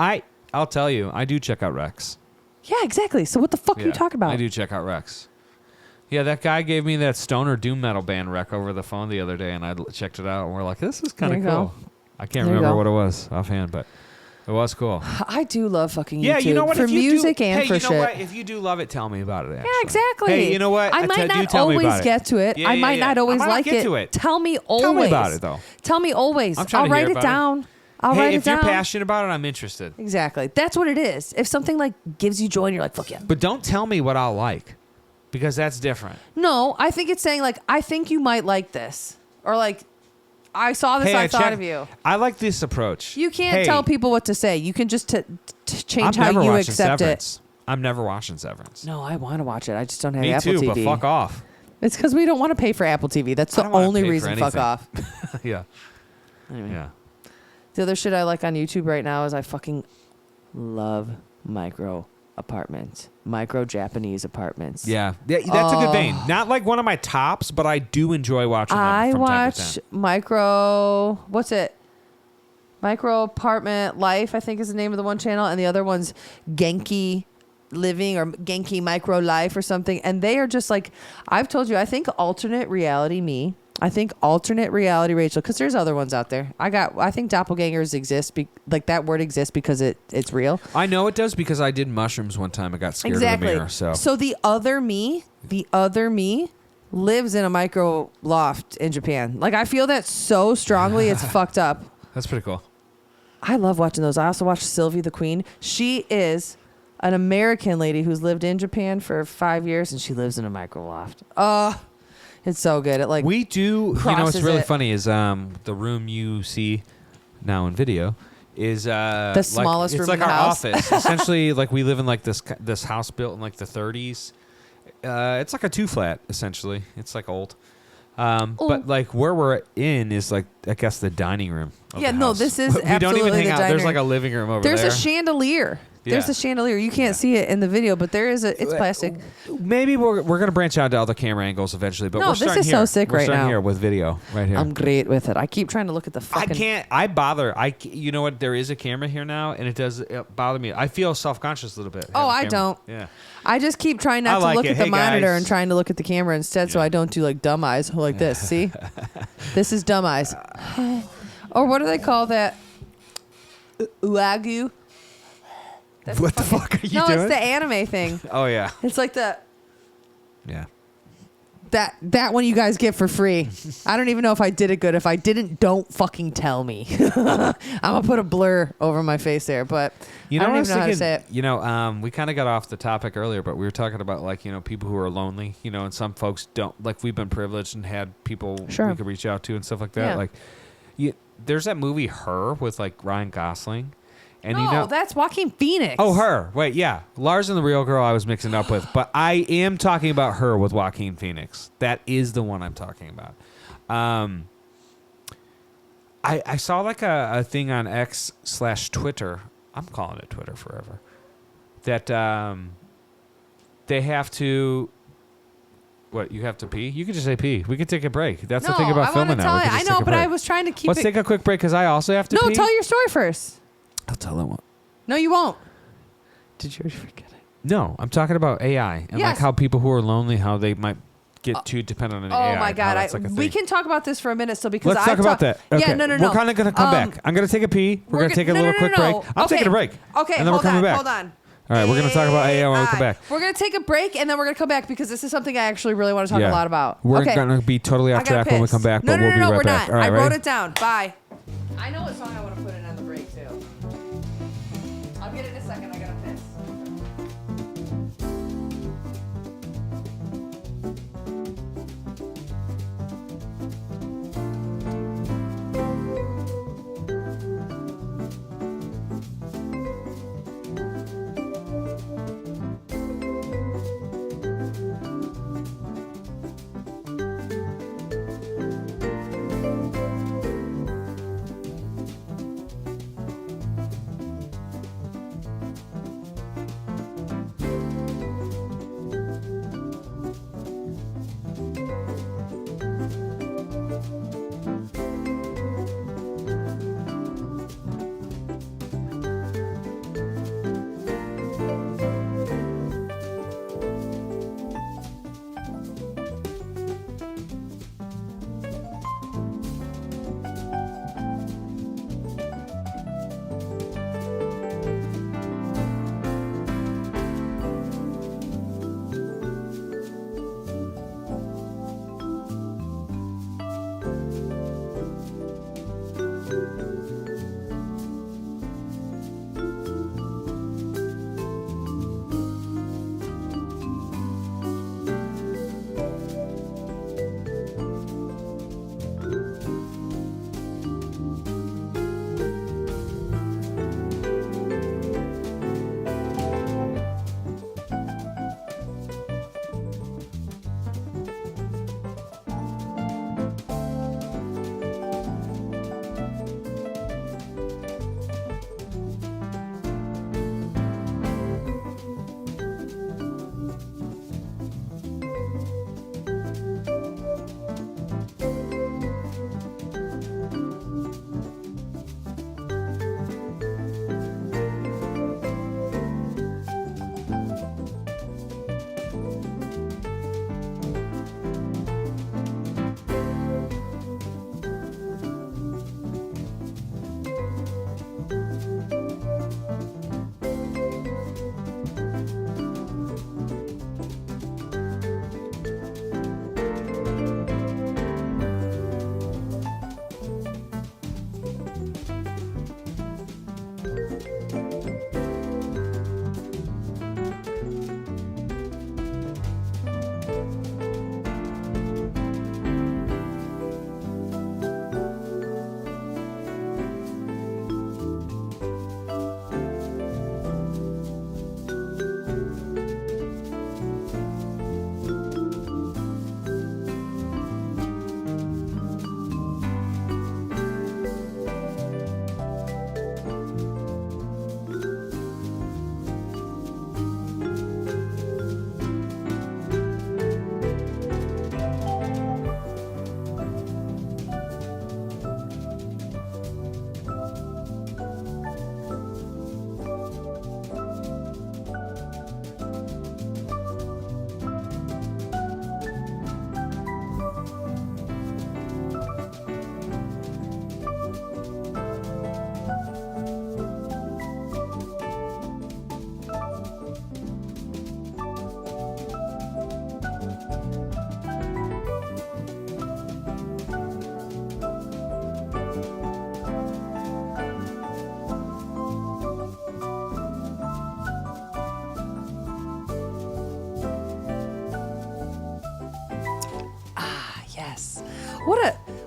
Speaker 2: I'll tell you, I do check out Rex.
Speaker 1: Yeah, exactly. So what the fuck are you talking about?
Speaker 2: I do check out Rex. Yeah, that guy gave me that stoner doom metal band rec over the phone the other day, and I checked it out, and we're like, this is kind of
Speaker 1: There you
Speaker 2: cool.
Speaker 1: go.
Speaker 2: I can't
Speaker 1: There you
Speaker 2: remember
Speaker 1: go.
Speaker 2: what it was offhand, but it was cool.
Speaker 1: I do love fucking YouTube.
Speaker 2: Yeah, you know what?
Speaker 1: For
Speaker 2: if you
Speaker 1: music
Speaker 2: do,
Speaker 1: and
Speaker 2: hey,
Speaker 1: for
Speaker 2: you know
Speaker 1: shit.
Speaker 2: what? If you do love it, tell me about it. Actually.
Speaker 1: Yeah, exactly.
Speaker 2: Hey, you know what?
Speaker 1: I might
Speaker 2: you
Speaker 1: not
Speaker 2: tell me
Speaker 1: always
Speaker 2: about it.
Speaker 1: get to it.
Speaker 2: Yeah,
Speaker 1: I might not always
Speaker 2: I might
Speaker 1: like
Speaker 2: not get to it.
Speaker 1: Tell me always.
Speaker 2: Tell me about it, though.
Speaker 1: Tell me always.
Speaker 2: I'm trying
Speaker 1: I'll
Speaker 2: to
Speaker 1: write
Speaker 2: hear
Speaker 1: it
Speaker 2: about
Speaker 1: down. I'll
Speaker 2: hey,
Speaker 1: write it
Speaker 2: if
Speaker 1: down.
Speaker 2: you're passionate about it, I'm interested.
Speaker 1: Exactly. That's what it is. If something like gives you joy and you're like, fuck yeah.
Speaker 2: But don't tell me what I'll like, because that's different.
Speaker 1: No, I think it's saying like, I think you might like this. Or like, I saw this,
Speaker 2: Hey,
Speaker 1: I thought
Speaker 2: check-
Speaker 1: of you.
Speaker 2: I like this approach.
Speaker 1: You can't
Speaker 2: Hey,
Speaker 1: tell people what to say. You can just change
Speaker 2: I'm
Speaker 1: how
Speaker 2: never
Speaker 1: you
Speaker 2: watching
Speaker 1: accept
Speaker 2: Severance. I'm never watching Severance.
Speaker 1: it. No, I want to watch it. I just don't have
Speaker 2: Me
Speaker 1: Apple
Speaker 2: too,
Speaker 1: TV.
Speaker 2: but fuck off.
Speaker 1: It's because we don't want to pay for Apple TV. That's
Speaker 2: I
Speaker 1: the
Speaker 2: don't wanna
Speaker 1: only
Speaker 2: pay for
Speaker 1: reason. Fuck
Speaker 2: anything.
Speaker 1: off.
Speaker 2: Yeah.
Speaker 1: Anyway.
Speaker 2: Yeah.
Speaker 1: The other shit I like on YouTube right now is I fucking love micro apartments, micro Japanese apartments.
Speaker 2: Yeah. That's a good vein. Not like one of my tops, but I do enjoy watching them
Speaker 1: I
Speaker 2: from time to
Speaker 1: watch
Speaker 2: time.
Speaker 1: micro. What's it? Micro Apartment Life, I think is the name of the one channel, and the other one's Genki Living or Genki Micro Life or something. And they are just like, I've told you, I think alternate reality me. I think alternate reality Rachel, because there's other ones out there. I think doppelgangers exist, like that word exists because it's real.
Speaker 2: I know it does because I did mushrooms one time. I got scared
Speaker 1: Exactly.
Speaker 2: of the mirror. So
Speaker 1: the other me lives in a micro loft in Japan. Like I feel that so strongly, it's fucked up.
Speaker 2: that's pretty cool.
Speaker 1: I love watching those. I also watch Sylvie the Queen. She is an American lady who's lived in Japan for 5 years, and she lives in a micro loft. It's so good. It like
Speaker 2: We do. You know what's
Speaker 1: crosses
Speaker 2: really
Speaker 1: it.
Speaker 2: funny is the room you see now in video is the
Speaker 1: smallest
Speaker 2: it's
Speaker 1: room
Speaker 2: like
Speaker 1: in the
Speaker 2: our
Speaker 1: house.
Speaker 2: office. Essentially, like we live in like this house built in like the 30s. It's like a 2-flat essentially. It's like old. But like where we're in is like I guess the dining room. Of
Speaker 1: Yeah,
Speaker 2: the
Speaker 1: no,
Speaker 2: house.
Speaker 1: this is
Speaker 2: we don't even
Speaker 1: absolutely
Speaker 2: hang
Speaker 1: the
Speaker 2: out.
Speaker 1: dining
Speaker 2: There's like
Speaker 1: room.
Speaker 2: a living room over
Speaker 1: there's
Speaker 2: there.
Speaker 1: a chandelier. There's
Speaker 2: Yeah.
Speaker 1: a chandelier. You can't see it in the video, but there is it's plastic.
Speaker 2: Maybe we're gonna branch out to other camera angles eventually. But
Speaker 1: No,
Speaker 2: we're
Speaker 1: this
Speaker 2: starting
Speaker 1: is
Speaker 2: here.
Speaker 1: so sick
Speaker 2: we're
Speaker 1: right
Speaker 2: starting
Speaker 1: now.
Speaker 2: here with video right here.
Speaker 1: I'm great with it. I keep trying to look at the
Speaker 2: I
Speaker 1: fucking.
Speaker 2: can't. I bother. You know what? There is a camera here now, and it bother me. I feel self-conscious a little bit.
Speaker 1: Oh,
Speaker 2: having a
Speaker 1: I
Speaker 2: camera.
Speaker 1: don't.
Speaker 2: Yeah.
Speaker 1: I just keep trying not
Speaker 2: I
Speaker 1: to
Speaker 2: like
Speaker 1: look
Speaker 2: it.
Speaker 1: at the
Speaker 2: Hey,
Speaker 1: monitor
Speaker 2: guys.
Speaker 1: and trying to look at the camera instead, so
Speaker 2: Yeah.
Speaker 1: I don't do like dumb eyes like this. See, this is dumb eyes. Or what do they call that? Uagu. That's
Speaker 2: What the fuck are you
Speaker 1: no,
Speaker 2: doing?
Speaker 1: it's the anime thing.
Speaker 2: Oh yeah.
Speaker 1: It's like
Speaker 2: Yeah.
Speaker 1: that one you guys get for free. I don't even know if I did it good. If I didn't, don't fucking tell me. I'm gonna put a blur over my face there, but
Speaker 2: You know
Speaker 1: I
Speaker 2: what
Speaker 1: don't
Speaker 2: I
Speaker 1: even
Speaker 2: was
Speaker 1: know how to say
Speaker 2: thinking?
Speaker 1: it.
Speaker 2: You know, we kind of got off the topic earlier, but we were talking about like people who are lonely. And some folks don't. Like we've been privileged and had people
Speaker 1: Sure.
Speaker 2: we could reach out to and stuff like that.
Speaker 1: Yeah.
Speaker 2: Like, there's that movie Her with like Ryan Gosling, and
Speaker 1: No, that's Joaquin Phoenix.
Speaker 2: Oh, Her. Wait, yeah. Lars and the Real Girl I was mixing up with. But I am talking about Her with Joaquin Phoenix. That is the one I'm talking about. I saw like a thing on X/Twitter. I'm calling it Twitter forever. That they have to... What, you have to pee? You can just say pee. We can take a break. That's the thing about filming now. We can
Speaker 1: I
Speaker 2: just
Speaker 1: know,
Speaker 2: take a
Speaker 1: but I
Speaker 2: break.
Speaker 1: was trying to keep
Speaker 2: Let's
Speaker 1: it.
Speaker 2: take a quick break because I also have to
Speaker 1: No,
Speaker 2: pee.
Speaker 1: tell your story first.
Speaker 2: I'll tell them what.
Speaker 1: No, you won't. Did you already forget it?
Speaker 2: No, I'm talking about AI and
Speaker 1: Yes.
Speaker 2: like how people who are lonely, how they might get too dependent on AI.
Speaker 1: Oh my
Speaker 2: and
Speaker 1: god!
Speaker 2: how that's like a
Speaker 1: We
Speaker 2: thing.
Speaker 1: can talk about this for a minute still because
Speaker 2: Let's talk about that. Okay.
Speaker 1: Yeah, no.
Speaker 2: We're kind of going to come back. I'm going to take a pee. We're going to take a little quick break. I'm taking a break.
Speaker 1: Okay,
Speaker 2: And then
Speaker 1: hold
Speaker 2: we're coming
Speaker 1: on,
Speaker 2: back.
Speaker 1: hold on.
Speaker 2: All right, we're going to talk about AI when we come back.
Speaker 1: We're going to take a break, and then we're going to come back because this is something I actually really want to talk a lot about.
Speaker 2: We're going to be totally off track when we come back, but we'll be right back.
Speaker 1: No, we're not. I wrote it down. Bye. I know what song I want to put in on the break, too. I'll get it in a second. I got to piss.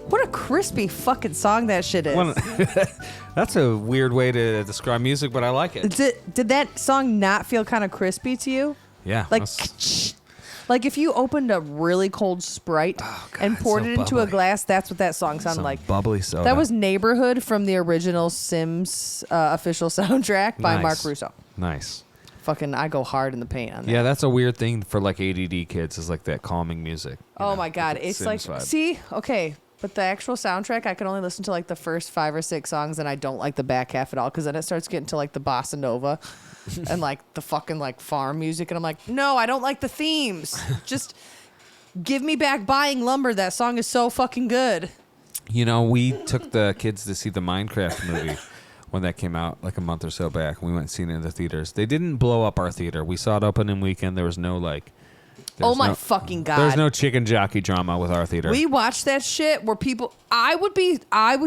Speaker 1: What a crispy fucking song that shit is.
Speaker 2: That's a weird way to describe music, but I like it.
Speaker 1: Did that song not feel kind of crispy to you?
Speaker 2: Yeah.
Speaker 1: Like if you opened a really cold Sprite and poured it into a glass, that's what that song sounded like.
Speaker 2: Bubbly soda.
Speaker 1: That was Neighborhood from the original Sims official soundtrack by Mark Russo.
Speaker 2: Nice.
Speaker 1: Fucking, I go hard in the paint on that.
Speaker 2: Yeah, that's a weird thing for like ADD kids is like that calming music.
Speaker 1: Oh my God. It's like, see, okay. But the actual soundtrack, I can only listen to like the first 5 or 6 songs, and I don't like the back half at all because then it starts getting to like the bossa nova and like the fucking like farm music, and I'm like, no, I don't like the themes. Just give me back Buying Lumber. That song is so fucking good.
Speaker 2: You know, we took the kids to see the Minecraft movie when that came out like a month or so back. We went and seen it in the theaters. They didn't blow up our theater. We saw it opening weekend. There was no like.
Speaker 1: Oh my fucking God.
Speaker 2: There's no chicken jockey drama with our theater.
Speaker 1: We watched that shit where people. I would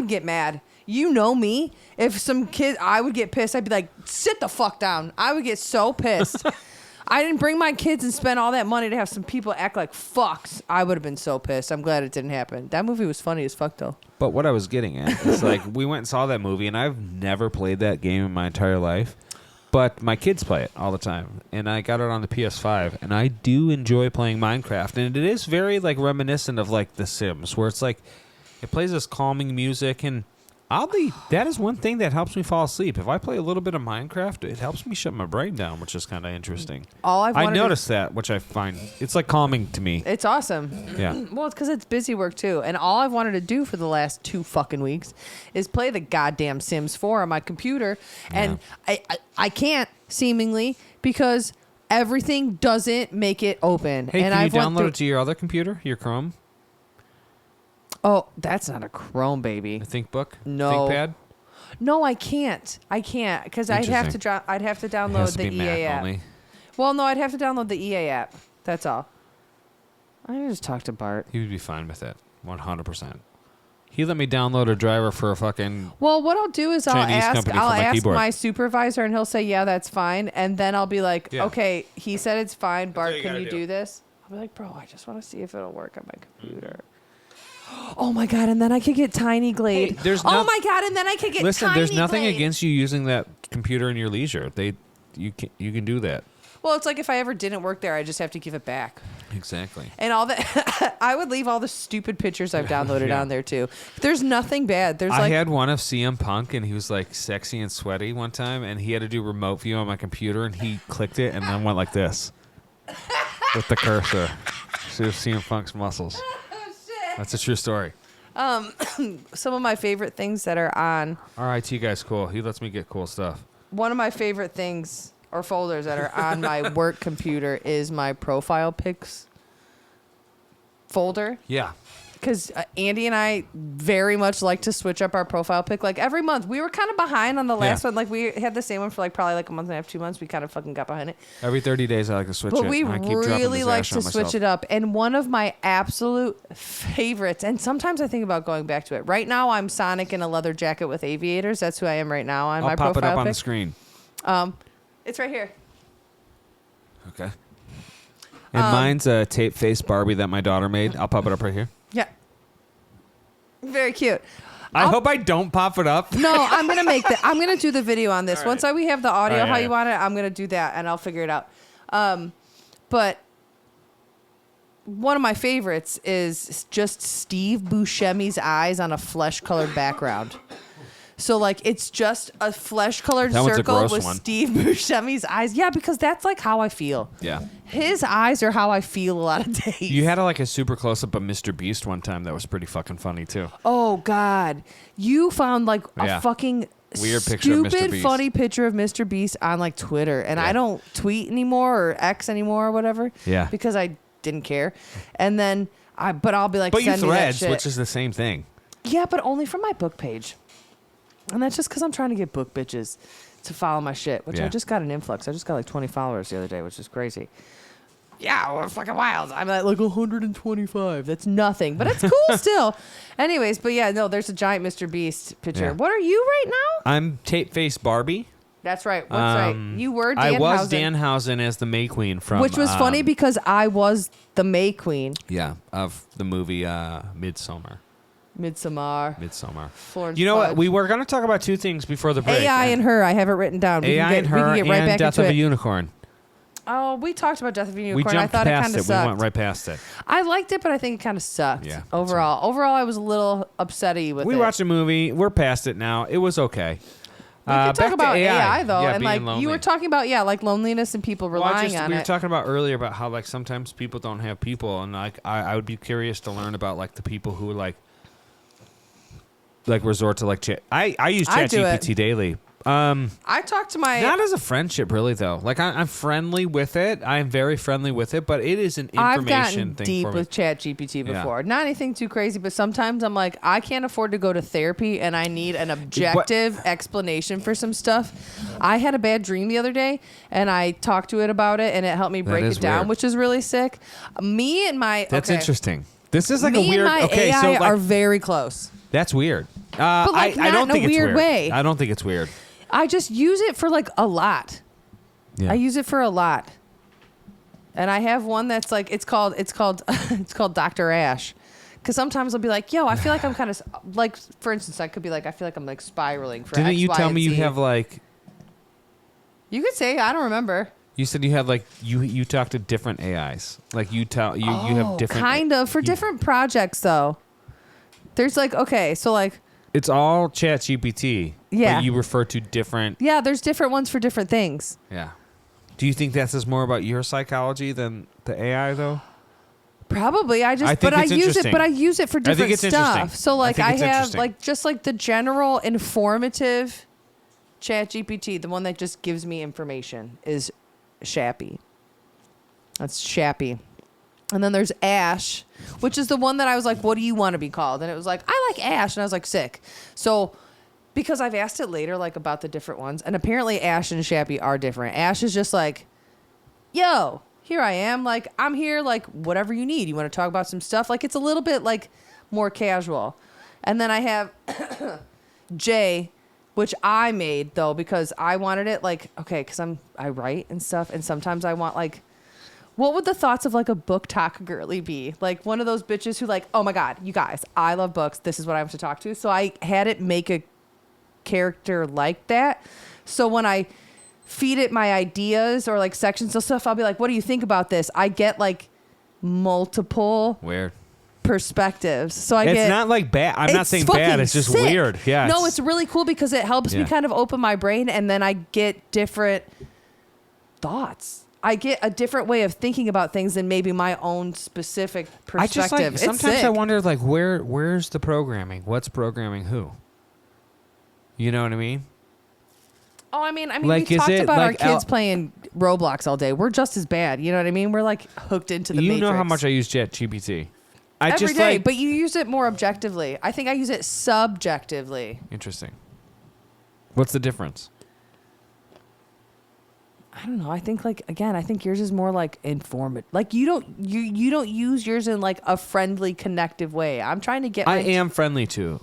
Speaker 1: get mad. You know me. If some kid, I would get pissed. I'd be like, sit the fuck down. I would get so pissed. I didn't bring my kids and spend all that money to have some people act like fucks. I would have been so pissed. I'm glad it didn't happen. That movie was funny as fuck, though.
Speaker 2: But what I was getting at is like we went and saw that movie, and I've never played that game in my entire life. But my kids play it all the time, and I got it on the PS5, and I do enjoy playing Minecraft, and it is very like reminiscent of like The Sims, where it's like it plays this calming music, and oddly, that is one thing that helps me fall asleep. If I play a little bit of Minecraft, it helps me shut my brain down, which is kind of interesting. I noticed that, which I find it's like calming to me.
Speaker 1: It's awesome.
Speaker 2: Yeah.
Speaker 1: Well, it's because it's busy work too, and all I've wanted to do for the last 2 fucking weeks is play the goddamn Sims 4 on my computer, and I can't seemingly because everything doesn't make it open.
Speaker 2: Hey,
Speaker 1: and
Speaker 2: can you download it to your other computer, your Chrome?
Speaker 1: Oh, that's not a Chrome, baby.
Speaker 2: A ThinkBook?
Speaker 1: No.
Speaker 2: ThinkPad?
Speaker 1: No, I can't because I'd have to download the EA app.
Speaker 2: Only.
Speaker 1: Well, no, I'd have to download the EA app. That's all. I just talked to Bart.
Speaker 2: He would be fine with it, 100%. He let me download a driver for a fucking.
Speaker 1: Well, what I'll do is
Speaker 2: Chinese
Speaker 1: I'll
Speaker 2: company for my
Speaker 1: ask
Speaker 2: keyboard.
Speaker 1: my supervisor, and he'll say, "Yeah, that's fine." And then I'll be like,
Speaker 2: Yeah.
Speaker 1: "Okay, he said it's fine. Bart,
Speaker 2: what you
Speaker 1: can
Speaker 2: gotta
Speaker 1: you
Speaker 2: do.
Speaker 1: do this?" I'll be like, "Bro, I just want to see if it'll work on my computer." Oh my God! And then I could get Tiny Glade.
Speaker 2: Hey, there's
Speaker 1: oh my God! And then I could get.
Speaker 2: Listen,
Speaker 1: Tiny
Speaker 2: there's nothing
Speaker 1: Glade.
Speaker 2: against you using that computer in your leisure. You can do that.
Speaker 1: Well, it's like if I ever didn't work there, I just have to give it back.
Speaker 2: Exactly.
Speaker 1: And all that, I would leave all the stupid pictures I've downloaded
Speaker 2: Yeah.
Speaker 1: on there too. There's nothing bad. There's
Speaker 2: I
Speaker 1: like
Speaker 2: had one of CM Punk, and he was like sexy and sweaty one time, and he had to do remote view on my computer, and he clicked it and then went like this with the cursor. So CM Punk's muscles. That's a true story.
Speaker 1: some of my favorite things that are on.
Speaker 2: Our IT guy's cool. He lets me get cool stuff.
Speaker 1: One of my favorite things or folders that are on my work computer is my profile pics folder.
Speaker 2: Yeah.
Speaker 1: Because Andy and I very much like to switch up our profile pic. Like every month, we were kind of behind on the last one. Like we had the same one for like probably like a month and a half, 2 months. We kind of fucking got behind it.
Speaker 2: Every 30 days, I like to switch it.
Speaker 1: But we
Speaker 2: and I keep dropping
Speaker 1: really like
Speaker 2: disaster
Speaker 1: to
Speaker 2: on
Speaker 1: switch
Speaker 2: myself.
Speaker 1: it up. And one of my absolute favorites, and sometimes I think about going back to it. Right now, I'm Sonic in a leather jacket with aviators. That's who I am right now on my
Speaker 2: I'll
Speaker 1: profile
Speaker 2: pop it up on
Speaker 1: pic.
Speaker 2: the screen.
Speaker 1: It's right here.
Speaker 2: Okay. And mine's a tape-faced Barbie that my daughter made. I'll pop it up right here.
Speaker 1: Yeah. Very cute.
Speaker 2: I hope I don't pop it up.
Speaker 1: No, I'm gonna make that. I'm gonna do the video on this.
Speaker 2: All
Speaker 1: Once
Speaker 2: right.
Speaker 1: we have the audio
Speaker 2: All right,
Speaker 1: how
Speaker 2: yeah,
Speaker 1: you want it, I'm gonna do that and I'll figure it out. But one of my favorites is just Steve Buscemi's eyes on a flesh-colored background. So like it's just a flesh-colored
Speaker 2: That one's a
Speaker 1: circle
Speaker 2: gross
Speaker 1: with
Speaker 2: one.
Speaker 1: Steve Buscemi's eyes. Yeah, because that's like how I feel.
Speaker 2: Yeah.
Speaker 1: His eyes are how I feel a lot of days.
Speaker 2: You had like a super close-up of Mr. Beast one time that was pretty fucking funny, too.
Speaker 1: Oh God, you found like
Speaker 2: Yeah.
Speaker 1: a fucking
Speaker 2: Weird picture of Mr.
Speaker 1: stupid,
Speaker 2: Beast.
Speaker 1: funny picture of Mr. Beast on like Twitter, and
Speaker 2: Yeah.
Speaker 1: I don't tweet anymore or X anymore or whatever.
Speaker 2: Yeah.
Speaker 1: because I didn't care. And then I'll be like,
Speaker 2: But you
Speaker 1: send me that
Speaker 2: Threads,
Speaker 1: shit.
Speaker 2: which is the same thing.
Speaker 1: Yeah, but only from my book page, and that's just because I'm trying to get book bitches to follow my shit, which I
Speaker 2: Yeah.
Speaker 1: just got an influx. I just got like 20 followers the other day, which is crazy. Yeah, we're fucking wild. I'm at like 125. That's nothing, but it's cool still. Anyways, but yeah, no, there's a giant Mr. Beast picture.
Speaker 2: Yeah.
Speaker 1: What are you right now?
Speaker 2: I'm tape-faced Barbie.
Speaker 1: That's right. What's right? You were
Speaker 2: I
Speaker 1: Danhausen.
Speaker 2: was Danhausen as the May Queen from...
Speaker 1: Which was funny because I was the May Queen.
Speaker 2: Yeah, of the movie Midsommar.
Speaker 1: Midsommar. Florence
Speaker 2: You know what?
Speaker 1: Pugh.
Speaker 2: We were going to talk about two things before the break.
Speaker 1: AI and her. I have it written down.
Speaker 2: AI and her
Speaker 1: we can get right
Speaker 2: and
Speaker 1: back
Speaker 2: Death
Speaker 1: into
Speaker 2: of a
Speaker 1: it.
Speaker 2: Unicorn.
Speaker 1: Oh, we talked about Death of a
Speaker 2: We
Speaker 1: Unicorn. I
Speaker 2: jumped
Speaker 1: thought it
Speaker 2: past
Speaker 1: kind
Speaker 2: it.
Speaker 1: of sucked.
Speaker 2: We went right past it.
Speaker 1: I liked it, but I think it kind of sucked.
Speaker 2: Yeah,
Speaker 1: Overall, I was a little upsetty with it.
Speaker 2: We watched a movie. We're past it now. It was okay.
Speaker 1: We could talk
Speaker 2: back to
Speaker 1: about AI though,
Speaker 2: Yeah,
Speaker 1: and
Speaker 2: being
Speaker 1: like
Speaker 2: lonely.
Speaker 1: you were talking about, like loneliness and people relying on
Speaker 2: we
Speaker 1: it.
Speaker 2: were talking about earlier about how like sometimes people don't have people, and like I would be curious to learn about like the people who like resort to like chat. I use
Speaker 1: I do
Speaker 2: ChatGPT daily.
Speaker 1: I talked to my
Speaker 2: Not as a friendship, really, though. Like, I'm friendly with it. I'm very friendly with it, but it is an information
Speaker 1: I've gotten
Speaker 2: thing
Speaker 1: deep
Speaker 2: for me.
Speaker 1: with ChatGPT before.
Speaker 2: Yeah.
Speaker 1: Not anything too crazy, but sometimes I'm like, I can't afford to go to therapy and I need an objective explanation for some stuff. I had a bad dream the other day and I talked to it about it and it helped me break it down,
Speaker 2: weird.
Speaker 1: which is really sick. Me and my...
Speaker 2: That's interesting. This is like
Speaker 1: me
Speaker 2: a weird...
Speaker 1: and my
Speaker 2: okay,
Speaker 1: AI
Speaker 2: so like,
Speaker 1: are very close.
Speaker 2: that's weird.
Speaker 1: But like
Speaker 2: I
Speaker 1: not
Speaker 2: don't
Speaker 1: in a
Speaker 2: think it's
Speaker 1: weird way.
Speaker 2: I don't think it's weird.
Speaker 1: I just use it for like a lot.
Speaker 2: Yeah.
Speaker 1: I use it for a lot. And I have one that's like, it's called Dr. Ash. Because sometimes I'll be like, yo, I feel like I'm kind of, like, for instance, I could be like, I feel like I'm like spiraling for
Speaker 2: Didn't
Speaker 1: X,
Speaker 2: you
Speaker 1: Y,
Speaker 2: tell
Speaker 1: and
Speaker 2: me you
Speaker 1: Z.
Speaker 2: have like...
Speaker 1: You could say, I don't remember.
Speaker 2: You said you had like, you talk to different AIs. Like you have different...
Speaker 1: Kind of. For different projects, though. There's like, okay, so like...
Speaker 2: It's all ChatGPT.
Speaker 1: Yeah.
Speaker 2: But you refer to different...
Speaker 1: Yeah, there's different ones for different things.
Speaker 2: Yeah. Do you think that says more about your psychology than the AI, though?
Speaker 1: Probably. I use it for different stuff. So like I have like just like the general informative ChatGPT, the one that just gives me information is Shappy. That's Shappy. And then there's Ash, which is the one that I was like, what do you want to be called? And it was like, I like Ash. And I was like, sick. So because I've asked it later, like about the different ones. And apparently Ash and Shappy are different. Ash is just like, yo, here I am. Like, I'm here, like, whatever you need. You want to talk about some stuff? Like, it's a little bit like more casual. And then I have Jay, which I made though, because I wanted it like, okay, because I write and stuff. And sometimes I want like, what would the thoughts of like a book talk girly be? Like one of those bitches who like, oh my God, you guys, I love books. This is what I have to talk to. So I had it make a character like that. So when I feed it my ideas or like sections of stuff, I'll be like, what do you think about this? I get like multiple
Speaker 2: Weird.
Speaker 1: perspectives. So
Speaker 2: It's not like bad. I'm not saying bad. It's just
Speaker 1: sick.
Speaker 2: weird. Yeah.
Speaker 1: No, it's really cool because it helps me kind of open my brain and then I get different thoughts. I get a different way of thinking about things than maybe my own specific perspective.
Speaker 2: I just like,
Speaker 1: it's
Speaker 2: sometimes
Speaker 1: sick.
Speaker 2: I wonder like where's the programming? What's programming who? You know what I mean?
Speaker 1: Oh, I mean,
Speaker 2: Like,
Speaker 1: we
Speaker 2: is
Speaker 1: talked
Speaker 2: it
Speaker 1: about our
Speaker 2: like
Speaker 1: kids playing Roblox all day. We're just as bad. You know what I mean? We're like hooked into the
Speaker 2: You
Speaker 1: Matrix.
Speaker 2: know how much I use ChatGPT.
Speaker 1: Every day, but you use it more objectively. I think I use it subjectively.
Speaker 2: Interesting. What's the difference?
Speaker 1: I don't know. I think like again, I think yours is more like informative. Like you don't use yours in like a friendly, connective way. I'm trying to get.
Speaker 2: I am friendly to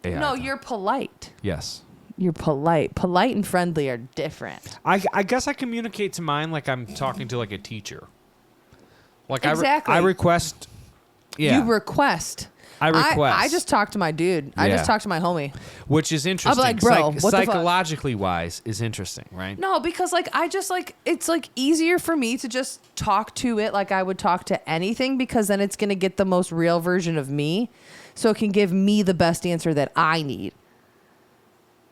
Speaker 2: AI.
Speaker 1: No, you're polite.
Speaker 2: Yes.
Speaker 1: You're polite. Polite and friendly are different.
Speaker 2: I guess I communicate to mine like I'm talking to like a teacher. Like
Speaker 1: exactly.
Speaker 2: I request. Yeah.
Speaker 1: You request.
Speaker 2: I request.
Speaker 1: I just talked to my dude. I just talked to my homie.
Speaker 2: Which is interesting.
Speaker 1: I'm like, bro, what the fuck?
Speaker 2: Psychologically wise is interesting, right?
Speaker 1: No, because like I just like it's like easier for me to just talk to it like I would talk to anything because then it's gonna get the most real version of me, so it can give me the best answer that I need.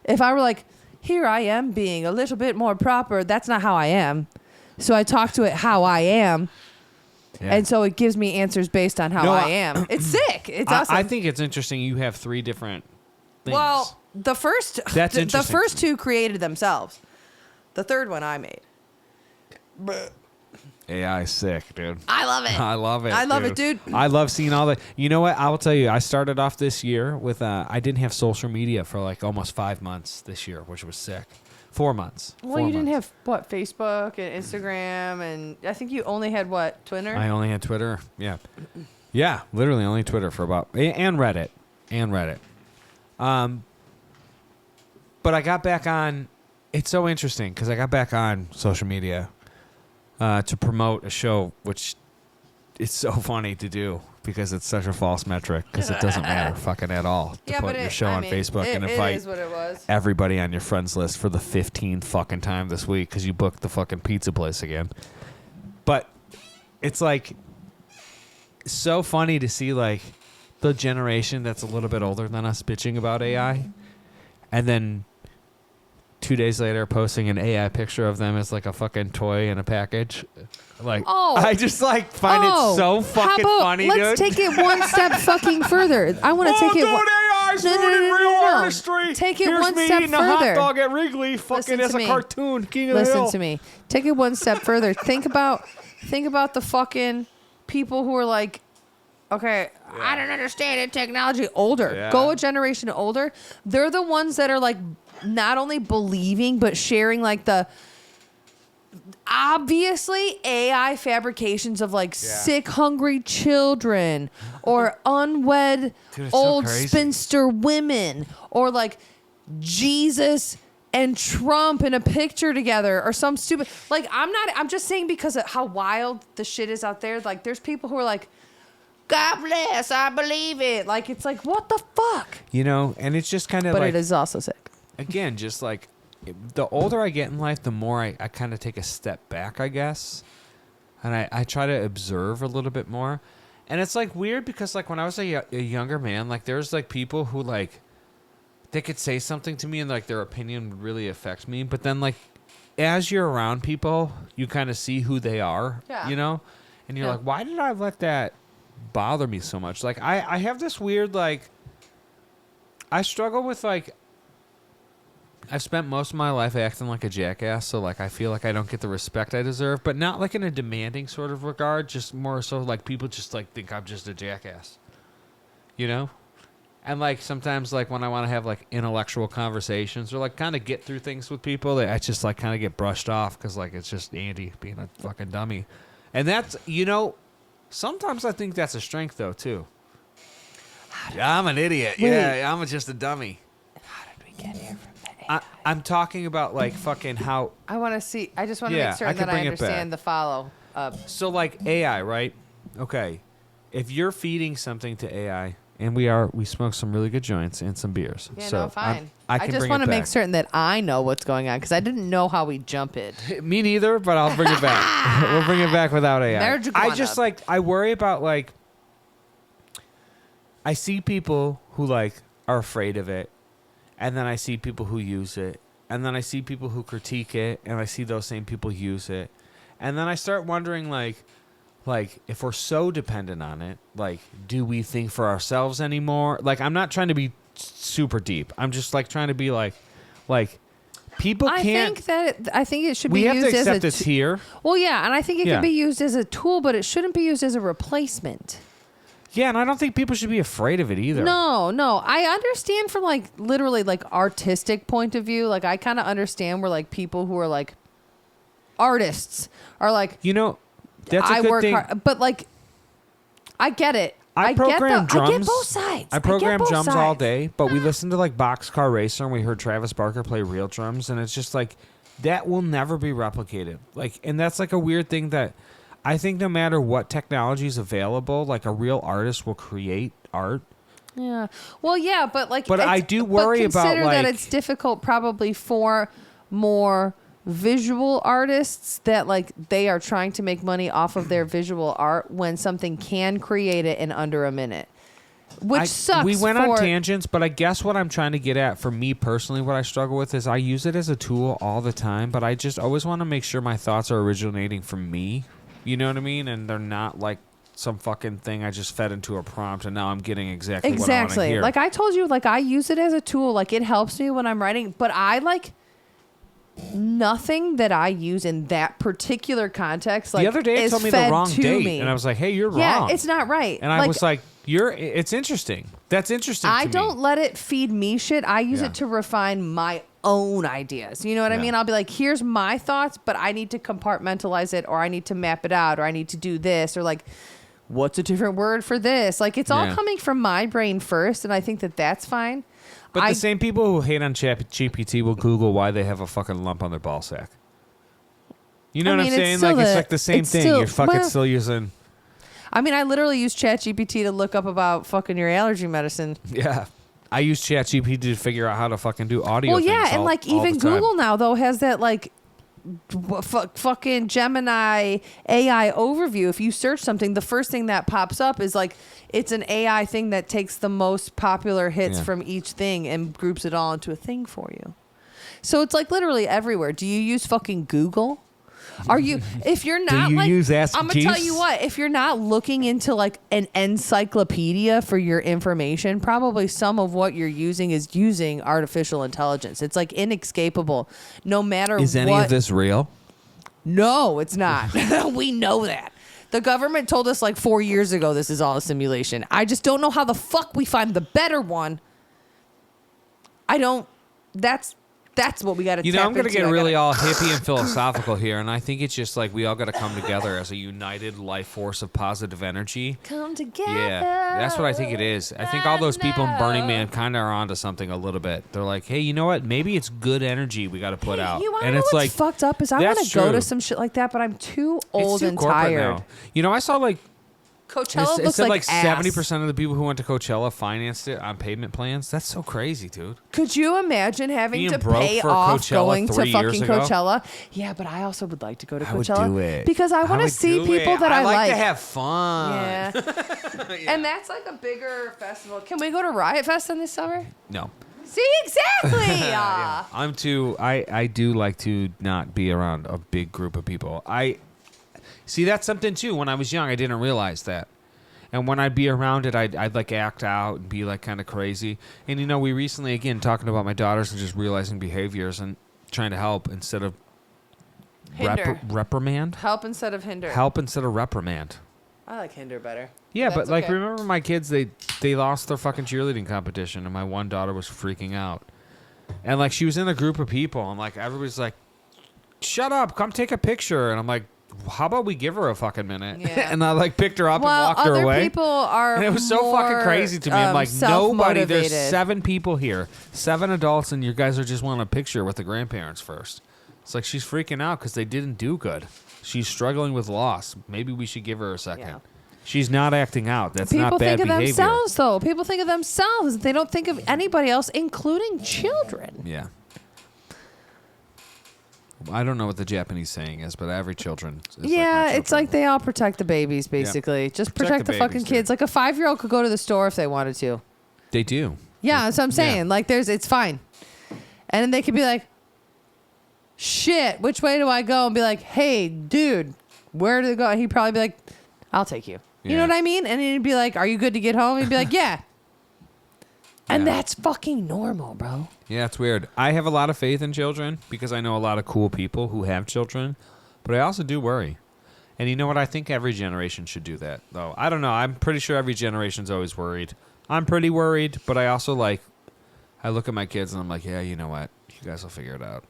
Speaker 1: If I were like, here I am being a little bit more proper, that's not how I am. So I talk to it how I am. Yeah. And so it gives me answers based on how I am. It's sick. It's awesome.
Speaker 2: I think it's interesting. You have 3 different things.
Speaker 1: Well, the first two created themselves. The third one I made.
Speaker 2: AI is sick, dude.
Speaker 1: I love it.
Speaker 2: I love it.
Speaker 1: I love it, dude.
Speaker 2: I love seeing all the. You know what? I will tell you. I started off this year with. I didn't have social media for like almost 5 months this year, which was sick. 4 months.
Speaker 1: Well, you didn't have what, Facebook and Instagram, and I think you only had what, Twitter?
Speaker 2: I only had Twitter. Yeah, yeah, literally only Twitter for about and Reddit. But I got back on. It's so interesting because I got back on social media to promote a show, which it's so funny to do because it's such a false metric because it doesn't matter fucking at all to put your show on Facebook and invite
Speaker 1: it is what it was.
Speaker 2: everybody on your friends list for the 15th fucking time this week because you booked the fucking pizza place again. But it's like so funny to see like the generation that's a little bit older than us bitching about AI and then 2 days later posting an AI picture of them as like a fucking toy in a package. Like, I just like find it so fucking funny, dude.
Speaker 1: Let's take it one step fucking further. I want to take it.
Speaker 2: Dude, AI guys ruining real artistry.
Speaker 1: Take it
Speaker 2: Here's
Speaker 1: one
Speaker 2: me
Speaker 1: step
Speaker 2: eating
Speaker 1: further.
Speaker 2: a hot dog at Wrigley, fucking as a cartoon, King of the Hill.
Speaker 1: Listen to me. Take it one step further. Think about the fucking people who are like, okay, I don't understand it. Technology. Older.
Speaker 2: Yeah.
Speaker 1: Go a generation older. They're the ones that are like not only believing but sharing like the obviously AI fabrications of like sick, hungry children or unwed old spinster women or like Jesus and Trump in a picture together or some stupid like I'm just saying because of how wild the shit is out there. Like there's people who are like, God bless, I believe it. Like it's like, what the fuck?
Speaker 2: You know, and it's just kind of
Speaker 1: but
Speaker 2: like,
Speaker 1: it is also sick.
Speaker 2: Again, just like the older I get in life, the more I kind of take a step back, I guess. And I try to observe a little bit more. And it's like weird because like when I was a younger man, like there's like people who like, they could say something to me and like their opinion would really affect me. But then like as you're around people, you kind of see who they are, you know? And you're like, why did I let that bother me so much? Like I have this weird like, I struggle with like, I've spent most of my life acting like a jackass, so like I feel like I don't get the respect I deserve, but not like in a demanding sort of regard, just more so like people just like think I'm just a jackass, you know? And like sometimes like when I want to have like intellectual conversations or like kind of get through things with people, I just like kind of get brushed off because like it's just Andy being a fucking dummy. And that's, you know, sometimes I think that's a strength though too. I'm an idiot. Wait. Yeah, I'm just a dummy.
Speaker 1: How did we get here from
Speaker 2: I'm talking about like fucking how
Speaker 1: I want to see. I just want to make certain that I understand the follow up.
Speaker 2: So like AI, right? Okay, if you're feeding something to AI, and we smoke some really good joints and some beers.
Speaker 1: Yeah,
Speaker 2: so
Speaker 1: no, fine.
Speaker 2: I
Speaker 1: just want to make certain that I know what's going on because I didn't know how we jump it.
Speaker 2: Me neither, but I'll bring it back. We'll bring it back without AI. I just like I worry about like I see people who like are afraid of it. And then I see people who use it. And then I see people who critique it. And I see those same people use it. And then I start wondering, like if we're so dependent on it, like, do we think for ourselves anymore? Like, I'm not trying to be super deep. I'm just, like, trying to be, like people can't...
Speaker 1: I think it should be used as a...
Speaker 2: We have to accept it's here.
Speaker 1: Well, yeah. And I think it can be used as a tool, but it shouldn't be used as a replacement.
Speaker 2: Yeah, and I don't think people should be afraid of it either.
Speaker 1: No. I understand from like literally like artistic point of view. Like I kind of understand where like people who are like artists are like,
Speaker 2: you know, that's a good
Speaker 1: work
Speaker 2: thing.
Speaker 1: hard, but like I get it.
Speaker 2: I program drums.
Speaker 1: I get both sides.
Speaker 2: I program drums all day, but we listened to like Boxcar Racer and we heard Travis Barker play real drums, and it's just like that will never be replicated. Like, and that's like a weird thing that. I think no matter what technology is available, like a real artist will create art.
Speaker 1: Yeah. Well, yeah, but like...
Speaker 2: But I do worry about like...
Speaker 1: consider that it's difficult probably for more visual artists that like they are trying to make money off of their visual art when something can create it in under a minute. Which sucks.
Speaker 2: We went on tangents, but I guess what I'm trying to get at for me personally, what I struggle with is I use it as a tool all the time, but I just always want to make sure my thoughts are originating from me. You know what I mean? And they're not like some fucking thing I just fed into a prompt and now I'm getting exactly what I want to hear.
Speaker 1: Like I told you, like I use it as a tool. Like it helps me when I'm writing, but I like nothing that I use in that particular context. Like
Speaker 2: the other day it told me the wrong date and I was like, hey, you're wrong.
Speaker 1: Yeah, it's not right.
Speaker 2: And I was like, it's interesting. That's interesting to me.
Speaker 1: I don't let it feed me shit. I use it to refine my own ideas. You know what I mean? I'll be like, here's my thoughts, but I need to compartmentalize it, or I need to map it out, or I need to do this, or like, what's a different word for this? Like, it's all coming from my brain first, and I think that that's fine.
Speaker 2: But the same people who hate on GPT will Google why they have a fucking lump on their ball sack. You know what I'm saying? Like, it's like the same thing. You're fucking still using...
Speaker 1: I mean, I literally use ChatGPT to look up about fucking your allergy medicine.
Speaker 2: Yeah. I use ChatGPT to figure out how to fucking do audio things.
Speaker 1: Well, yeah, and like even Google
Speaker 2: time.
Speaker 1: now though has that like fucking Gemini AI overview. If you search something, the first thing that pops up is like it's an AI thing that takes the most popular hits from each thing and groups it all into a thing for you. So it's like literally everywhere. Do you use fucking Google? Are you? If you're not,
Speaker 2: you
Speaker 1: like,
Speaker 2: use Ask
Speaker 1: I'm gonna tell
Speaker 2: Jeeves?
Speaker 1: you what. If you're not looking into like an encyclopedia for your information, probably some of what you're using is using artificial intelligence. It's like inescapable. No matter
Speaker 2: Is any
Speaker 1: what.
Speaker 2: of this real?
Speaker 1: No, it's not. We know that. The government told us like 4 years ago this is all a simulation. I just don't know how the fuck we find the better one. That's what we got to
Speaker 2: You know, I'm going to get really all hippie and philosophical here, and I think it's just like we all got to come together as a united life force of positive energy.
Speaker 1: come together.
Speaker 2: Yeah, that's what I think it is. I think all those people in Burning Man kind of are onto something a little bit. They're like, hey, you know what? Maybe it's good energy we got to put out.
Speaker 1: You want to
Speaker 2: and
Speaker 1: know
Speaker 2: it's
Speaker 1: what's
Speaker 2: like
Speaker 1: fucked up is I want
Speaker 2: that's
Speaker 1: to go to
Speaker 2: true.
Speaker 1: some shit like that, but I'm too old
Speaker 2: It's too
Speaker 1: and
Speaker 2: corporate
Speaker 1: tired.
Speaker 2: now. You know, I saw like
Speaker 1: Coachella
Speaker 2: it
Speaker 1: looks
Speaker 2: said
Speaker 1: like ass.
Speaker 2: 70% of the people who went to Coachella financed it on payment plans. That's so crazy, dude.
Speaker 1: Could you imagine having
Speaker 2: Being
Speaker 1: to
Speaker 2: broke
Speaker 1: pay
Speaker 2: for
Speaker 1: off
Speaker 2: Coachella
Speaker 1: going to
Speaker 2: 3 years
Speaker 1: fucking
Speaker 2: ago?
Speaker 1: Coachella? Yeah, but I also would like to go to
Speaker 2: I would
Speaker 1: Coachella
Speaker 2: do it.
Speaker 1: because I want to see people that I
Speaker 2: like to have fun.
Speaker 1: Yeah. And that's like a bigger festival. Can we go to Riot Fest in this summer?
Speaker 2: No.
Speaker 1: See, exactly.
Speaker 2: Yeah. I'm too. I do like to not be around a big group of people. I see that's something too. When I was young, I didn't realize that. And when I'd be around it, I'd like act out and be like kind of crazy. And you know, we recently again talking about my daughters and just realizing behaviors and trying to help instead of
Speaker 1: Hinder.
Speaker 2: reprimand.
Speaker 1: Help instead of hinder.
Speaker 2: Help instead of reprimand.
Speaker 1: I like hinder better.
Speaker 2: Yeah,
Speaker 1: That's
Speaker 2: but like
Speaker 1: okay.
Speaker 2: remember my kids? They lost their fucking cheerleading competition, and my one daughter was freaking out. And like she was in a group of people, and like everybody's like, "Shut up! Come take a picture." And I'm like, how about we give her a fucking minute?
Speaker 1: Yeah.
Speaker 2: And I like picked her up
Speaker 1: Well,
Speaker 2: and walked her
Speaker 1: other
Speaker 2: away.
Speaker 1: people are
Speaker 2: And it was so fucking
Speaker 1: more,
Speaker 2: crazy to me. I'm like, nobody, there's
Speaker 1: self-motivated.
Speaker 2: 7 people here, 7 adults, and you guys are just wanting a picture with the grandparents first. It's like she's freaking out because they didn't do good. She's struggling with loss. Maybe we should give her a second.
Speaker 1: Yeah.
Speaker 2: She's not acting out. That's
Speaker 1: People
Speaker 2: not bad
Speaker 1: think of
Speaker 2: behavior.
Speaker 1: themselves, though. People think of themselves. They don't think of anybody else, including children.
Speaker 2: Yeah. I don't know what the Japanese saying is, but every children. Is
Speaker 1: Yeah,
Speaker 2: like
Speaker 1: it's like they all protect the babies, basically. Just protect the fucking
Speaker 2: babies,
Speaker 1: kids. Like a 5-year-old could go to the store if they wanted to.
Speaker 2: they do.
Speaker 1: Yeah, that's what I'm saying.
Speaker 2: Yeah.
Speaker 1: Like, it's fine. And then they could be like, shit, which way do I go? And be like, hey, dude, where do they go? And he'd probably be like, I'll take you. You know
Speaker 2: Yeah.
Speaker 1: what I mean? And he'd be like, are you good to get home? He'd be like, yeah. And
Speaker 2: Yeah.
Speaker 1: that's fucking normal, bro.
Speaker 2: Yeah, it's weird. I have a lot of faith in children because I know a lot of cool people who have children, but I also do worry. And you know what? I think every generation should do that, though. I don't know. I'm pretty sure every generation's always worried. I'm pretty worried, but I also I look at my kids and I'm like, yeah, you know what? You guys will figure it out.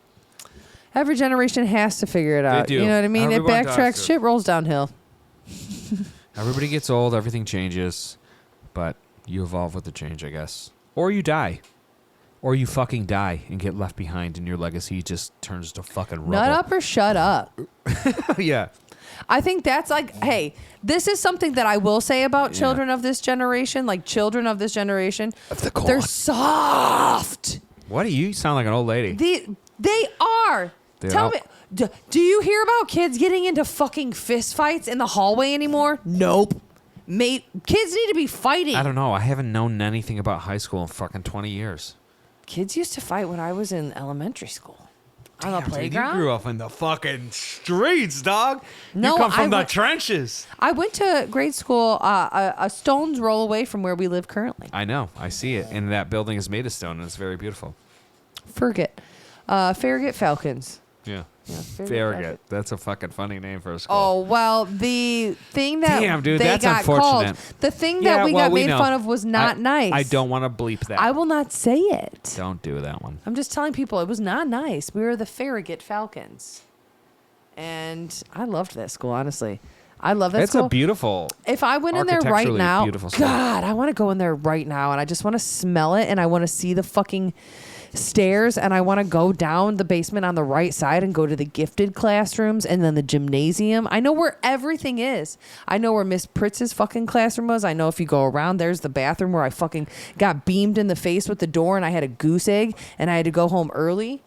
Speaker 1: Every generation has to figure it out.
Speaker 2: do.
Speaker 1: You know what I mean?
Speaker 2: Everyone
Speaker 1: It
Speaker 2: does,
Speaker 1: backtracks.
Speaker 2: dude.
Speaker 1: Shit rolls downhill.
Speaker 2: Everybody gets old, everything changes, but you evolve with the change, I guess. Or you die. Or you fucking die and get left behind and your legacy just turns to fucking rubble.
Speaker 1: Nut up or shut up.
Speaker 2: Yeah.
Speaker 1: I think that's like, hey, this is something that I will say about
Speaker 2: Yeah.
Speaker 1: children of this generation, like children of this generation.
Speaker 2: Of the corn.
Speaker 1: They're soft.
Speaker 2: What do you sound like an old lady?
Speaker 1: They are.
Speaker 2: They
Speaker 1: Tell
Speaker 2: are.
Speaker 1: me, do you hear about kids getting into fucking fist fights in the hallway anymore? Nope. Mate, kids need to be fighting.
Speaker 2: I don't know. I haven't known anything about high school in fucking 20 years.
Speaker 1: Kids used to fight when I was in elementary school. On the
Speaker 2: Damn, dude,
Speaker 1: playground?
Speaker 2: you grew up in the fucking streets, dog.
Speaker 1: No,
Speaker 2: you come from
Speaker 1: I
Speaker 2: the
Speaker 1: went-
Speaker 2: trenches.
Speaker 1: I went to grade school a stone's roll away from where we live currently.
Speaker 2: I know. I see it. And that building is made of stone, and it's very beautiful.
Speaker 1: Farragut Falcons.
Speaker 2: Yeah.
Speaker 1: Yeah,
Speaker 2: Farragut. That's a fucking funny name for a school.
Speaker 1: Oh, well, the thing that
Speaker 2: Damn, dude,
Speaker 1: they
Speaker 2: that's
Speaker 1: got called,
Speaker 2: unfortunate.
Speaker 1: the thing
Speaker 2: Yeah,
Speaker 1: that we
Speaker 2: well,
Speaker 1: got
Speaker 2: we
Speaker 1: made
Speaker 2: know.
Speaker 1: fun of was not nice.
Speaker 2: I don't want to bleep that.
Speaker 1: I will not say it.
Speaker 2: Don't do that one.
Speaker 1: I'm just telling people it was not nice. We were the Farragut Falcons. And I loved that school, honestly. I love that
Speaker 2: It's
Speaker 1: school.
Speaker 2: a beautiful.
Speaker 1: If I went in there right
Speaker 2: architecturally
Speaker 1: now,
Speaker 2: beautiful school.
Speaker 1: God, I want to go in there right now, and I just want to smell it, and I want to see the fucking stairs, and I want to go down the basement on the right side and go to the gifted classrooms and then the gymnasium. I know where everything is. I know where Miss Pritz's fucking classroom was. I know if you go around, there's the bathroom where I fucking got beamed in the face with the door, and I had a goose egg, and I had to go home early.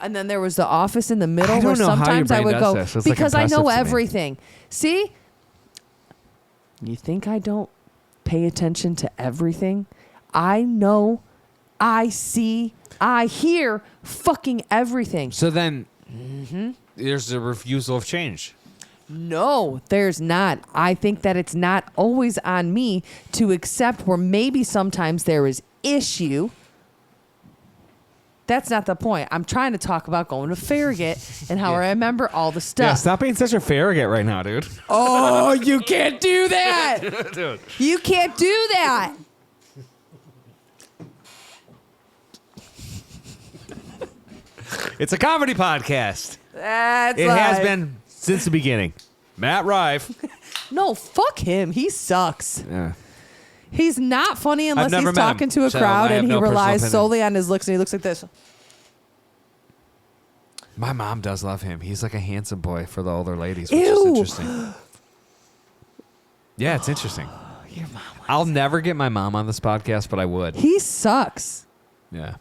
Speaker 1: And then there was the office in the middle
Speaker 2: I
Speaker 1: where
Speaker 2: don't know how your
Speaker 1: sometimes I
Speaker 2: brain
Speaker 1: would
Speaker 2: does
Speaker 1: go
Speaker 2: this. It's, like,
Speaker 1: because I know
Speaker 2: impressive to me.
Speaker 1: everything. See? You think I don't pay attention to everything? I know, I see, I hear fucking everything.
Speaker 2: So then,
Speaker 1: Mm-hmm.
Speaker 2: There's a refusal of change.
Speaker 1: No, there's not. I think that it's not always on me to accept where maybe sometimes there is issue. That's not the point. I'm trying to talk about going to Farragut and how I remember all the stuff.
Speaker 2: Yeah, stop being such a Farragut right now, dude.
Speaker 1: Oh, you can't do that.
Speaker 2: Dude.
Speaker 1: You can't do that.
Speaker 2: It's a comedy podcast.
Speaker 1: That's
Speaker 2: It has
Speaker 1: like-
Speaker 2: been since the beginning. Matt Rife.
Speaker 1: No, fuck him. He sucks.
Speaker 2: Yeah.
Speaker 1: He's not funny unless
Speaker 2: never
Speaker 1: he's
Speaker 2: met
Speaker 1: talking
Speaker 2: him,
Speaker 1: to a
Speaker 2: so
Speaker 1: crowd
Speaker 2: I have
Speaker 1: and he
Speaker 2: no personal
Speaker 1: relies
Speaker 2: opinion.
Speaker 1: solely on his looks, and he looks like this.
Speaker 2: My mom does love him. He's like a handsome boy for the older ladies, which
Speaker 1: Ew.
Speaker 2: is interesting. Yeah, it's interesting.
Speaker 1: Your mom.
Speaker 2: I'll never get my mom on this podcast, but I would.
Speaker 1: He sucks.
Speaker 2: Yeah.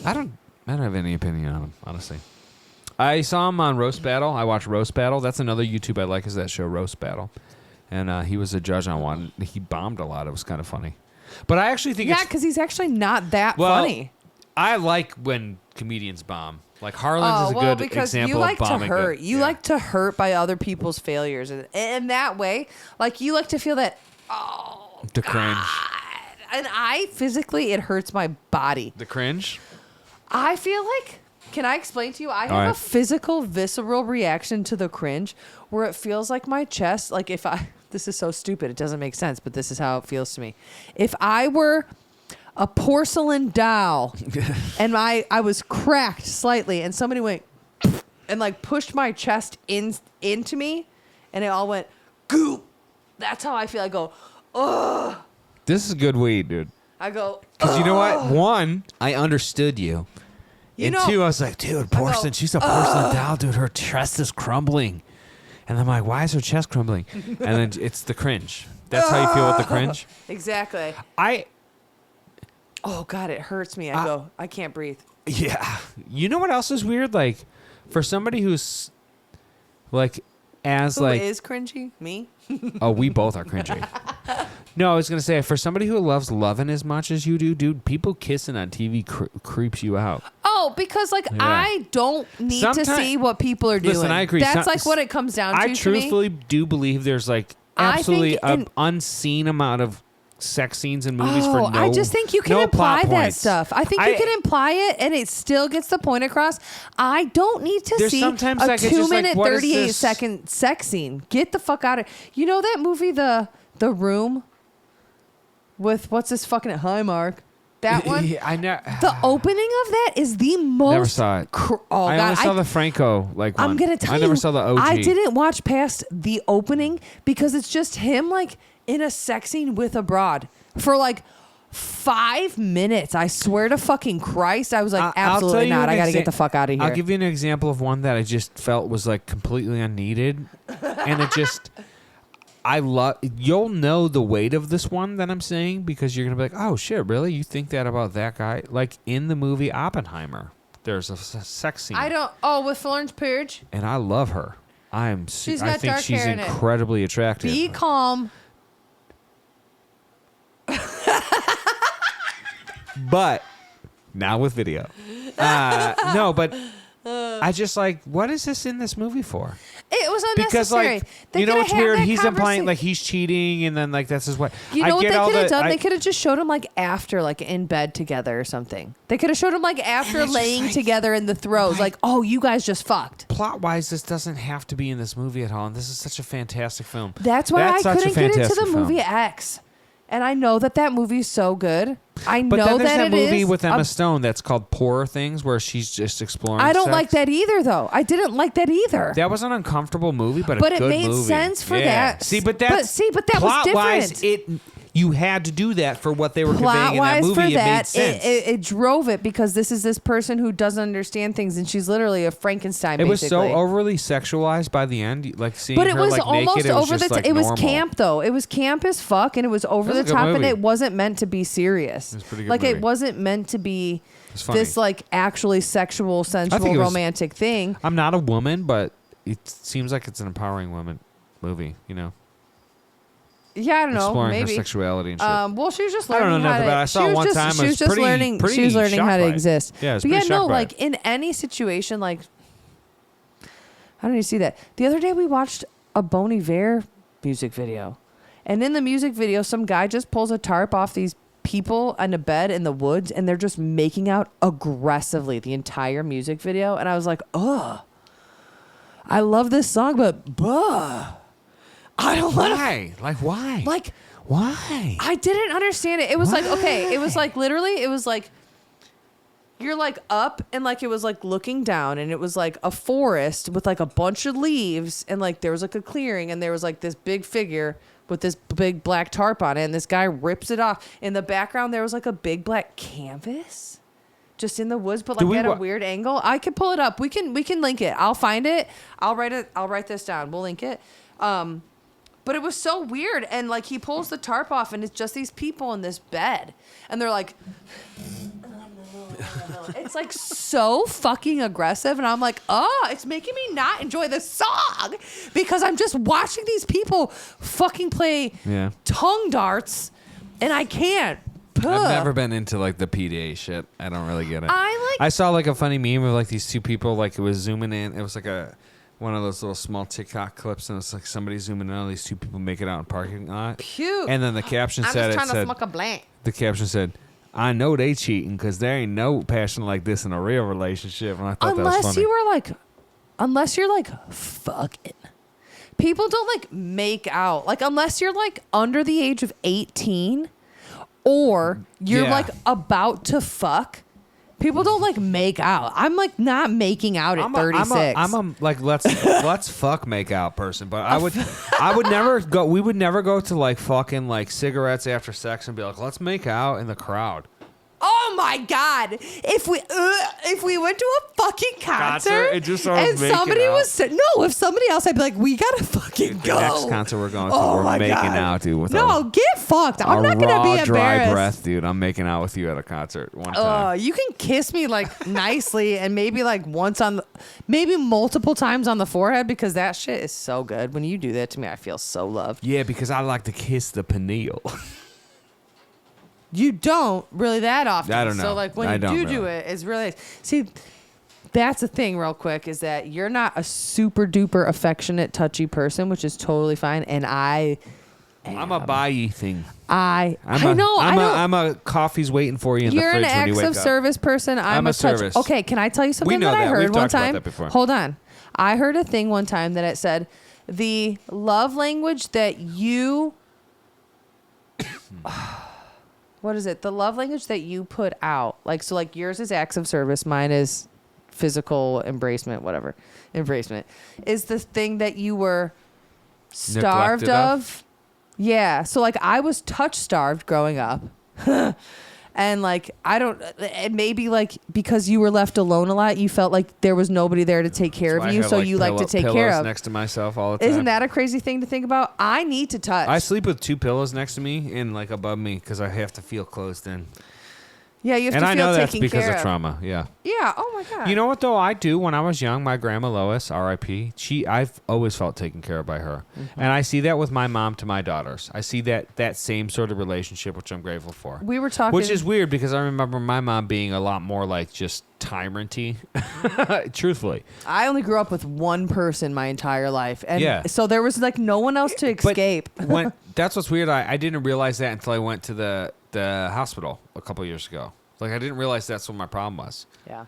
Speaker 2: I don't have any opinion on him, honestly. I saw him on Roast Battle. I watched Roast Battle. That's another YouTube I like, is that show Roast Battle. And he was a judge on one. He bombed a lot. It was kind of funny. But I actually think
Speaker 1: Yeah, because he's actually not that funny.
Speaker 2: I like when comedians bomb. Like Harlan's is a good
Speaker 1: because
Speaker 2: example
Speaker 1: you like
Speaker 2: of bombing.
Speaker 1: to hurt. You like to hurt by other people's failures, and in that way, like you like to feel that. Oh,
Speaker 2: the cringe.
Speaker 1: God. And I physically, it hurts my body.
Speaker 2: The cringe.
Speaker 1: I feel like. Can I explain to you? I have
Speaker 2: All right.
Speaker 1: a physical, visceral reaction to the cringe, where it feels like my chest. Like if I. This is so stupid. It doesn't make sense, but this is how it feels to me. If I were a porcelain doll and I was cracked slightly and somebody went and like pushed my chest into me and it all went goop. That's how I feel. I go, ugh.
Speaker 2: This is good weed, dude.
Speaker 1: I go,
Speaker 2: Because you know what? One, I understood you.
Speaker 1: You
Speaker 2: And
Speaker 1: know-
Speaker 2: two, I was like, dude, porcelain. She's a porcelain doll, dude. Her chest is crumbling. And I'm like, why is her chest crumbling? And then it's the cringe. That's how you feel with the cringe?
Speaker 1: exactly. Oh God, it hurts me. I go, I can't breathe.
Speaker 2: Yeah. You know what else is weird? Like, for somebody who's, like, as,
Speaker 1: Who
Speaker 2: like,
Speaker 1: is cringy? Me?
Speaker 2: oh, we both are cringy. No, I was going to say, for somebody who loves loving as much as you do, dude, people kissing on TV creeps you out.
Speaker 1: Oh, because like
Speaker 2: Yeah.
Speaker 1: I don't need to
Speaker 2: Someti-
Speaker 1: see what people are doing.
Speaker 2: Listen, I agree.
Speaker 1: That's
Speaker 2: Some-
Speaker 1: like what it comes down to.
Speaker 2: I
Speaker 1: to me.
Speaker 2: truthfully do believe there's, like,
Speaker 1: I
Speaker 2: absolutely
Speaker 1: think
Speaker 2: an
Speaker 1: in-
Speaker 2: unseen amount of sex scenes in movies for
Speaker 1: Oh,
Speaker 2: no
Speaker 1: I just think you can
Speaker 2: no
Speaker 1: imply
Speaker 2: plot
Speaker 1: that
Speaker 2: points.
Speaker 1: stuff. I think you can imply it and it still gets the point across. I don't need to
Speaker 2: There's
Speaker 1: see
Speaker 2: sometimes,
Speaker 1: a
Speaker 2: like, it's just like,
Speaker 1: 2-minute,
Speaker 2: what is
Speaker 1: 38-second sex scene. Get the fuck out of. You know that movie, The Room, with what's this fucking hi Mark? That one.
Speaker 2: Yeah, I know.
Speaker 1: The opening of that is the most.
Speaker 2: Never saw it.
Speaker 1: Oh
Speaker 2: I
Speaker 1: God!
Speaker 2: only saw the Franco like one.
Speaker 1: I'm gonna tell you.
Speaker 2: I never saw the OG.
Speaker 1: I didn't watch past the opening because it's just him like in a sex scene with a broad for like 5 minutes. I swear to fucking Christ, I was like,
Speaker 2: I'll tell
Speaker 1: absolutely
Speaker 2: you
Speaker 1: not.
Speaker 2: an
Speaker 1: I gotta get the fuck out of here.
Speaker 2: I'll give you an example of one that I just felt was like completely unneeded, and it just. You'll know the weight of this one that I'm saying because you're gonna be like, oh shit, really? You think that about that guy? Like in the movie Oppenheimer, there's a sex scene.
Speaker 1: I don't. Oh, with Florence Pugh.
Speaker 2: And I love her. I
Speaker 1: She's
Speaker 2: think
Speaker 1: got dark
Speaker 2: she's
Speaker 1: hair in it.
Speaker 2: incredibly attractive.
Speaker 1: Be calm.
Speaker 2: But now with video. No, but I just like, what is this in this movie for?
Speaker 1: It was
Speaker 2: Because
Speaker 1: unnecessary.
Speaker 2: like,
Speaker 1: They
Speaker 2: you know
Speaker 1: coulda
Speaker 2: what's
Speaker 1: had
Speaker 2: weird?
Speaker 1: that
Speaker 2: He's implying
Speaker 1: conversa-
Speaker 2: like he's cheating, and then like that's his way.
Speaker 1: You know
Speaker 2: I
Speaker 1: what they
Speaker 2: get all
Speaker 1: could have
Speaker 2: the-
Speaker 1: done?
Speaker 2: I-
Speaker 1: They could have just showed him like after, like in bed together or something. They could have showed him like after
Speaker 2: it's just
Speaker 1: laying
Speaker 2: like-
Speaker 1: together in the throes. Like, oh, you guys just fucked.
Speaker 2: Plot wise, this doesn't have to be in this movie at all, and this is such a fantastic film.
Speaker 1: That's why I
Speaker 2: such a
Speaker 1: couldn't get into
Speaker 2: fantastic
Speaker 1: the
Speaker 2: film.
Speaker 1: movie X. And I know that movie is so good. I
Speaker 2: But
Speaker 1: know
Speaker 2: then there's
Speaker 1: that
Speaker 2: that
Speaker 1: it
Speaker 2: movie
Speaker 1: is
Speaker 2: with Emma
Speaker 1: a-
Speaker 2: Stone that's called Poor Things, where she's just exploring.
Speaker 1: I don't
Speaker 2: sex.
Speaker 1: like that either, though. I didn't like that either.
Speaker 2: That was an uncomfortable movie, but
Speaker 1: But
Speaker 2: a
Speaker 1: it
Speaker 2: good
Speaker 1: made
Speaker 2: movie.
Speaker 1: sense for
Speaker 2: Yeah.
Speaker 1: that.
Speaker 2: See, but that's
Speaker 1: But that was
Speaker 2: plot-wise,
Speaker 1: different.
Speaker 2: you had to do that for what they were conveying
Speaker 1: Plot
Speaker 2: in that
Speaker 1: wise
Speaker 2: movie.
Speaker 1: for
Speaker 2: It made
Speaker 1: that,
Speaker 2: sense.
Speaker 1: it drove it because this is this person who doesn't understand things, and she's literally a Frankenstein.
Speaker 2: It was so
Speaker 1: basically.
Speaker 2: overly sexualized by the end, like seeing
Speaker 1: But it
Speaker 2: her
Speaker 1: was
Speaker 2: like
Speaker 1: almost
Speaker 2: naked. It was
Speaker 1: over
Speaker 2: just,
Speaker 1: the.
Speaker 2: like,
Speaker 1: It was
Speaker 2: normal.
Speaker 1: camp though. It was camp as fuck, and it was over
Speaker 2: It was
Speaker 1: the
Speaker 2: a good
Speaker 1: top, and
Speaker 2: movie.
Speaker 1: it wasn't meant to be serious.
Speaker 2: It was a pretty good
Speaker 1: like
Speaker 2: movie.
Speaker 1: it wasn't meant to be
Speaker 2: It's funny.
Speaker 1: this like actually sexual, sensual,
Speaker 2: it was-
Speaker 1: romantic thing.
Speaker 2: I'm not a woman, but it seems like it's an empowering woman movie. You know,
Speaker 1: Yeah, I don't know.
Speaker 2: exploring her
Speaker 1: Maybe.
Speaker 2: sexuality and shit.
Speaker 1: Well, she was just
Speaker 2: I don't
Speaker 1: learning
Speaker 2: know
Speaker 1: how
Speaker 2: nothing
Speaker 1: to.
Speaker 2: about it. I saw
Speaker 1: she
Speaker 2: it
Speaker 1: was
Speaker 2: one
Speaker 1: just,
Speaker 2: time.
Speaker 1: She
Speaker 2: I
Speaker 1: was
Speaker 2: was
Speaker 1: just
Speaker 2: pretty
Speaker 1: learning. She was learning
Speaker 2: shocked
Speaker 1: how to
Speaker 2: by it.
Speaker 1: exist.
Speaker 2: Yeah, I was
Speaker 1: but yeah,
Speaker 2: pretty
Speaker 1: no,
Speaker 2: shocked by
Speaker 1: like
Speaker 2: it.
Speaker 1: in any situation, like How did you see that? The other day we watched a Bon Iver music video. And in the music video, some guy just pulls a tarp off these people on a bed in the woods, and they're just making out aggressively the entire music video. And I was like, ugh. I love this song, but I don't want to.
Speaker 2: Why? Like, why?
Speaker 1: Like,
Speaker 2: why?
Speaker 1: I didn't understand it. It was like, okay, it was like literally, it was like, you're like up and like it was like looking down and it was like a forest with like a bunch of leaves and like there was like a clearing and there was like this big figure with this big black tarp on it and this guy rips it off. In the background, there was like a big black canvas just in the woods, but like at a weird angle. I could pull it up. We can link it. I'll find it. I'll write this down. We'll link it. But it was so weird. And like he pulls the tarp off and it's just these people in this bed. And they're like, it's like so fucking aggressive. And I'm like, oh, it's making me not enjoy the song because I'm just watching these people fucking play tongue darts and I can't.
Speaker 2: I've never been into like the PDA shit. I don't really get it. I saw like a funny meme of like these two people, like it was zooming in. It was like one of those little small TikTok clips, and it's like somebody zooming in on these two people making out in parking lot.
Speaker 1: Cute.
Speaker 2: And then the caption said,
Speaker 1: I'm just trying to smoke a blank.
Speaker 2: The caption said, I know they cheating because there ain't no passion like this in a real relationship. And I thought that was funny.
Speaker 1: Unless you're like fucking. People don't like make out. Like unless you're like under the age of 18 or you're like about to fuck. People don't like make out. I'm like not making out at 36.
Speaker 2: I'm a like let's fuck make out person, but I would never go. We would never go to like fucking like cigarettes after sex and be like, let's make out in the crowd.
Speaker 1: Oh my God! If we went to a fucking concert
Speaker 2: and
Speaker 1: somebody was if somebody else, I'd be like, we gotta fucking go.
Speaker 2: The next concert we're going to, we're making out, dude.
Speaker 1: Get fucked. I'm not gonna be embarrassed.
Speaker 2: Dry breath, dude. I'm making out with you at a concert one time.
Speaker 1: You can kiss me like nicely and maybe like maybe multiple times on the forehead because that shit is so good. When you do that to me, I feel so loved.
Speaker 2: Yeah, because I like to kiss the pineal.
Speaker 1: You don't really that often.
Speaker 2: I don't know.
Speaker 1: So like when you do it, it's really see. That's the thing, real quick, is that you're not a super duper affectionate, touchy person, which is totally fine. And I'm
Speaker 2: a buy thing.
Speaker 1: I know.
Speaker 2: I'm a coffee's waiting for you in the fridge when you wake up.
Speaker 1: You're an acts of service person. I'm a
Speaker 2: service.
Speaker 1: Okay, can I tell you something that I heard one time? Hold on. I heard a thing one time that it said the love language that you. What is it? The love language that you put out. Like, so like yours is acts of service. Mine is physical embracement, whatever. Embracement is the thing that you were starved of. Yeah. So like I was touch starved growing up. And like, it may be like because you were left alone a lot, you felt like there was nobody there to take care of you. So you like to take care of.
Speaker 2: Next to myself all the time.
Speaker 1: Isn't that a crazy thing to think about? I need to touch.
Speaker 2: I sleep with two pillows next to me and like above me because I have to feel closed in.
Speaker 1: Yeah, you have to feel taken care of.
Speaker 2: And I know that's because of trauma. Yeah.
Speaker 1: Yeah. Oh my God.
Speaker 2: You know what though? I do. When I was young, my grandma Lois, R.I.P. I've always felt taken care of by her, and I see that with my mom to my daughters. I see that same sort of relationship, which I'm grateful for.
Speaker 1: We were talking,
Speaker 2: which is weird because I remember my mom being a lot more like just tyrant-y. Truthfully,
Speaker 1: I only grew up with one person my entire life, and so there was like no one else to escape.
Speaker 2: That's what's weird. I didn't realize that until I went to the hospital a couple of years ago. Like I didn't realize that's what my problem was. Yeah.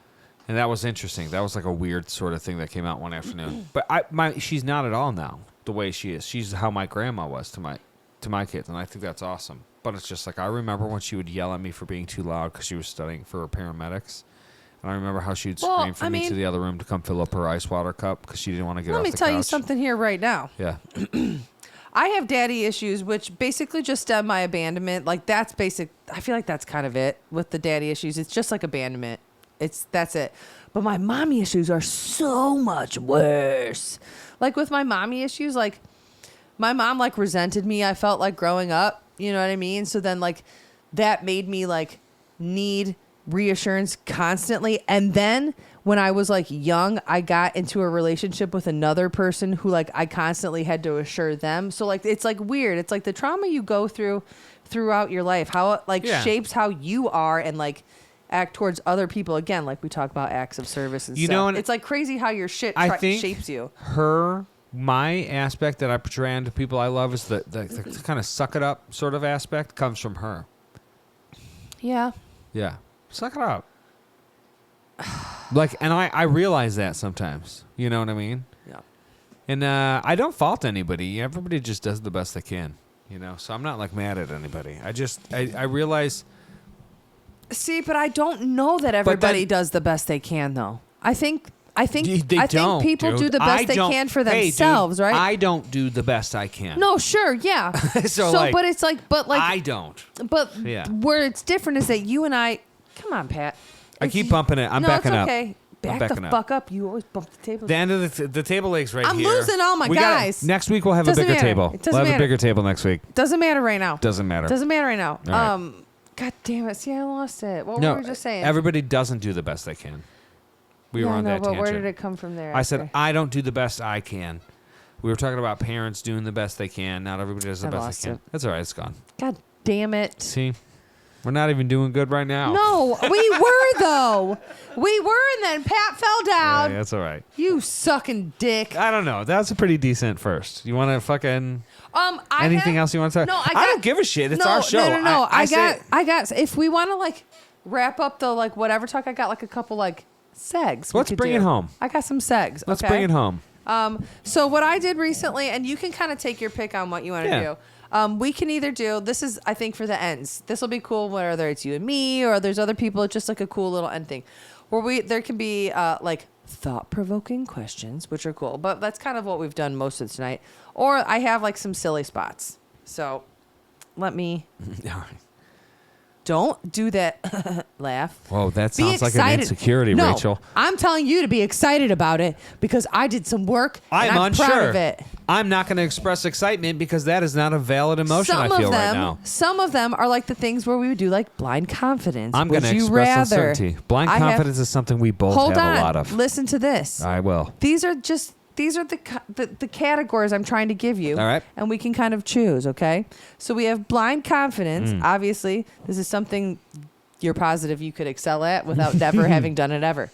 Speaker 2: And that was interesting. That was like a weird sort of thing that came out one afternoon. But she's not at all now the way she is. She's how my grandma was to my kids, and I think that's awesome. But it's just like I remember when she would yell at me for being too loud because she was studying for paramedics. And I remember how she'd scream for me to the other room to come fill up her ice water cup because she didn't want to get off the couch.
Speaker 1: Let me tell you something here right now.
Speaker 2: Yeah.
Speaker 1: I have daddy issues, which basically just stem my abandonment. Like that's basic. I feel like that's kind of it with the daddy issues. It's just like abandonment. That's it. But my mommy issues are so much worse. Like with my mommy issues, like my mom like resented me. I felt like growing up, you know what I mean? So then like that made me like need reassurance constantly. And then when I was like young, I got into a relationship with another person who like I constantly had to assure them. So like it's like weird. It's like the trauma you go through throughout your life, how it like shapes how you are, and like act towards other people. Again, like we talk about acts of service and
Speaker 2: You
Speaker 1: stuff.
Speaker 2: know, and
Speaker 1: it's like crazy how your shit
Speaker 2: I think
Speaker 1: shapes you.
Speaker 2: My aspect that I portray onto people I love is the kind of suck it up sort of aspect comes from her.
Speaker 1: Yeah.
Speaker 2: Yeah. Suck it up. Like, and I realize that sometimes. You know what I mean?
Speaker 1: Yeah.
Speaker 2: And I don't fault anybody. Everybody just does the best they can. You know? So I'm not like mad at anybody. I realize.
Speaker 1: See, but I don't know that everybody does the best they can, though. I think people
Speaker 2: dude.
Speaker 1: do the best they can for themselves,
Speaker 2: dude,
Speaker 1: right?
Speaker 2: I don't do the best I can.
Speaker 1: No, sure, yeah.
Speaker 2: So like,
Speaker 1: but it's like,
Speaker 2: I don't.
Speaker 1: But where it's different is that you and I. Come on, Pat.
Speaker 2: I keep bumping it. I'm backing up.
Speaker 1: Okay. Back the fuck up. You always bump the table.
Speaker 2: The end of the table legs right
Speaker 1: I'm
Speaker 2: here.
Speaker 1: I'm losing all my guys.
Speaker 2: Next week we'll have a bigger table. We'll have a bigger table next week.
Speaker 1: Doesn't matter right now.
Speaker 2: Doesn't matter right now.
Speaker 1: Right. God damn it. See, I lost it. What were we just saying?
Speaker 2: Everybody doesn't do the best they can. We were on that tangent.
Speaker 1: But where did it come from there?
Speaker 2: I said, I don't do the best I can. We were talking about parents doing the best they can. Not everybody does the best they can. That's all right. It's gone.
Speaker 1: God damn it.
Speaker 2: See? We're not even doing good right now.
Speaker 1: No, we were, though. We were, and then Pat fell down.
Speaker 2: Yeah, that's all right.
Speaker 1: You sucking dick.
Speaker 2: I don't know. That's a pretty decent first. You want to fucking... anything else you want to say?
Speaker 1: No,
Speaker 2: I don't give a shit. It's our show.
Speaker 1: No. I got. If we want to like wrap up the like whatever talk, I got like a couple like segs.
Speaker 2: Let's bring it home.
Speaker 1: I got some segs.
Speaker 2: Let's bring it home.
Speaker 1: So what I did recently, and you can kind of take your pick on what you want to do. We can either do, this is, I think, for the ends. This will be cool, whether it's you and me or there's other people. It's just like a cool little end thing. Where there can be like thought-provoking questions, which are cool. But that's kind of what we've done most of tonight. Or I have like some silly spots. So let me... Don't do that laugh.
Speaker 2: Whoa, that sounds like an insecurity,
Speaker 1: no,
Speaker 2: Rachel.
Speaker 1: I'm telling you to be excited about it because I did some work and I'm
Speaker 2: unsure.
Speaker 1: proud of it.
Speaker 2: I'm not going to express excitement because that is not a valid emotion I feel right now.
Speaker 1: Some of them are like the things where we would do like blind confidence.
Speaker 2: I'm going to express uncertainty. Blind confidence is something we both have a lot of.
Speaker 1: Listen to this.
Speaker 2: I will.
Speaker 1: These are the categories I'm trying to give you.
Speaker 2: All right.
Speaker 1: And we can kind of choose, okay? So we have blind confidence. Obviously, this is something you're positive you could excel at without never having done it ever.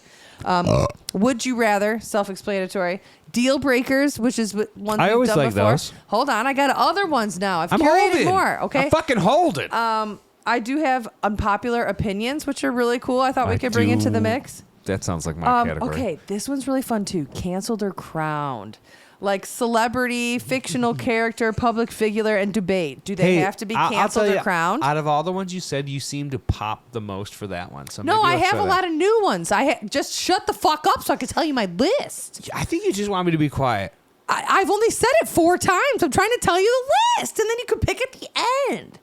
Speaker 1: Would you rather, self-explanatory. Deal breakers, which is one
Speaker 2: I
Speaker 1: we've
Speaker 2: always
Speaker 1: done
Speaker 2: like
Speaker 1: before.
Speaker 2: Those.
Speaker 1: Hold on, I got other ones now. I'm
Speaker 2: curated
Speaker 1: holding more, okay?
Speaker 2: I'm fucking holding.
Speaker 1: I do have unpopular opinions, which are really cool. I thought we could bring into the mix.
Speaker 2: That sounds like my category.
Speaker 1: Okay, this one's really fun too. Canceled or crowned. Like celebrity, fictional character, public figure, and debate. Do they have to be canceled or crowned?
Speaker 2: Out of all the ones you said, you seem to pop the most for that one. So
Speaker 1: no, I have a lot of new ones. Just shut the fuck up so I can tell you my list.
Speaker 2: I think you just want me to be quiet.
Speaker 1: I've only said it 4 times. I'm trying to tell you the list, and then you can pick at the end.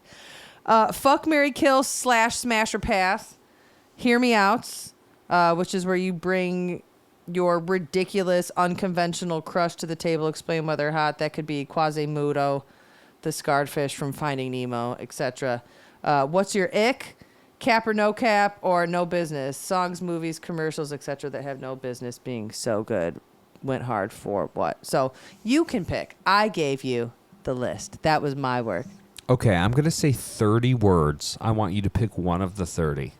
Speaker 1: Fuck, marry, kill / smash or pass. Hear me outs. Which is where you bring your ridiculous, unconventional crush to the table, explain why they're hot. That could be Quasimodo, the scarred fish from Finding Nemo, etc. What's your ick? Cap or no cap, or no business? Songs, movies, commercials, etc. that have no business being so good. Went hard for what? So you can pick. I gave you the list. That was my work.
Speaker 2: Okay, I'm going to say 30 words. I want you to pick one of the 30.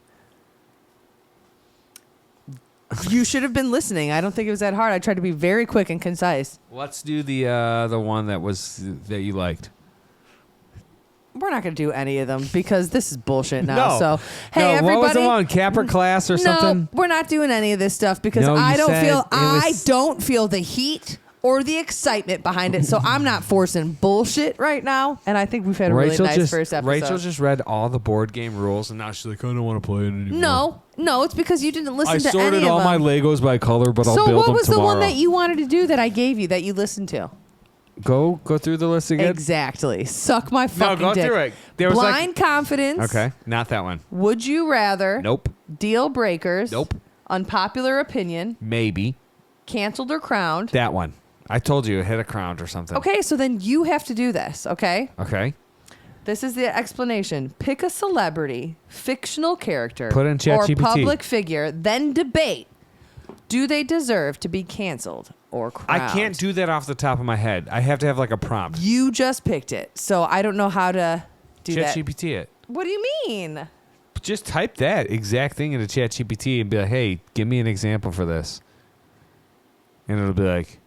Speaker 1: You should have been listening. I don't think it was that hard. I tried to be very quick and concise.
Speaker 2: Let's do the one that you liked.
Speaker 1: We're not going to do any of them because this is bullshit now. So, hey, everybody.
Speaker 2: What was the one? Capper class or something?
Speaker 1: No, we're not doing any of this stuff because I don't feel the heat or the excitement behind it. So I'm not forcing bullshit right now. And I think we've had a really nice first episode.
Speaker 2: Rachel just read all the board game rules and now she's like, I don't want to play it anymore.
Speaker 1: No, it's because you didn't listen to any of them.
Speaker 2: I sorted all my Legos by color, but I'll build them tomorrow.
Speaker 1: So what was the one that you wanted to do that I gave you that you listened to?
Speaker 2: Go through the list again.
Speaker 1: Exactly. Suck my fucking
Speaker 2: dick.
Speaker 1: dick.
Speaker 2: Through it. There was
Speaker 1: blind confidence.
Speaker 2: Okay, not that one.
Speaker 1: Would you rather?
Speaker 2: Nope.
Speaker 1: Deal breakers.
Speaker 2: Nope.
Speaker 1: Unpopular opinion.
Speaker 2: Maybe.
Speaker 1: Canceled or crowned.
Speaker 2: That one. I told you it hit a crowned or something.
Speaker 1: Okay, so then you have to do this, okay?
Speaker 2: Okay.
Speaker 1: This is the explanation. Pick a celebrity, fictional character,
Speaker 2: put in ChatGPT,
Speaker 1: or public figure, then debate. Do they deserve to be canceled or crowned?
Speaker 2: I can't do that off the top of my head. I have to have like a prompt.
Speaker 1: You just picked it, so I don't know how to do that.
Speaker 2: ChatGPT it.
Speaker 1: What do you mean?
Speaker 2: Just type that exact thing into ChatGPT and be like, hey, give me an example for this. And it'll be like,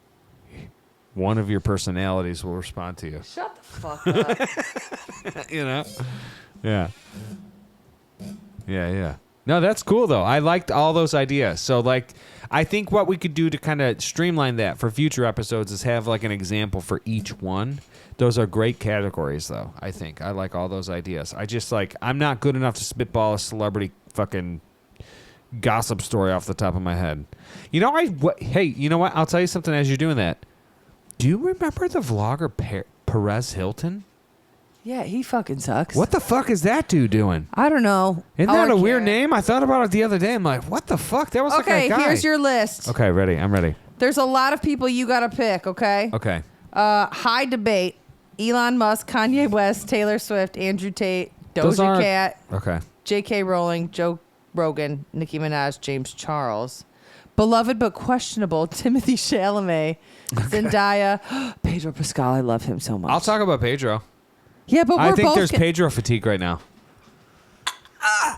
Speaker 2: one of your personalities will respond to you.
Speaker 1: Shut the fuck up.
Speaker 2: You know? Yeah. Yeah. No, that's cool, though. I liked all those ideas. So, like, I think what we could do to kind of streamline that for future episodes is have, like, an example for each one. Those are great categories, though, I think. I like all those ideas. I just, like, I'm not good enough to spitball a celebrity fucking gossip story off the top of my head. You know, hey, you know what? I'll tell you something as you're doing that. Do you remember the vlogger Perez Hilton?
Speaker 1: Yeah, he fucking sucks.
Speaker 2: What the fuck is that dude doing?
Speaker 1: I don't know.
Speaker 2: Isn't that a weird name? I thought about it the other day. I'm like, what the fuck? That was like a guy.
Speaker 1: Okay, here's your list.
Speaker 2: Okay, ready. I'm ready.
Speaker 1: There's a lot of people you got to pick, okay?
Speaker 2: Okay.
Speaker 1: High debate. Elon Musk, Kanye West, Taylor Swift, Andrew Tate, Doja Cat,
Speaker 2: Okay.
Speaker 1: J.K. Rowling, Joe Rogan, Nicki Minaj, James Charles. Beloved but questionable, Timothy Chalamet, Zendaya, Pedro Pascal. I love him so much.
Speaker 2: I'll talk about Pedro.
Speaker 1: Yeah, but
Speaker 2: I think there's Pedro fatigue right now.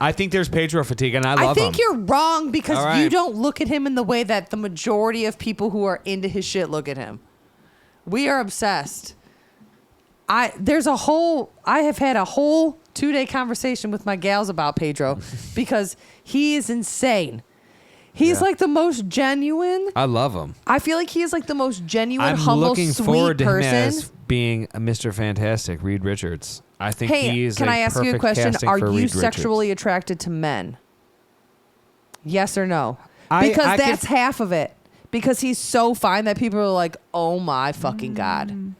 Speaker 2: I think there's Pedro fatigue, and I love him.
Speaker 1: I think you're wrong because you don't look at him in the way that the majority of people who are into his shit look at him. We are obsessed. I have had a whole 2-day conversation with my gals about Pedro because he is insane. He's like the most genuine.
Speaker 2: I love him.
Speaker 1: I feel like he is like the most genuine,
Speaker 2: I'm
Speaker 1: humble,
Speaker 2: looking
Speaker 1: sweet
Speaker 2: forward to
Speaker 1: person.
Speaker 2: him as being a Mr. Fantastic, Reed Richards. I think he is.
Speaker 1: Can I ask you a question? Are you sexually
Speaker 2: Richards.
Speaker 1: attracted to men? Yes or no? Because that's half of it. Because he's so fine that people are like, "Oh my fucking god."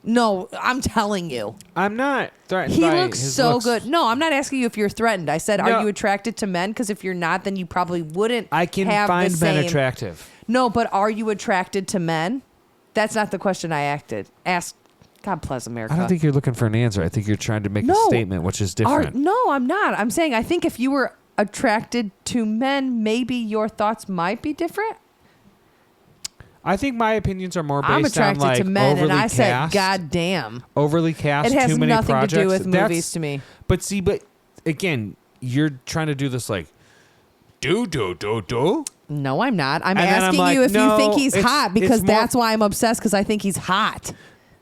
Speaker 1: No, I'm telling you.
Speaker 2: I'm not threatened.
Speaker 1: He looks so good. No, I'm not asking you if you're threatened. I said, are you attracted to men? Because if you're not, then you probably wouldn't.
Speaker 2: I can find men attractive.
Speaker 1: No, but are you attracted to men? That's not the question I asked. God bless America.
Speaker 2: I don't think you're looking for an answer. I think you're trying to make a statement, which is different.
Speaker 1: No, I'm not. I'm saying I think if you were attracted to men, maybe your thoughts might be different.
Speaker 2: I think my opinions are more based
Speaker 1: I'm attracted
Speaker 2: on like
Speaker 1: to men, and I said,
Speaker 2: cast,
Speaker 1: "God damn."
Speaker 2: Overly cast.
Speaker 1: It has
Speaker 2: too many
Speaker 1: nothing
Speaker 2: projects.
Speaker 1: to do with movies to me.
Speaker 2: But see, again, you're trying to do this like, do.
Speaker 1: No, I'm not. I'm
Speaker 2: And then
Speaker 1: asking
Speaker 2: I'm like,
Speaker 1: you if
Speaker 2: no,
Speaker 1: you think he's hot because
Speaker 2: more-
Speaker 1: that's why I'm obsessed because I think he's hot.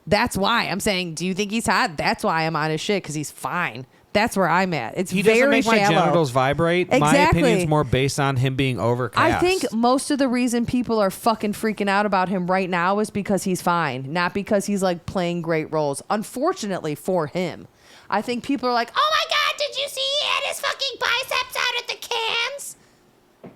Speaker 1: That's why I'm saying, do you think he's hot? That's why I'm on his shit because he's fine. That's where I'm at. It's
Speaker 2: He
Speaker 1: very
Speaker 2: doesn't make
Speaker 1: shallow.
Speaker 2: my genitals vibrate. My
Speaker 1: Exactly.
Speaker 2: opinion's more based on him being overcast.
Speaker 1: I think most of the reason people are fucking freaking out about him right now is because he's fine, not because he's like playing great roles. Unfortunately for him, I think people are like, "Oh my god, did you see he had his fucking biceps out at the cans?"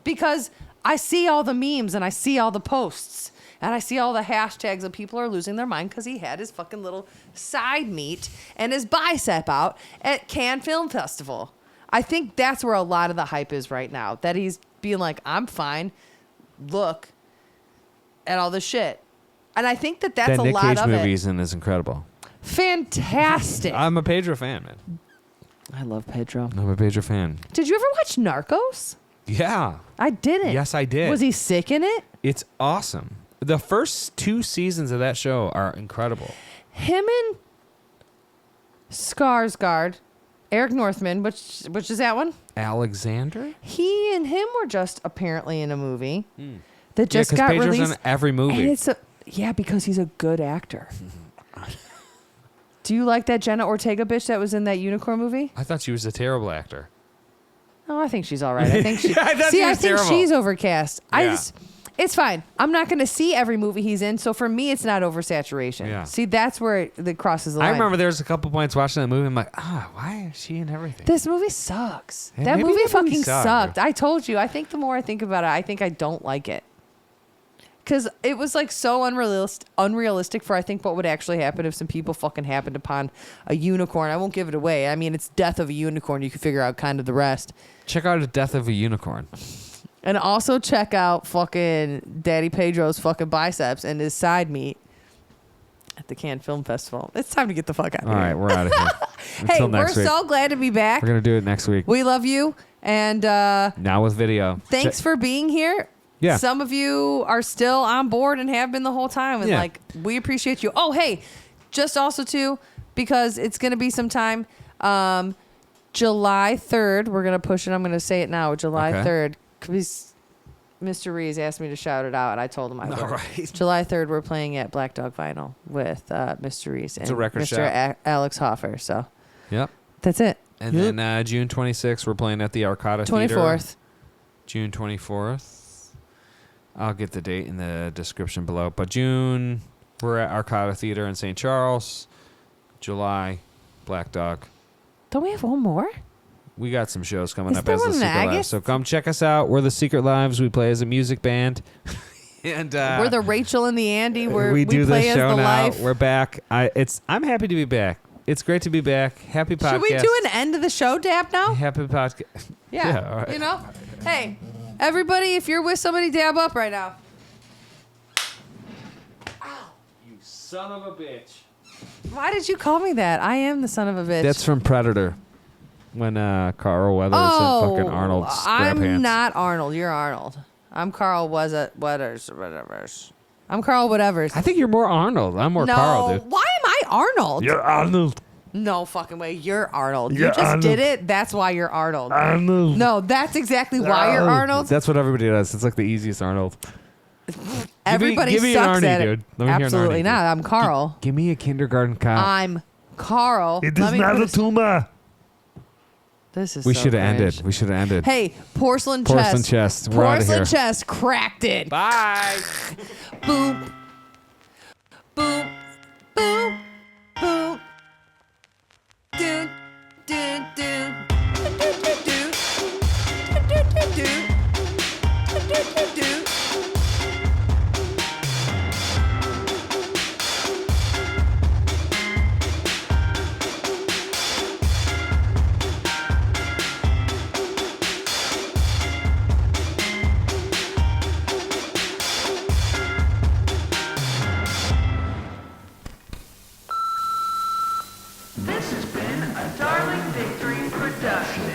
Speaker 1: Because I see all the memes and I see all the posts and I see all the hashtags that people are losing their mind because he had his fucking little side meat and his bicep out at Cannes Film Festival. I think that's where a lot of the hype is right now. That he's being like, I'm fine. Look at all this shit. And I think that that's a
Speaker 2: Nick
Speaker 1: lot
Speaker 2: Cage
Speaker 1: of
Speaker 2: movie
Speaker 1: it.
Speaker 2: is incredible.
Speaker 1: Fantastic.
Speaker 2: I'm a Pedro fan, man.
Speaker 1: I love Pedro.
Speaker 2: I'm a Pedro fan.
Speaker 1: Did you ever watch Narcos?
Speaker 2: Yeah.
Speaker 1: I didn't.
Speaker 2: Yes, I did.
Speaker 1: Was he sick in it?
Speaker 2: It's awesome. The first 2 seasons of that show are incredible.
Speaker 1: Him and Skarsgård, Eric Northman, which is that one?
Speaker 2: Alexander?
Speaker 1: He and him were just apparently in a movie that just got
Speaker 2: Pedro's
Speaker 1: released.
Speaker 2: in every movie.
Speaker 1: And it's because he's a good actor. Do you like that Jenna Ortega bitch that was in that Unicorn movie?
Speaker 2: I thought she was a terrible actor.
Speaker 1: Oh, I think she's all right. I think she.
Speaker 2: I thought
Speaker 1: see,
Speaker 2: she
Speaker 1: I
Speaker 2: was
Speaker 1: think
Speaker 2: terrible.
Speaker 1: she's overcast.
Speaker 2: Yeah.
Speaker 1: It's fine. I'm not going to see every movie he's in, so for me, it's not oversaturation.
Speaker 2: Yeah.
Speaker 1: See, that's where it crosses the line.
Speaker 2: I remember there was a couple points watching that movie. I'm like, why is she in everything?
Speaker 1: This movie sucks.
Speaker 2: Yeah,
Speaker 1: That
Speaker 2: maybe
Speaker 1: movie
Speaker 2: that movie
Speaker 1: fucking
Speaker 2: sucked.
Speaker 1: sucked. I told you. I think the more I think about it, I think I don't like it. Because it was like so unrealistic for I think what would actually happen if some people fucking happened upon a unicorn. I won't give it away. I mean, it's death of a unicorn. You can figure out kind of the rest.
Speaker 2: Check out The Death of a Unicorn.
Speaker 1: And also check out fucking Daddy Pedro's fucking biceps and his side meat at the Cannes Film Festival. It's time to get the fuck out of
Speaker 2: All
Speaker 1: here.
Speaker 2: right, we're out of here.
Speaker 1: Hey,
Speaker 2: Until
Speaker 1: we're
Speaker 2: next week.
Speaker 1: so glad to be back.
Speaker 2: We're going to do it next week.
Speaker 1: We love you. And
Speaker 2: Now with video.
Speaker 1: thanks for being here.
Speaker 2: Yeah.
Speaker 1: Some of you are still on board and have been the whole time. And we appreciate you. Oh, hey, just also too, because it's going to be some time. July 3rd, we're going to push it. I'm going to say it now. July 3rd. Because Mr. Rees asked me to shout it out, and I told him I would.
Speaker 2: All right.
Speaker 1: July 3rd, we're playing at Black Dog Vinyl with Mr. Rees and
Speaker 2: a record
Speaker 1: Mr. Alex Hoffer. So
Speaker 2: Yep.
Speaker 1: that's it.
Speaker 2: And then June 26th, we're playing at the Arcata Theater.
Speaker 1: 24th.
Speaker 2: June 24th. I'll get the date in the description below. But June, we're at Arcata Theater in St. Charles. July, Black Dog.
Speaker 1: Don't we have one more?
Speaker 2: We got some shows coming
Speaker 1: Is
Speaker 2: up
Speaker 1: there
Speaker 2: as the
Speaker 1: one in
Speaker 2: Secret Lives.
Speaker 1: August?
Speaker 2: So come check us out. We're the Secret Lives. We play as a music band. And
Speaker 1: We're the Rachel and the Andy.
Speaker 2: we do
Speaker 1: play
Speaker 2: this
Speaker 1: as
Speaker 2: show
Speaker 1: the
Speaker 2: now.
Speaker 1: life.
Speaker 2: We're back. I'm happy to be back. It's great to be back. Happy podcast.
Speaker 1: Should we do an end of the show dab now?
Speaker 2: Happy podcast.
Speaker 1: Yeah.
Speaker 2: All right.
Speaker 1: You know? Hey, everybody, if you're with somebody, dab up right now.
Speaker 2: You son of a bitch.
Speaker 1: Why did you call me that? I am the son of a bitch.
Speaker 2: That's from Predator. When Carl Weathers and fucking Arnold scrap
Speaker 1: I'm
Speaker 2: hands.
Speaker 1: not Arnold. You're Arnold. I'm Carl Weathers. I'm Carl Whatevers.
Speaker 2: I think you're more Arnold. I'm more
Speaker 1: no,
Speaker 2: Carl, dude.
Speaker 1: why am I Arnold?
Speaker 2: You're Arnold.
Speaker 1: No fucking way. You're Arnold.
Speaker 2: You're
Speaker 1: You just
Speaker 2: Arnold.
Speaker 1: did it. That's why you're Arnold.
Speaker 2: Arnold.
Speaker 1: No, that's exactly why you're Arnold.
Speaker 2: That's what everybody does. It's like the easiest Arnold.
Speaker 1: Everybody
Speaker 2: give me
Speaker 1: sucks
Speaker 2: an Arnie,
Speaker 1: at it.
Speaker 2: dude. Let me hear an
Speaker 1: Absolutely
Speaker 2: Arnie,
Speaker 1: not.
Speaker 2: dude.
Speaker 1: I'm Carl.
Speaker 2: Give me a kindergarten cop.
Speaker 1: I'm Carl.
Speaker 3: It is not a tumor.
Speaker 1: This is
Speaker 2: We
Speaker 1: so
Speaker 2: should have
Speaker 1: cringe.
Speaker 2: ended. We should have ended.
Speaker 1: Hey, porcelain chest.
Speaker 2: Porcelain chest. We're outta
Speaker 1: Porcelain
Speaker 2: here.
Speaker 1: chest cracked it.
Speaker 2: Bye.
Speaker 1: Boom. Boom. Boom. Boom. Do. Do. Do. Do. Do. Do. Do. Do. Do. Do. Do. Do.
Speaker 4: This has been a Darling Victory production.